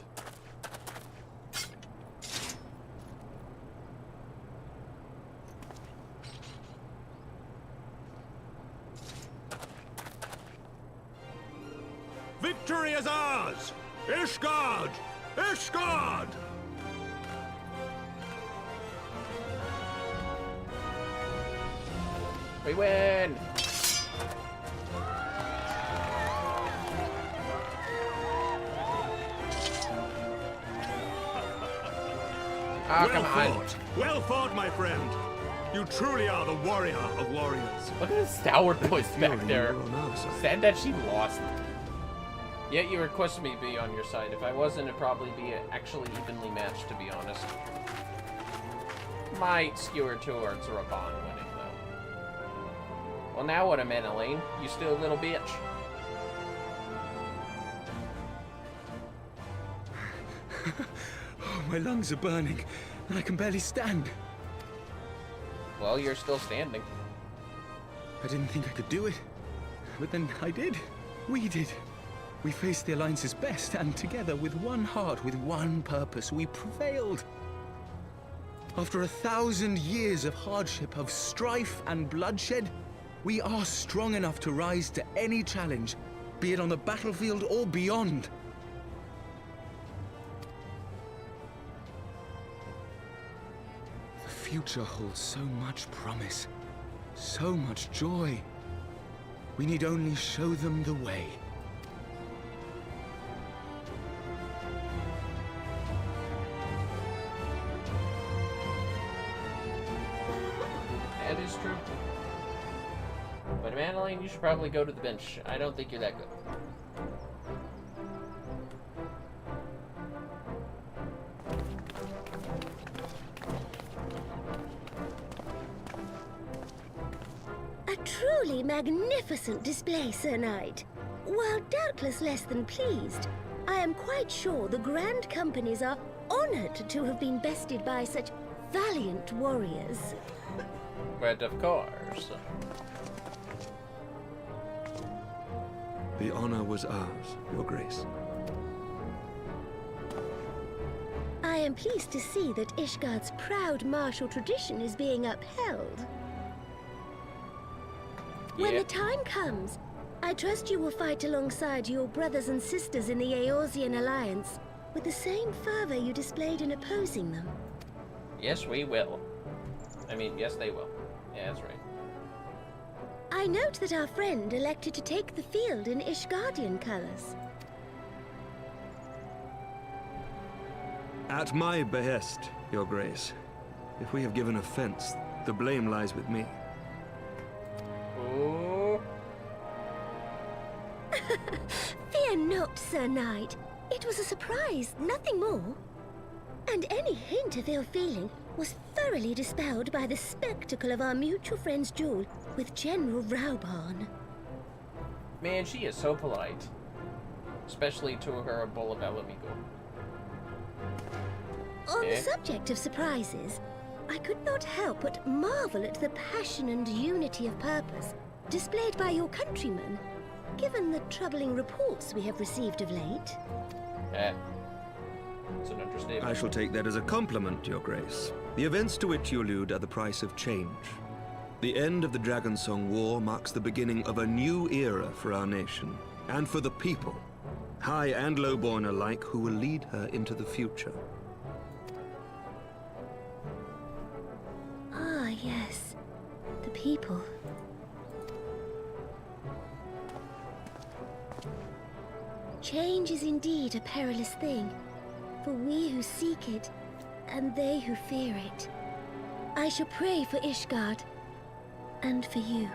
Victory is ours! Ishgard! Ishgard! We win! Oh, come on. Well fought, my friend. You truly are the warrior of warriors. Look at the stalwart voice back there. Sad that she lost. Yet you requested me to be on your side. If I wasn't, it'd probably be actually evenly matched, to be honest. Might skewer towards Raban winning, though. Well, now what, Elaine? You still a little bitch? Oh, my lungs are burning, and I can barely stand. Well, you're still standing. I didn't think I could do it, but then I did. We did. We faced the Alliance's best, and together, with one heart, with one purpose, we prevailed. After 1,000 years of hardship, of strife and bloodshed, we are strong enough to rise to any challenge, be it on the battlefield or beyond. The future holds so much promise, So much joy. We need only show them the way. That is true. But Madeline, you should probably go to the bench. I don't think you're that good. A truly magnificent display, Sir Knight. While doubtless less than pleased, I am quite sure the Grand Companies are honored to have been bested by such valiant warriors. But of course. The honor was ours, Your Grace. I am pleased to see that Ishgard's proud martial tradition is being upheld. When the time comes, I trust you will fight alongside your brothers and sisters in the Eorzean Alliance with the same fervor you displayed in opposing them. Yes, we will. I mean, yes, they will. Yeah, that's right. I note that our friend elected to take the field in Ishgardian colors. At my behest, Your Grace. If we have given offense, the blame lies with me. Ooh. Fear not, Sir Knight. It was a surprise, nothing more. And any hint of ill feeling was thoroughly dispelled by the spectacle of our mutual friend's duel with General Raubarn. Man, she is so polite. Especially to her bowl of Alamigo. On the subject of surprises, I could not help but marvel at the passion and unity of purpose displayed by your countrymen, given the troubling reports we have received of late. It's an understatement. I shall take that as a compliment, Your Grace. The events to which you allude are the price of change. The end of the Dragonsong War marks the beginning of a new era for our nation, and for the people, high and low-born alike, who will lead her into the future. Ah, yes. The people. Change is indeed a perilous thing, for we who seek it, and they who fear it. I shall pray for Ishgard, and for you.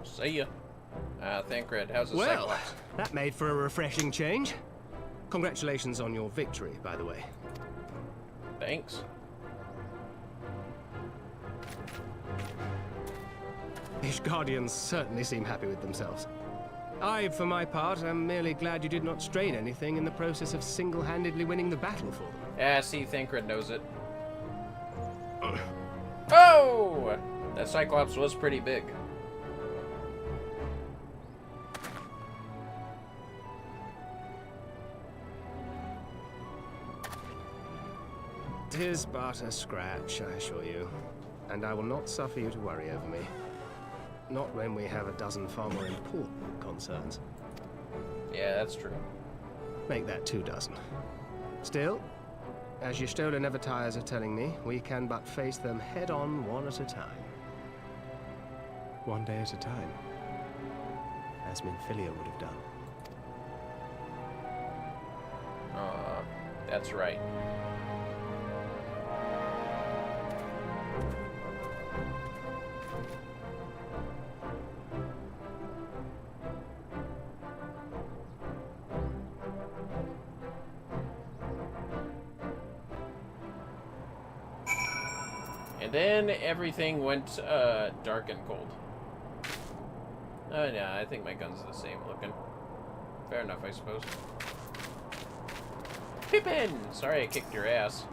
See ya. Thancred, how's the Well, Cyclops? that made for a refreshing change. Congratulations on your victory, by the way. Thanks. Ishgardians certainly seem happy with themselves. I, for my part, am merely glad you did not strain anything in the process of single-handedly winning the battle for them. Yeah, see, Thancred knows it. Oh! That Cyclops was pretty big. Tis but a scratch, I assure you. And I will not suffer you to worry over me. Not when we have a dozen far more important concerns. Yeah, that's true. Make that 2 dozen. Still, as your stolen avatars are telling me, we can but face them head-on, one at a time. One day at a time. As Minfilia would have done. That's right. And then everything went dark and cold. Oh yeah, I think my gun's the same looking. Fair enough, I suppose. Pippin! Sorry I kicked your ass.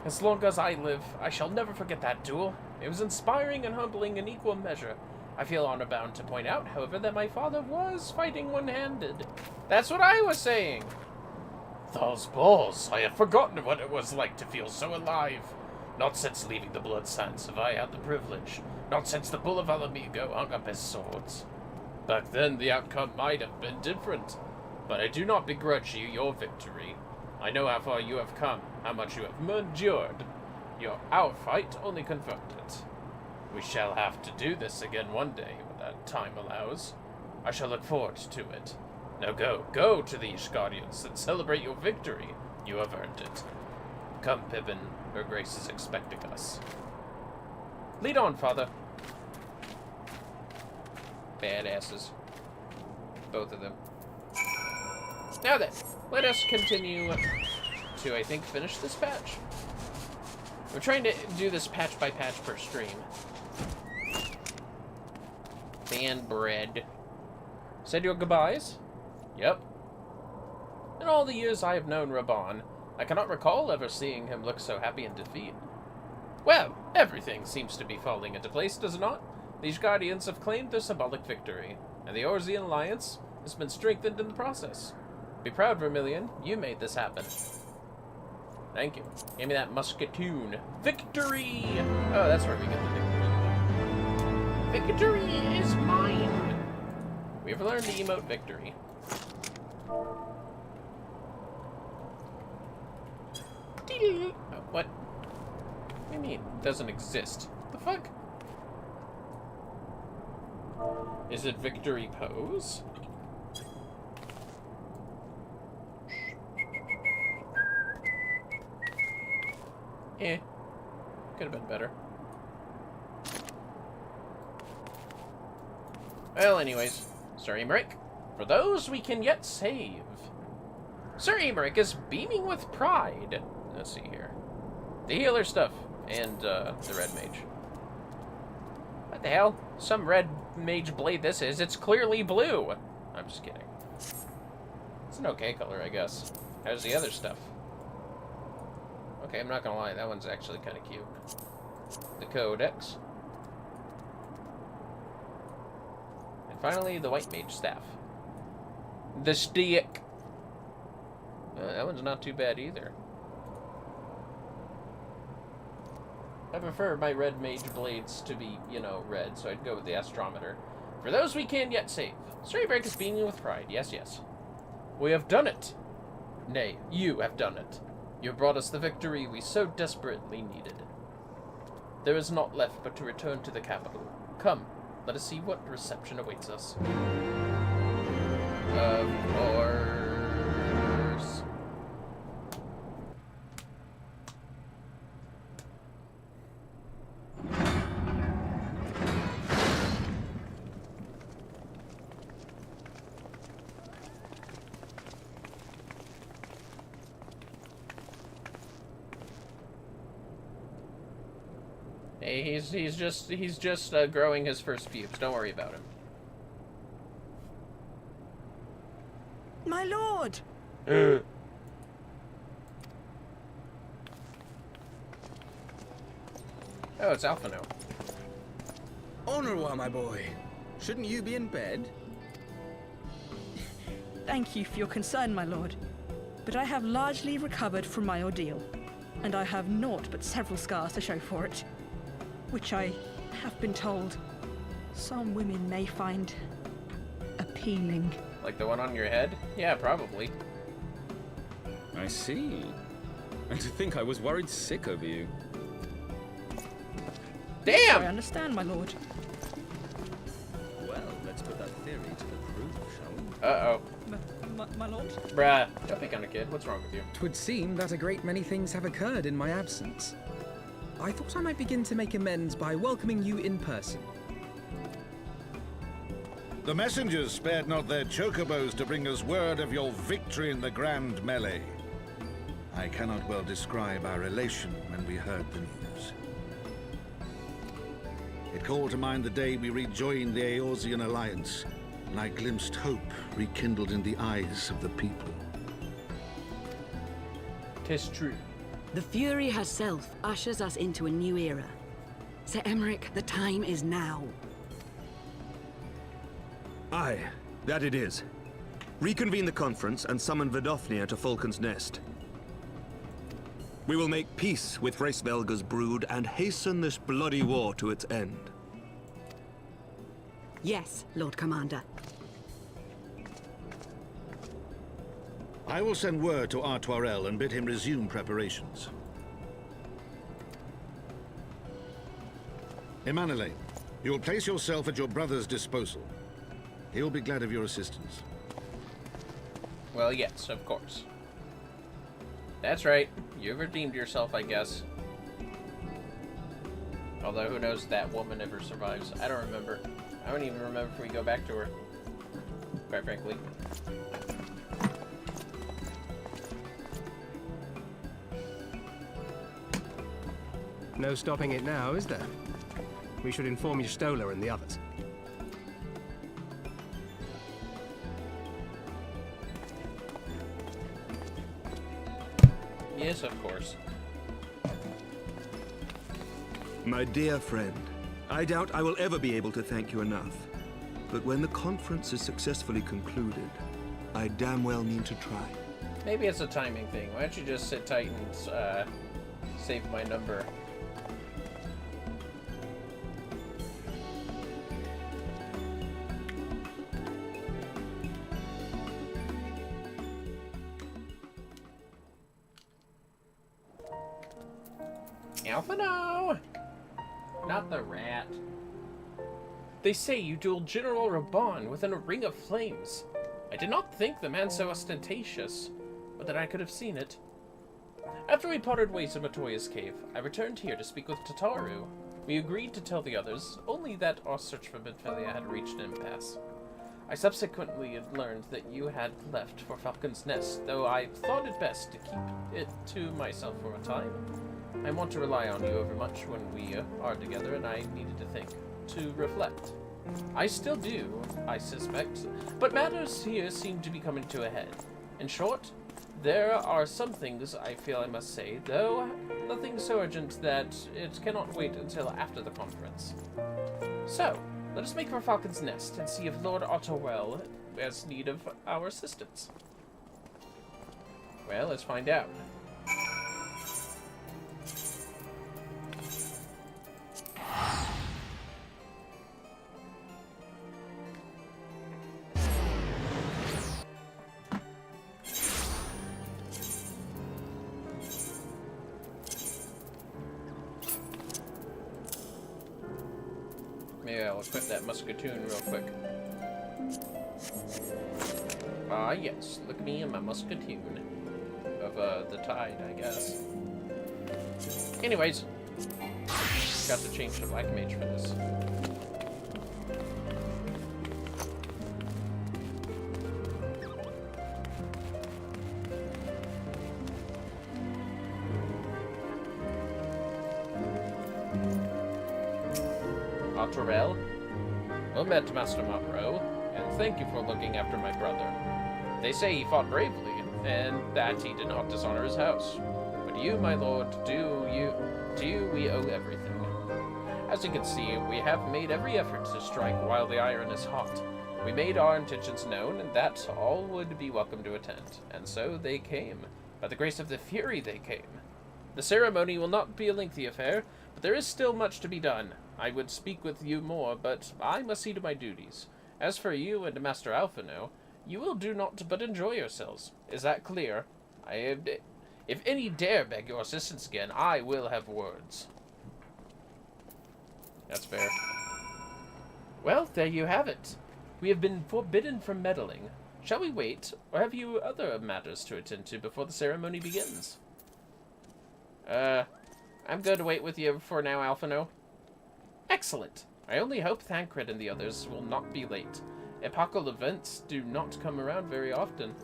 As long as I live, I shall never forget that duel. It was inspiring and humbling in equal measure. I feel honor-bound to point out, however, that my father was fighting one-handed. That's what I was saying! Those balls! I had forgotten what it was like to feel so alive. Not since leaving the Blood Sands have I had the privilege. Not since the Bull of Alamigo hung up his swords. Back then, the outcome might have been different, but I do not begrudge you your victory. I know how far you have come, how much you have endured. Our fight only confirmed it. We shall have to do this again one day, when that time allows. I shall look forward to it. Now go to the Guardians and celebrate your victory. You have earned it. Come, Pippin, Her Grace is expecting us. Lead on, Father. Badasses. Both of them. Now then, let us continue to, I think, finish this patch. We're trying to do this patch by patch per stream. Fan bread. Said your goodbyes? Yep. In all the years I have known Raban, I cannot recall ever seeing him look so happy in defeat. Well, everything seems to be falling into place, does it not? These Guardians have claimed their symbolic victory, and the Orzian Alliance has been strengthened in the process. Be proud, Vermillion. You made this happen. Thank you. Give me that musketoon. Victory! Oh, that's where we get the victory. Victory is mine! We've learned the emote victory. Oh, what? What do you mean? It doesn't exist. The fuck? Is it victory pose? Eh. Could have been better. Well, anyways. Sir Emmerich, for those we can yet save. Sir Emmerich is beaming with pride. Let's see here. The healer stuff and the red mage. What the hell? Some red mage blade this is. It's clearly blue. I'm just kidding. It's an okay color, I guess. How's the other stuff? Okay, I'm not gonna lie. That one's actually kind of cute. The Codex. And finally, the white mage staff. The stick. That one's not too bad either. I prefer my red mage blades to be, you know, red, so I'd go with the astrometer. For those we can yet save. Straybreak is beaming with pride. Yes, yes. We have done it. Nay, you have done it. You have brought us the victory we so desperately needed. There is naught left but to return to the capital. Come, let us see what reception awaits us. Of course. Hey, he's just growing his first pubes. Don't worry about him. My lord! Oh, it's Alphino. Honorwa, my boy. Shouldn't you be in bed? Thank you for your concern, my lord. But I have largely recovered from my ordeal, and I have naught but several scars to show for it, which I have been told some women may find appealing. Like the one on your head? Yeah, probably. I see. And to think I was worried sick over you. Damn! I understand, my lord. Well, let's put that theory to the proof, shall we? Uh-oh. My lord? Bruh, don't pick on a kid. What's wrong with you? 'Twould seem that a great many things have occurred in my absence. I thought I might begin to make amends by welcoming you in person. The messengers spared not their chocobos to bring us word of your victory in the grand melee. I cannot well describe our elation when we heard the news. It called to mind the day we rejoined the Eorzean Alliance, and I glimpsed hope rekindled in the eyes of the people. 'Tis true. The Fury herself ushers us into a new era. Sir Emmerich, the time is now. Aye, that it is. Reconvene the conference and summon Veadotnia to Falcon's Nest. We will make peace with Hraesvelga's brood and hasten this bloody war to its end. Yes, Lord Commander. I will send word to Artoirel and bid him resume preparations. Emanuele, you will place yourself at your brother's disposal. He will be glad of your assistance. Well, yes, of course. That's right. You've redeemed yourself, I guess. Although, who knows if that woman ever survives. I don't remember. I don't even remember if we go back to her. Quite frankly. No stopping it now, is there? We should inform Stola and the others. Yes, of course. My dear friend, I doubt I will ever be able to thank you enough. But when the conference is successfully concluded, I damn well mean to try. Maybe it's a timing thing. Why don't you just sit tight and save my number? Alphino! Not the rat. They say you dueled General Raban within a ring of flames. I did not think the man so ostentatious, but that I could have seen it. After we parted ways in Matoya's cave, I returned here to speak with Tataru. We agreed to tell the others, only that our search for Midfelia had reached an impasse. I subsequently learned that you had left for Falcon's Nest, though I thought it best to keep it to myself for a time. I want to rely on you overmuch when we are together, and I needed to think, to reflect. I still do, I suspect, but matters here seem to be coming to a head. In short, there are some things I feel I must say, though nothing so urgent that it cannot wait until after the conference. So, let us make for Falcon's Nest and see if Lord Otterwell has need of our assistance. Well, let's find out. Maybe I'll equip that musketoon real quick. Ah, yes. Look at me and my musketoon. Of, the tide, I guess. Anyways. Got to change to Black Mage for this. Artoirel? Well met, Master Monroe, and thank you for looking after my brother. They say he fought bravely, and that he did not dishonor his house. But you, my lord, to you we owe everything. As you can see, we have made every effort to strike while the iron is hot. We made our intentions known, and that all would be welcome to attend. And so they came. By the grace of the Fury they came. The ceremony will not be a lengthy affair, but there is still much to be done. I would speak with you more, but I must see to my duties. As for you and Master Alphino, you will do naught but enjoy yourselves. Is that clear? If any dare beg your assistance again, I will have words. That's fair. Well, there you have it. We have been forbidden from meddling. Shall we wait, or have you other matters to attend to before the ceremony begins? I'm good to wait with you for now, Alphino. Excellent. I only hope Thancred and the others will not be late. Epochal events do not come around very often.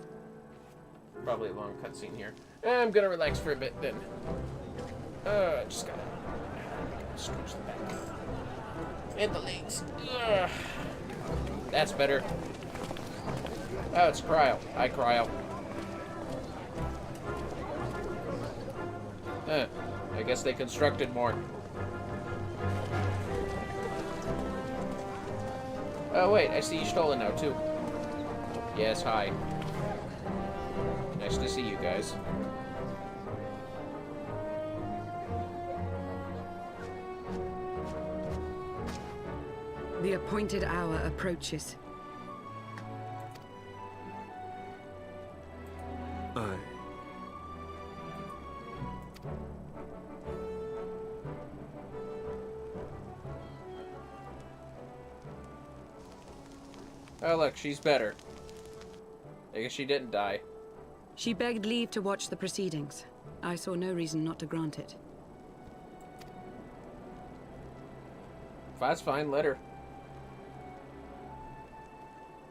Probably a long cutscene here. I'm gonna relax for a bit then. Just gotta stretch the back. And the legs. That's better. Oh, it's Cryo. Hi, Cryo. I guess they constructed more. Oh, wait, I see you stolen now, too. Yes, hi. Nice to see you guys. The appointed hour approaches. Oh, look, she's better. I guess she didn't die. She begged leave to watch the proceedings. I saw no reason not to grant it. That's fine, let her.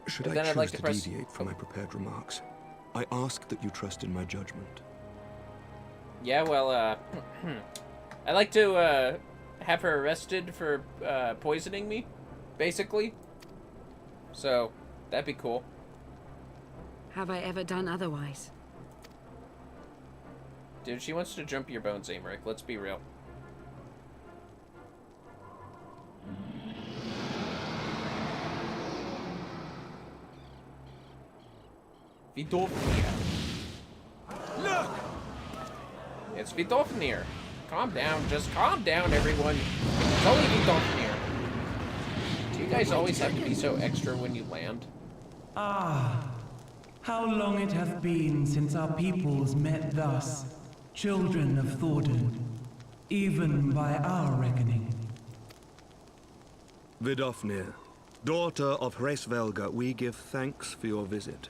Should But I then I'd choose like to to press- deviate from my prepared remarks, I ask that you trust in my judgment. Yeah, well, I'd like to, have her arrested for, poisoning me, basically. So, that'd be cool. Have I ever done otherwise? Dude, she wants to jump your bones, Amric. Let's be real. Vidofnir. Look! It's Vidofnir. Calm down. Just calm down, everyone. It's only Vidofnir. Do you guys always have to be so extra when you land? Ah, how long it hath been since our peoples met thus, children of Thordan, even by our reckoning. Vidofnir, daughter of Hraesvelga, we give thanks for your visit,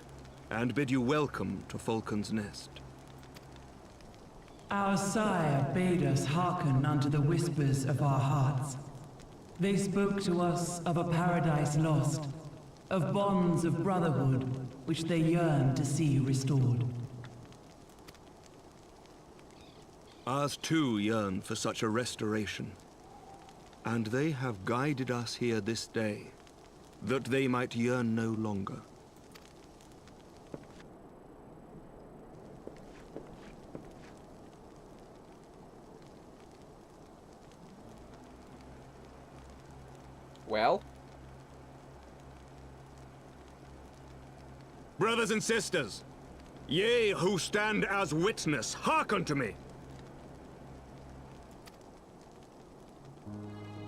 and bid you welcome to Falcon's Nest. Our sire bade us hearken unto the whispers of our hearts. They spoke to us of a paradise lost, of bonds of brotherhood which they yearned to see restored. Ours too yearn for such a restoration, and they have guided us here this day, that they might yearn no longer. Well? Brothers and sisters, ye who stand as witness, hearken to me.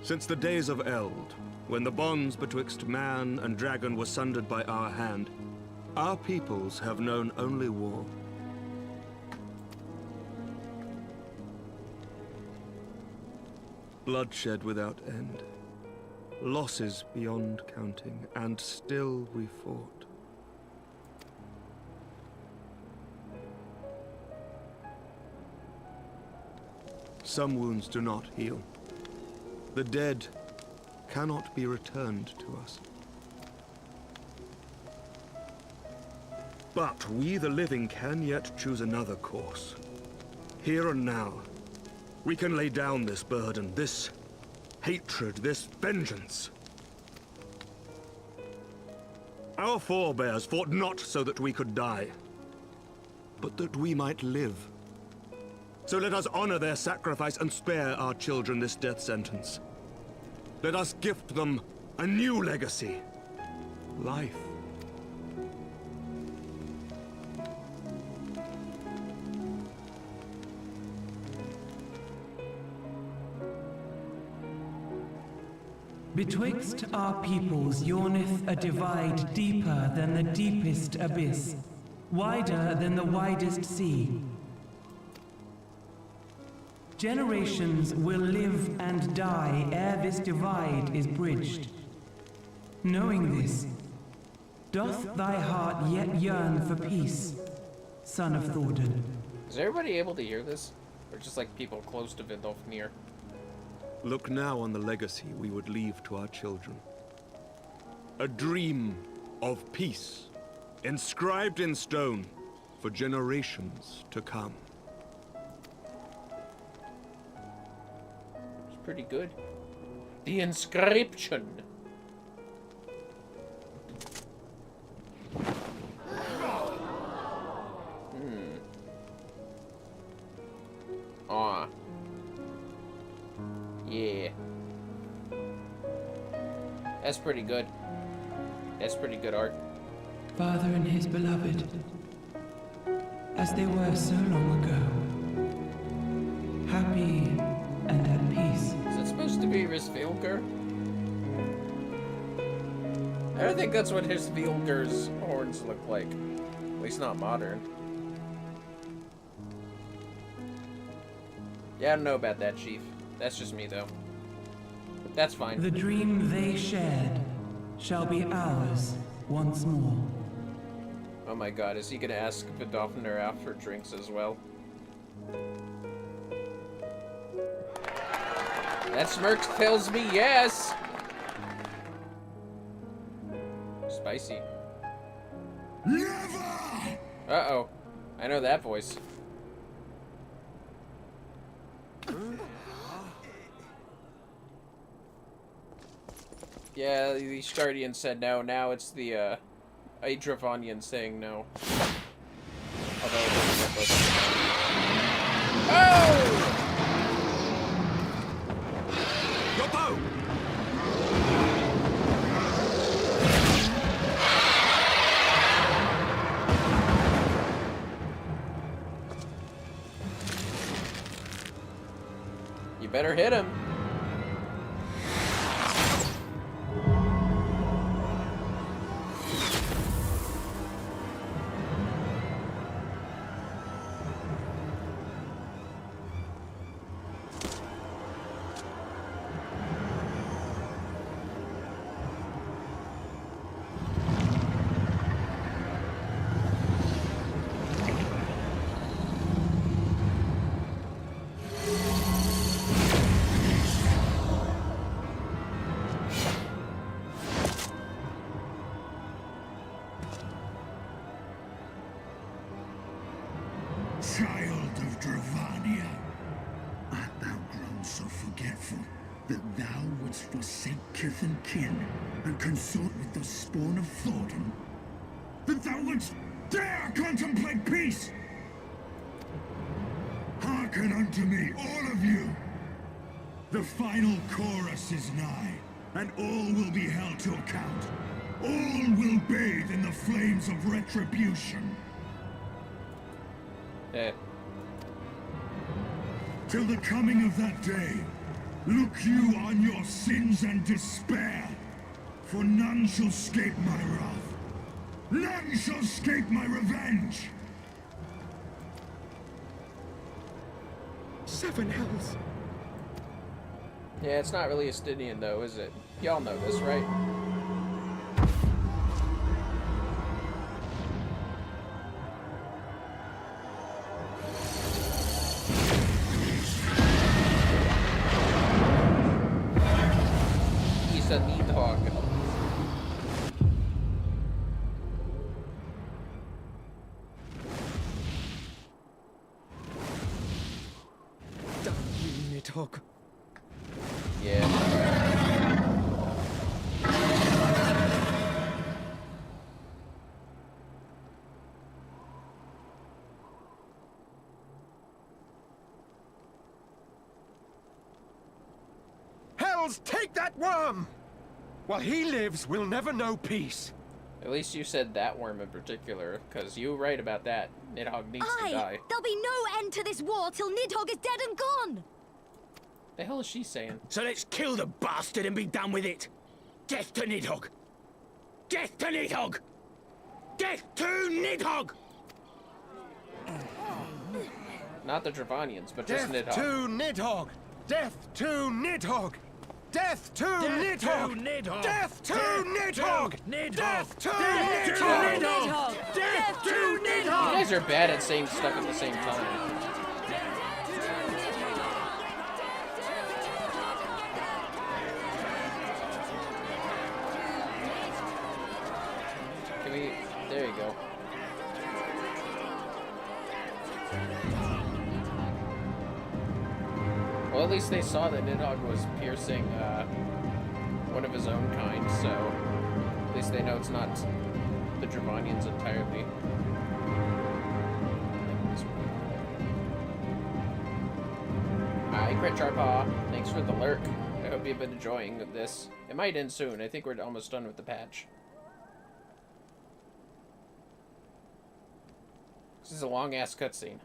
Since the days of Eld, when the bonds betwixt man and dragon were sundered by our hand, our peoples have known only war. Bloodshed without end, losses beyond counting, and still we fought. Some wounds do not heal. The dead cannot be returned to us. But we, the living, can yet choose another course. Here and now, we can lay down this burden, this hatred, this vengeance. Our forebears fought not so that we could die, but that we might live. So let us honor their sacrifice and spare our children this death sentence. Let us gift them a new legacy. Life. Betwixt our peoples yawneth a divide deeper than the deepest abyss, wider than the widest sea. Generations will live and die ere this divide is bridged. Knowing this, doth thy heart yet yearn for peace, son of Thordan? Is everybody able to hear this? Or just like people close to Vidofnir? Look now on the legacy we would leave to our children. A dream of peace, inscribed in stone for generations to come. It's pretty good. The inscription. Aw. Yeah. That's pretty good. That's pretty good art. Father and his beloved, as they were so long ago, happy and at peace. Is it supposed to be Hraesvelgr? I don't think that's what Hraesvelgr's horns look like. At least not modern. Yeah, I don't know about that, Chief. That's just me, though. That's fine. The dream they shared shall be ours once more. Oh my god, is he gonna ask Veadotube out for drinks as well? That smirk tells me yes! Spicy. Never! Uh-oh. I know that voice. Yeah, the Guardian said no. Now it's the, Adravonian saying no. Although it doesn't get both. Oh! Your bow! You better hit him. Child of Dravania, art thou grown so forgetful that thou wouldst forsake kith and kin and consort with the spawn of Thornton? That thou wouldst dare contemplate peace? Hearken unto me, all of you! The final chorus is nigh, and all will be held to account. All will bathe in the flames of retribution. Till the coming of that day, look you on your sins and despair, for none shall escape my wrath. None shall escape my revenge. 7 hells. Yeah, it's not really Estinian though, is it? Y'all know this, right? He's a Nidhogg. Damn you, Nidhogg. Yeah. Hells, take that worm! While he lives, we'll never know peace. At least you said that worm in particular, because you were right about that. Nidhogg needs to die. There'll be no end to this war till Nidhogg is dead and gone! The hell is she saying? So let's kill the bastard and be done with it. Death to Nidhogg! Death to Nidhogg! Death to Nidhogg! Not the Dravanians, but just Death Nidhogg. to Nidhogg! Death to Nidhogg! Death to Nidhogg! Death to Nidhogg! Death to Nidhogg! Death to You Nidhogg! guys are bad at saying stuff at the same time. Can we... There you go. Well, at least they saw that Nidhogg was piercing one of his own kind, so at least they know it's not the Dravanians entirely. Hi, CritCharpaw. Thanks for the lurk. I hope you've been enjoying this. It might end soon. I think we're almost done with the patch. This is a long-ass cutscene.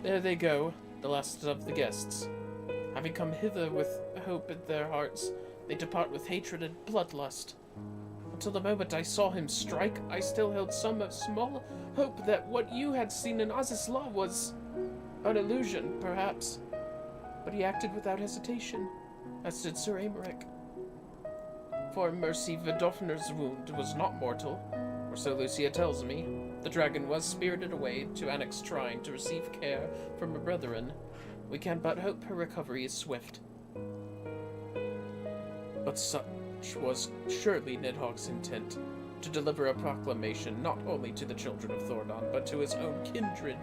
There they go, the last of the guests. Having come hither with hope in their hearts, they depart with hatred and bloodlust. Until the moment I saw him strike, I still held some small hope that what you had seen in Azislaw was an illusion, perhaps. But he acted without hesitation, as did Sir Aymeric. For mercy, Vidofner's wound was not mortal, or so Lucia tells me. The dragon was spirited away to Annex Shrine to receive care from her brethren. We can but hope her recovery is swift. But such was surely Nidhogg's intent, to deliver a proclamation not only to the children of Thordon, but to his own kindred.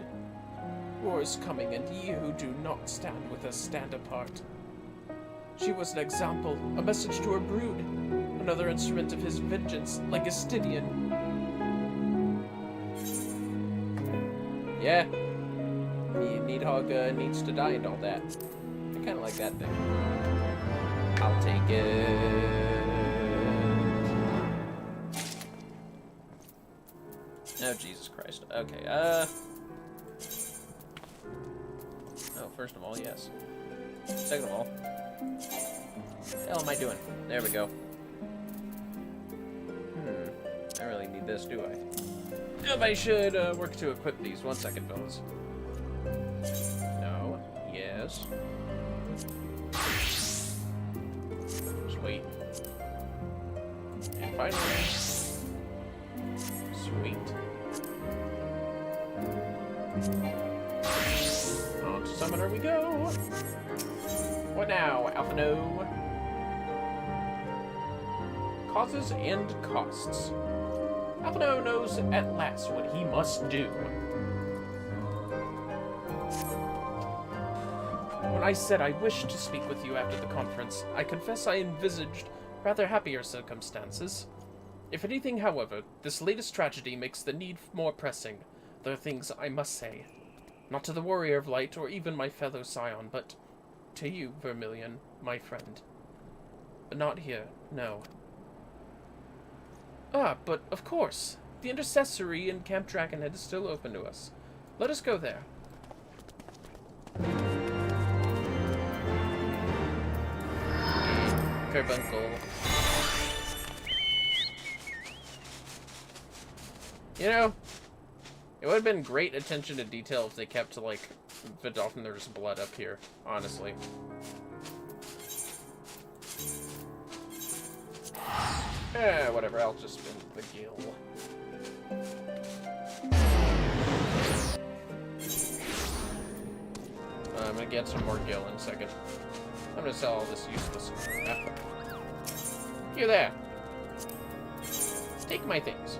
War is coming, and ye who do not stand with us stand apart. She was an example, a message to her brood, another instrument of his vengeance, like a Stydian. Yeah, Nidhogg needs to die and all that. I kind of like that thing. I'll take it. Oh, Jesus Christ. Okay, oh, first of all, yes. Second of all, what the hell am I doing? There we go. I don't really need this, do I? Yep, I should work to equip these. 1 second, fellas. No. Yes. Sweet. And finally. Sweet. On to Summoner we go. What now, Alphino? Causes and costs. Alphino knows at last what he must do. When I said I wished to speak with you after the conference, I confess I envisaged rather happier circumstances. If anything, however, this latest tragedy makes the need more pressing. There are things I must say. Not to the Warrior of Light, or even my fellow Scion, but to you, Vermillion, my friend. But not here, no. Ah, but of course, the Intercessory in Camp Dragonhead is still open to us. Let us go there. Carbuncle. You know, it would have been great attention to detail if they kept, like, Vidofner's blood up here, honestly. Whatever, I'll just spin the gill. I'm gonna get some more gill in a second. I'm gonna sell all this useless crap. You there! Take my things.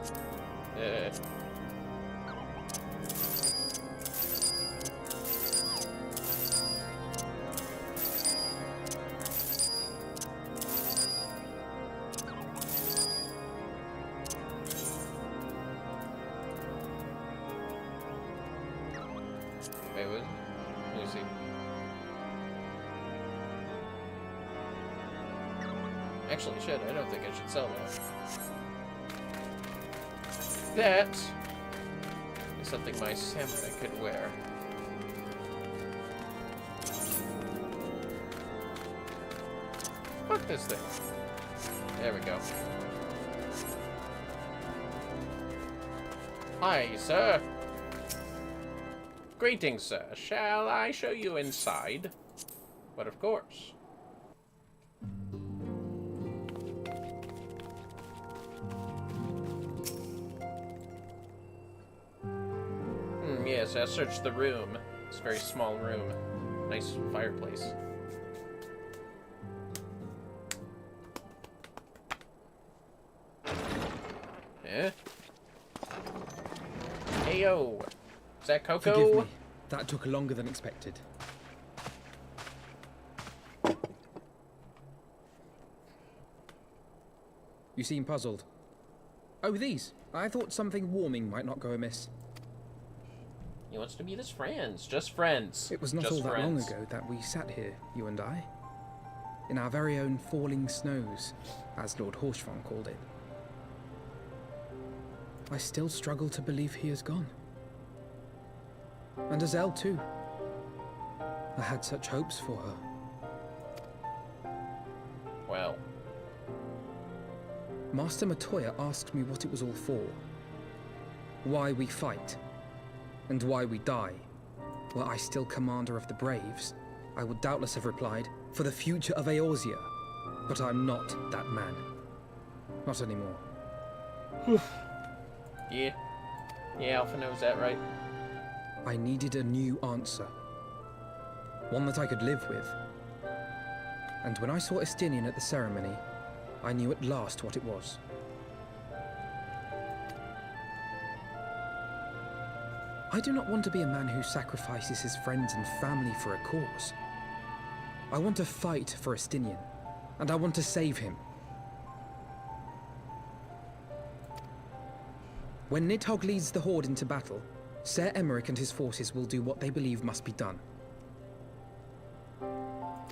Wait, what? Let me see. Actually, shit, I don't think I should sell that. That is something my samurai could wear. Fuck this thing. There we go. Hi, sir. Greetings, sir. Shall I show you inside? But of course. Yes, I searched the room. It's a very small room. Nice fireplace. Eh? Heyo! Is that Coco? Forgive me. That took longer than expected. You seem puzzled. Oh, these. I thought something warming might not go amiss. He wants to meet his friends. Just friends. It was not all that long ago that we sat here, you and I. In our very own falling snows, as Lord Horshfang called it. I still struggle to believe he is gone. And Azelle too. I had such hopes for her. Well, Master Matoya asked me what it was all for. Why we fight, and why we die. Were I still commander of the Braves, I would doubtless have replied, for the future of Eorzea. But I'm not that man. Not anymore. Yeah. Yeah, Alpha knows that, right? I needed a new answer. One that I could live with. And when I saw Estinian at the ceremony, I knew at last what it was. I do not want to be a man who sacrifices his friends and family for a cause. I want to fight for Estinian, and I want to save him. When Nidhogg leads the Horde into battle, Ser Emmerich and his forces will do what they believe must be done.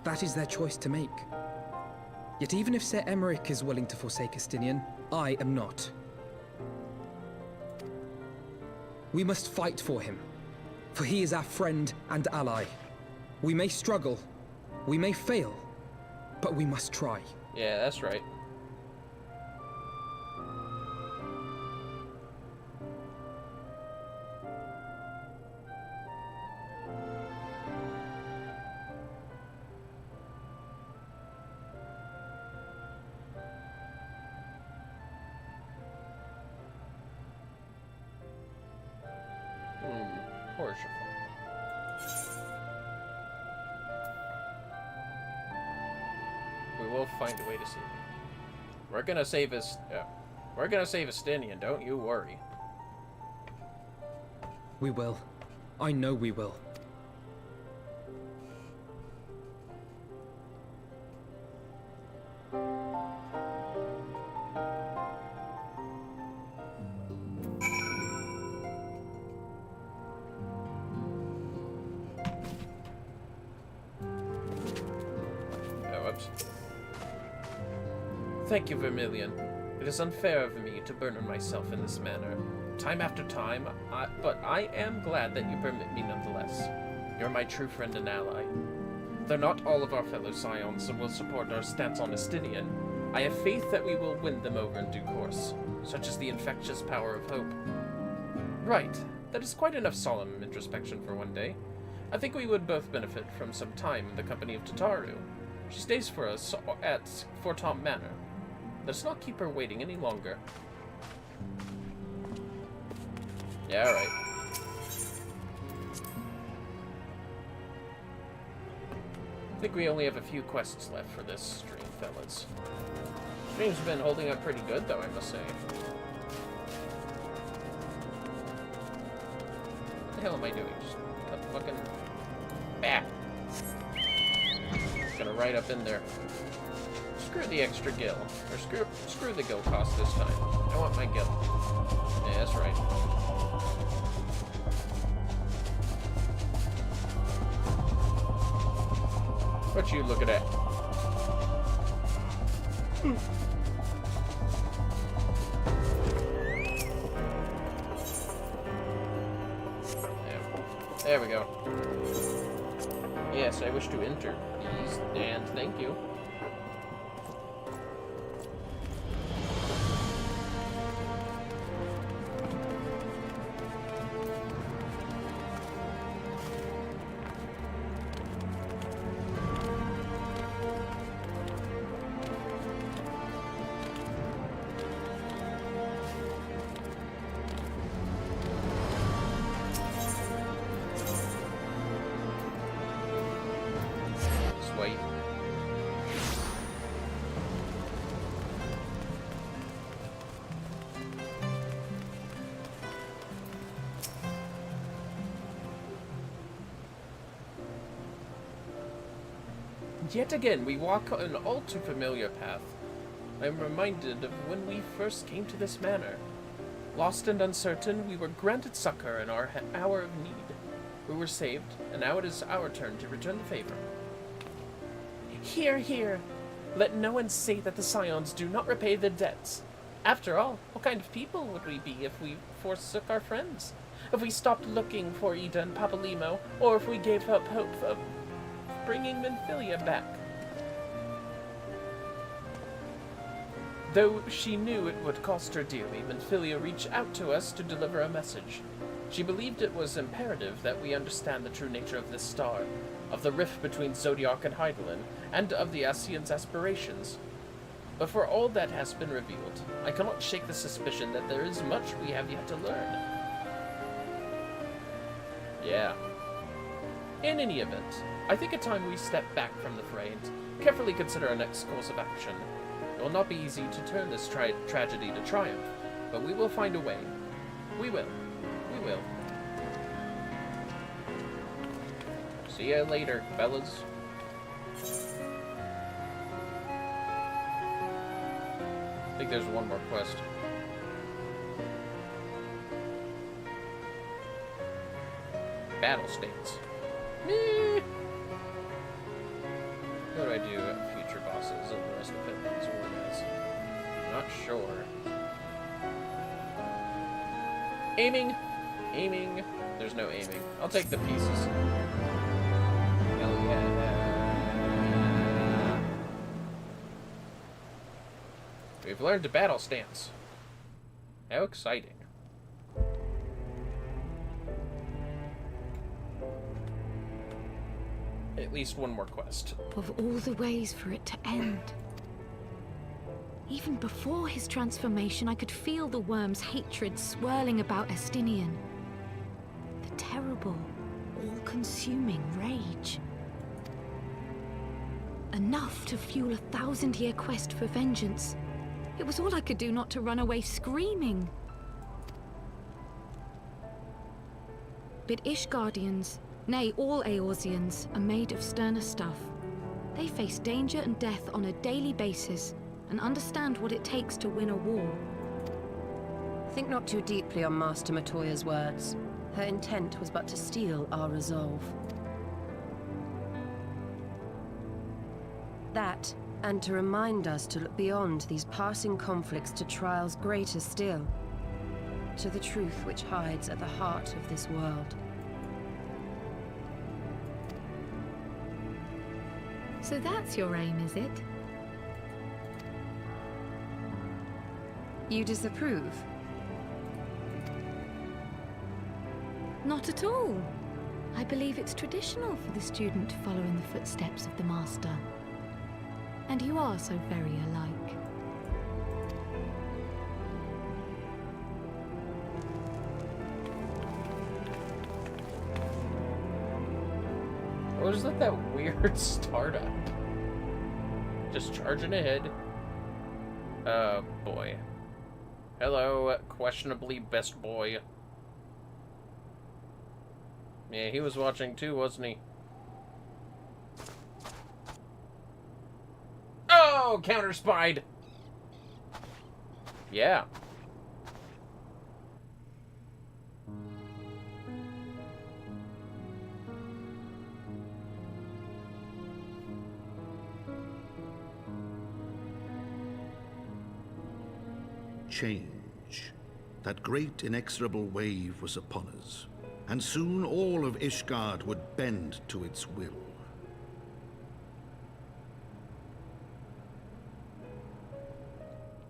That is their choice to make. Yet even if Ser Emmerich is willing to forsake Estinian, I am not. We must fight for him, for he is our friend and ally. We may struggle, we may fail, but we must try. Yeah, that's right. We will find a way to save him. We're gonna save us. We're gonna save Estinian. Don't you worry. We will. I know we will. Thank you, Vermillion. It is unfair of me to burden myself in this manner, time after time, but I am glad that you permit me nonetheless. You're my true friend and ally. Though not all of our fellow Scions will support our stance on Estinian, I have faith that we will win them over in due course, such as the infectious power of hope. Right, that is quite enough solemn introspection for one day. I think we would both benefit from some time in the company of Tataru. She stays for us at Fortom Manor. Let's not keep her waiting any longer. Yeah, alright. I think we only have a few quests left for this stream, fellas. Stream's been holding up pretty good, though, I must say. What the hell am I doing? Just cut the fucking... Bah! Gonna right up in there. Screw the extra gil. Or screw the gil cost this time. I want my gil. Yeah, that's right. What you looking at? There we go. Yes, I wish to enter, please, and thank you. Yet again, we walk an all too familiar path. I am reminded of when we first came to this manor. Lost and uncertain, we were granted succor in our hour of need. We were saved, and now it is our turn to return the favor. Hear, hear! Let no one say that the Scions do not repay their debts. After all, what kind of people would we be if we forsook our friends? If we stopped looking for Ida and Papalimo, or if we gave up hope of bringing Menphilia back? Though she knew it would cost her dearly, Minfilia reached out to us to deliver a message. She believed it was imperative that we understand the true nature of this star, of the rift between Zodiac and Hydaelyn, and of the Ascians' aspirations. But for all that has been revealed, I cannot shake the suspicion that there is much we have yet to learn. Yeah. In any event, I think it's time we step back from the fray and carefully consider our next course of action. It will not be easy to turn this tragedy to triumph, but we will find a way. We will. We will. See ya later, fellas. I think there's one more quest. Battle states. Meh. What do I do at future bosses and the rest of Heavensward is? Not sure. Aiming. Aiming. There's no aiming. I'll take the pieces. Hell yeah. We've learned to battle stance. How exciting. At least one more quest. Of all the ways for it to end. Even before his transformation, I could feel the worm's hatred swirling about Estinian. The terrible, all-consuming rage. Enough to fuel a 1,000-year quest for vengeance. It was all I could do not to run away screaming. But Ishgardians, nay, all Eorzeans, are made of sterner stuff. They face danger and death on a daily basis, and understand what it takes to win a war. Think not too deeply on Master Matoya's words. Her intent was but to steal our resolve. That, and to remind us to look beyond these passing conflicts to trials greater still, to the truth which hides at the heart of this world. So that's your aim, is it? You disapprove? Not at all. I believe it's traditional for the student to follow in the footsteps of the master. And you are so very alike. Or was that weird startup? Just charging ahead. Boy. Hello, questionably best boy. Yeah, he was watching too, wasn't he? Oh, counter-spied! Yeah. Change. That great inexorable wave was upon us, and soon all of Ishgard would bend to its will.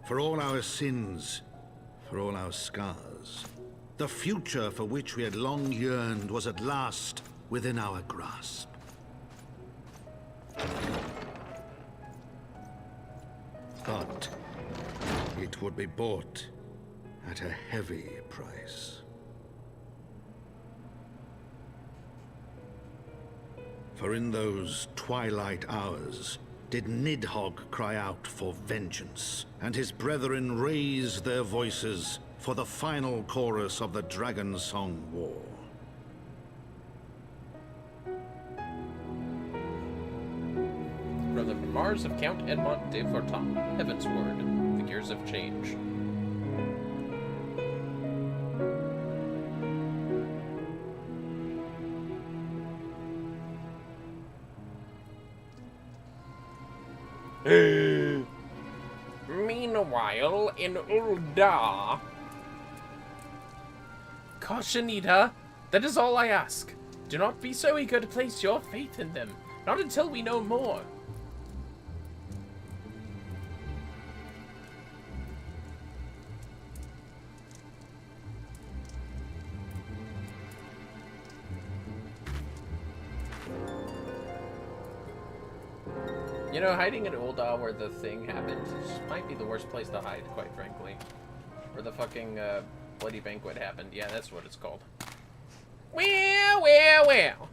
For all our sins, for all our scars, the future for which we had long yearned was at last within our grasp. But it would be bought at a heavy price. For in those twilight hours did Nidhogg cry out for vengeance, and his brethren raise their voices for the final chorus of the Dragonsong War. From the memoirs of Count Edmond de Fortin, Heavensward, The Gears of Change. Meanwhile, in Ul'dah... Cautionita, that is all I ask. Do not be so eager to place your faith in them. Not until we know more. You know, hiding in Ul'dah where the thing happened might be the worst place to hide, quite frankly. Where the fucking bloody banquet happened. Yeah, that's what it's called. Well, well, well.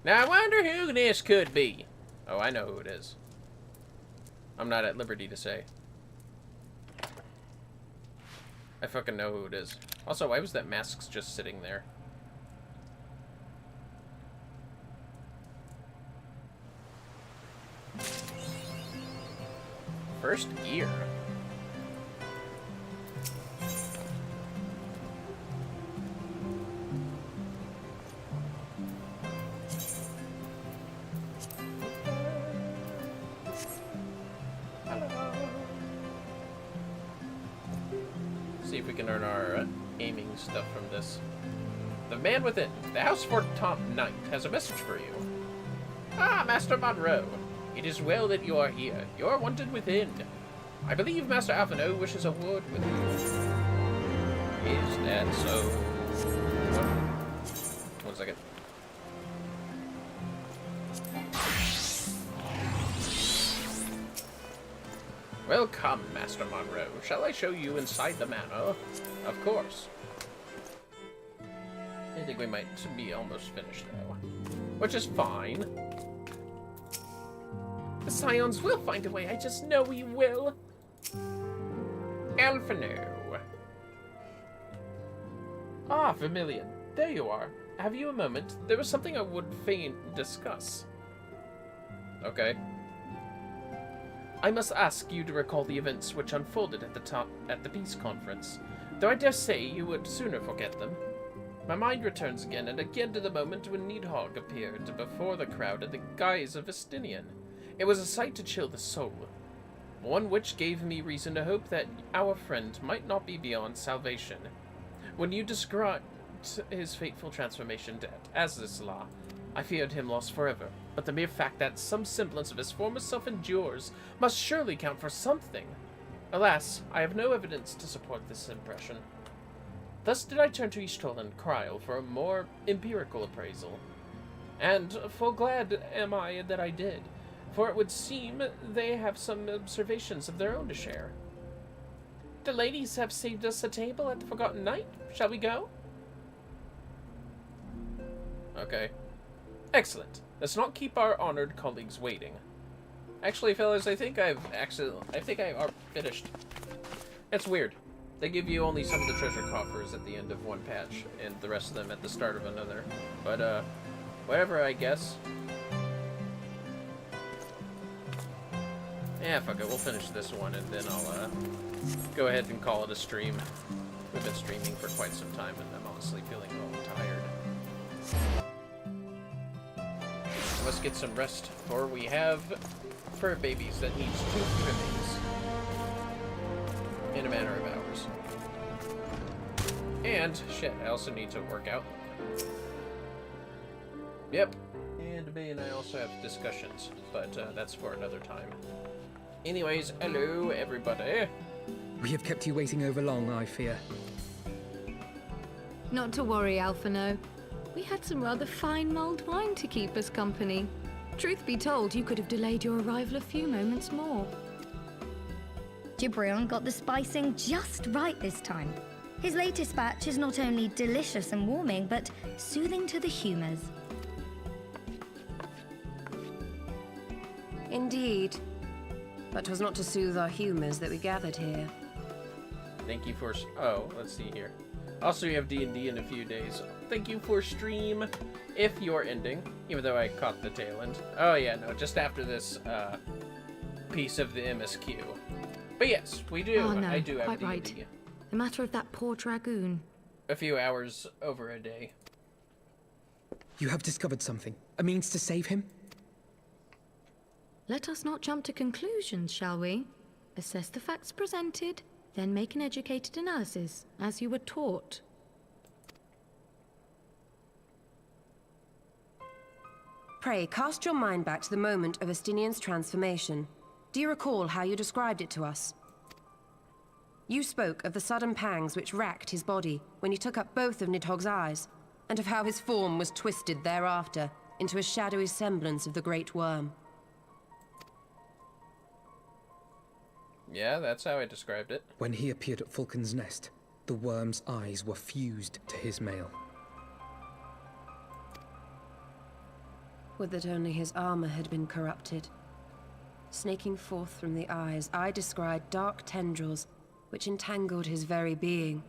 Now I wonder who this could be. Oh, I know who it is. I'm not at liberty to say. I fucking know who it is. Also, why was that mask just sitting there? First gear. See if we can earn our aiming stuff from this. The man within, the Heavensward top knight, has a message for you. Ah, Master Monroe. It is well that you are here. You are wanted within. I believe Master Alphino wishes a word with you. Is that so? One second. Welcome, Master Monroe. Shall I show you inside the manor? Of course. I think we might be almost finished, though. Which is fine. The Scions will find a way, I just know we will. Alphino. Ah, Vermillion. There you are. Have you a moment? There was something I would fain discuss. Okay. I must ask you to recall the events which unfolded at the peace conference, though I dare say you would sooner forget them. My mind returns again and again to the moment when Nidhogg appeared before the crowd in the guise of Vestinian. It was a sight to chill the soul, one which gave me reason to hope that our friend might not be beyond salvation. When you described his fateful transformation as Isla, I feared him lost forever, but the mere fact that some semblance of his former self endures must surely count for something. Alas, I have no evidence to support this impression. Thus did I turn to Ishtal and Kryl for a more empirical appraisal. And full glad am I that I did, for it would seem they have some observations of their own to share. The ladies have saved us a table at the Forgotten Night. Shall we go? Okay. Excellent. Let's not keep our honored colleagues waiting. Actually, fellas, I think I are finished. It's weird. They give you only some of the treasure coffers at the end of one patch, and the rest of them at the start of another. But, whatever, I guess. Yeah, fuck it. We'll finish this one, and then I'll, go ahead and call it a stream. We've been streaming for quite some time, and I'm honestly feeling a little tired. Let's get some rest, for we have fur babies that needs tooth trimmings in a matter of hours. And, shit, I also need to work out. Yep. And Bay and I also have discussions, but that's for another time. Anyways, hello, everybody. We have kept you waiting over long, I fear. Not to worry, Alphino. We had some rather fine mulled wine to keep us company. Truth be told, you could have delayed your arrival a few moments more. Gibrion got the spicing just right this time. His latest batch is not only delicious and warming, but soothing to the humors. Indeed. But 'twas not to soothe our humors that we gathered here. Thank you for... Oh, let's see here. Also, you have D&D in a few days. Thank you for stream, if you're ending, even though I caught the tail end. Oh yeah, no, just after this piece of the MSQ. But yes, we do. Oh, no, I do have quite D&D. right. The matter of that poor dragoon. A few hours over a day. You have discovered something. A means to save him? Let us not jump to conclusions, shall we? Assess the facts presented, then make an educated analysis, as you were taught. Pray, cast your mind back to the moment of Estinian's transformation. Do you recall how you described it to us? You spoke of the sudden pangs which racked his body when you took up both of Nidhogg's eyes. and of how his form was twisted thereafter into a shadowy semblance of the Great Worm. Yeah, that's how I described it. When he appeared at Falcon's Nest, the worm's eyes were fused to his mail. Would that only his armor had been corrupted. Snaking forth from the eyes, I descried dark tendrils which entangled his very being.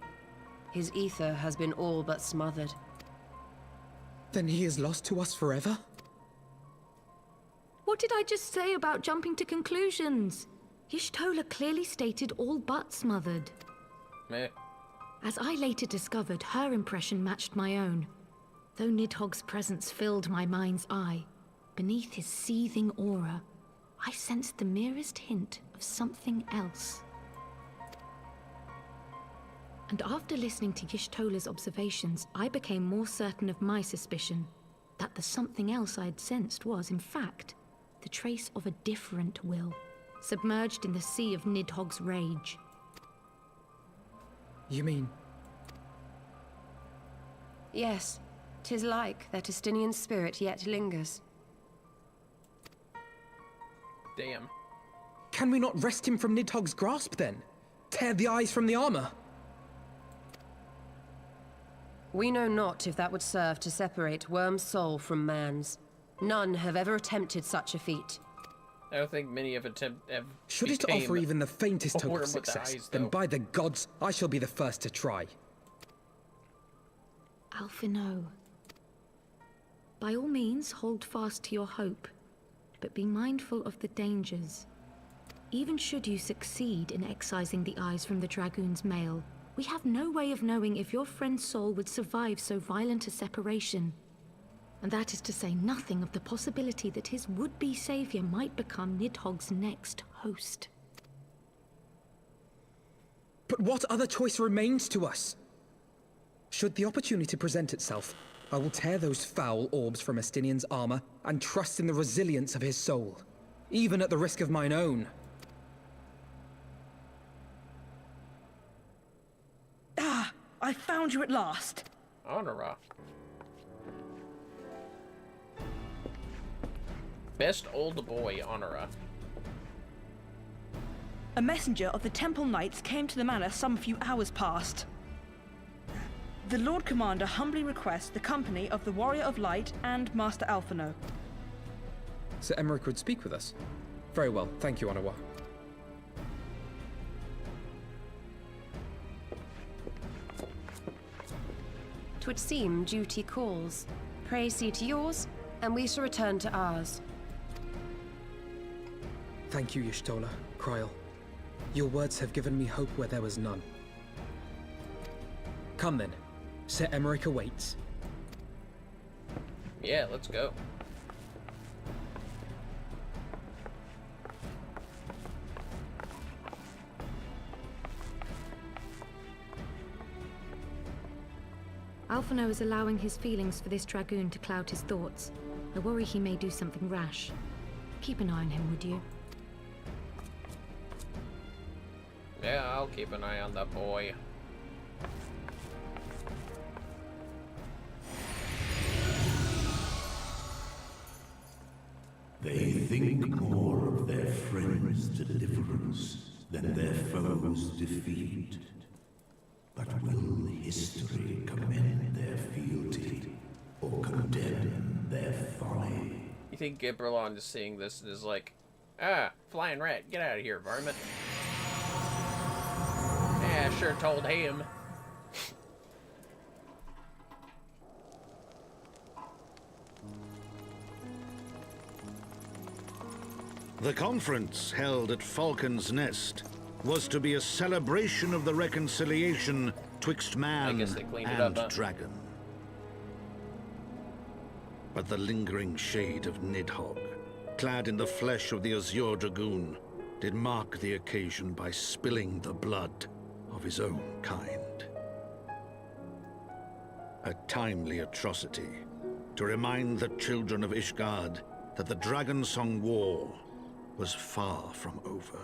His ether has been all but smothered. Then he is lost to us forever? What did I just say about jumping to conclusions? Y'shtola clearly stated all but smothered. Meh. As I later discovered, her impression matched my own. Though Nidhogg's presence filled my mind's eye, beneath his seething aura, I sensed the merest hint of something else. And after listening to Y'shtola's observations, I became more certain of my suspicion that the something else I'd sensed was, in fact, the trace of a different will, submerged in the sea of Nidhogg's rage. You mean? Yes, 'tis like that Estinian spirit yet lingers. Damn. Can we not wrest him from Nidhogg's grasp then? Tear the eyes from the armor? We know not if that would serve to separate Worm's soul from man's. None have ever attempted such a feat. I don't think many have Should it offer even the faintest hope worm of with the success, eyes, then though. by the gods, I shall be the first to try. Alphino. By all means, hold fast to your hope, but be mindful of the dangers. Even should you succeed in excising the eyes from the Dragoon's mail, we have no way of knowing if your friend's soul would survive so violent a separation. And that is to say nothing of the possibility that his would-be savior might become Nidhogg's next host. But what other choice remains to us? Should the opportunity present itself, I will tear those foul orbs from Estinian's armor and trust in the resilience of his soul, even at the risk of mine own. Ah! I found you at last! Honora. Best old boy, Honora. A messenger of the Temple Knights came to the manor some few hours past. The Lord Commander humbly requests the company of the Warrior of Light and Master Alphino. Sir Emmerich would speak with us. Very well, thank you, Onawa. Twould seem duty calls. Pray see to yours, and we shall return to ours. Thank you, Y'shtola, Kryl. Your words have given me hope where there was none. Come then. Sir Emmerich awaits. Yeah, let's go. Alphino is allowing his feelings for this Dragoon to cloud his thoughts. I worry he may do something rash. Keep an eye on him, would you? Yeah, I'll keep an eye on that boy. They think more of their friends' deliverance than their foes' defeat. But will history commend their fealty or condemn their folly? You think Gibberlon is seeing this and is like, ah, flying rat, get out of here, varmint. Yeah, sure told him. The conference held at Falcon's Nest was to be a celebration of the reconciliation twixt man and dragon. But the lingering shade of Nidhogg, clad in the flesh of the Azure Dragoon, did mark the occasion by spilling the blood of his own kind. A timely atrocity to remind the children of Ishgard that the Dragonsong War was far from over.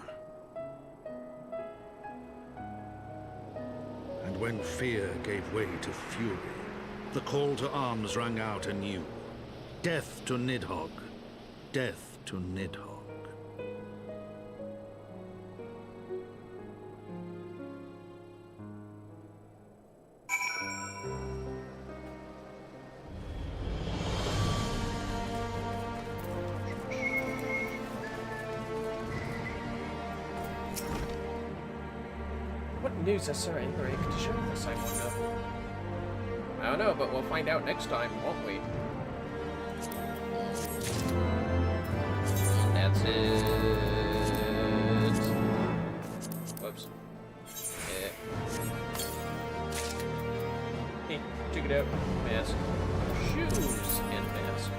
And when fear gave way to fury, the call to arms rang out anew. Death to Nidhogg. Death to Nidhogg. What news has Sir Emmerich to share with us, I wonder? I don't know, but we'll find out next time, won't we? That's it. Whoops. Hey, check it out. Mask. Shoes and mask.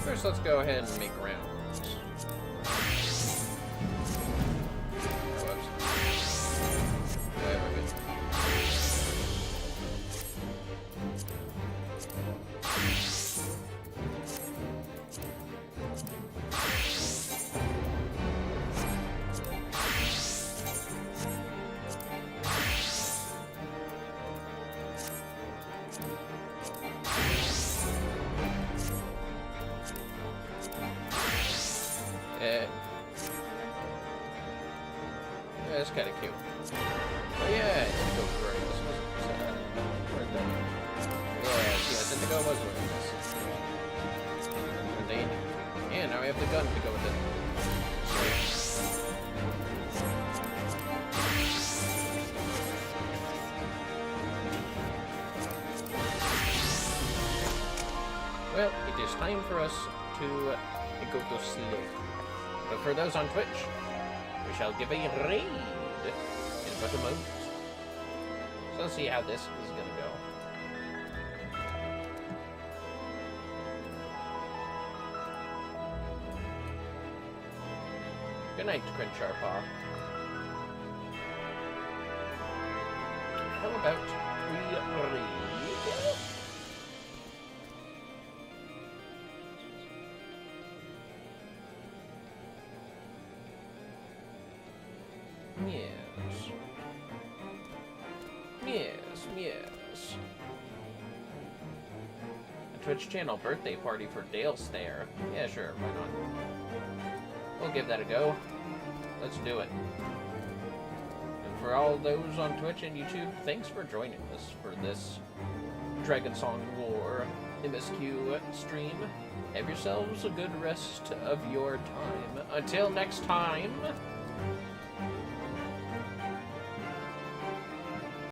First, let's go ahead and make rounds. That's kind of cute. Oh yeah, Indigo was wearing this. Yes, Indigo was wearing this. Indeed. And now we have the gun to go with it. Well, it is time for us to go to sleep. But for those on Twitch, we shall give a raid in but a moment. So let's see how this is gonna go. Good night, Crenshaw Paw. How about we read? Yes. Yes, yes. A Twitch channel birthday party for Dale's there. Yeah, sure, why not? We'll give that a go. Let's do it. And for all those on Twitch and YouTube, thanks for joining us for this Dragonsong War MSQ stream. Have yourselves a good rest of your time. Until next time.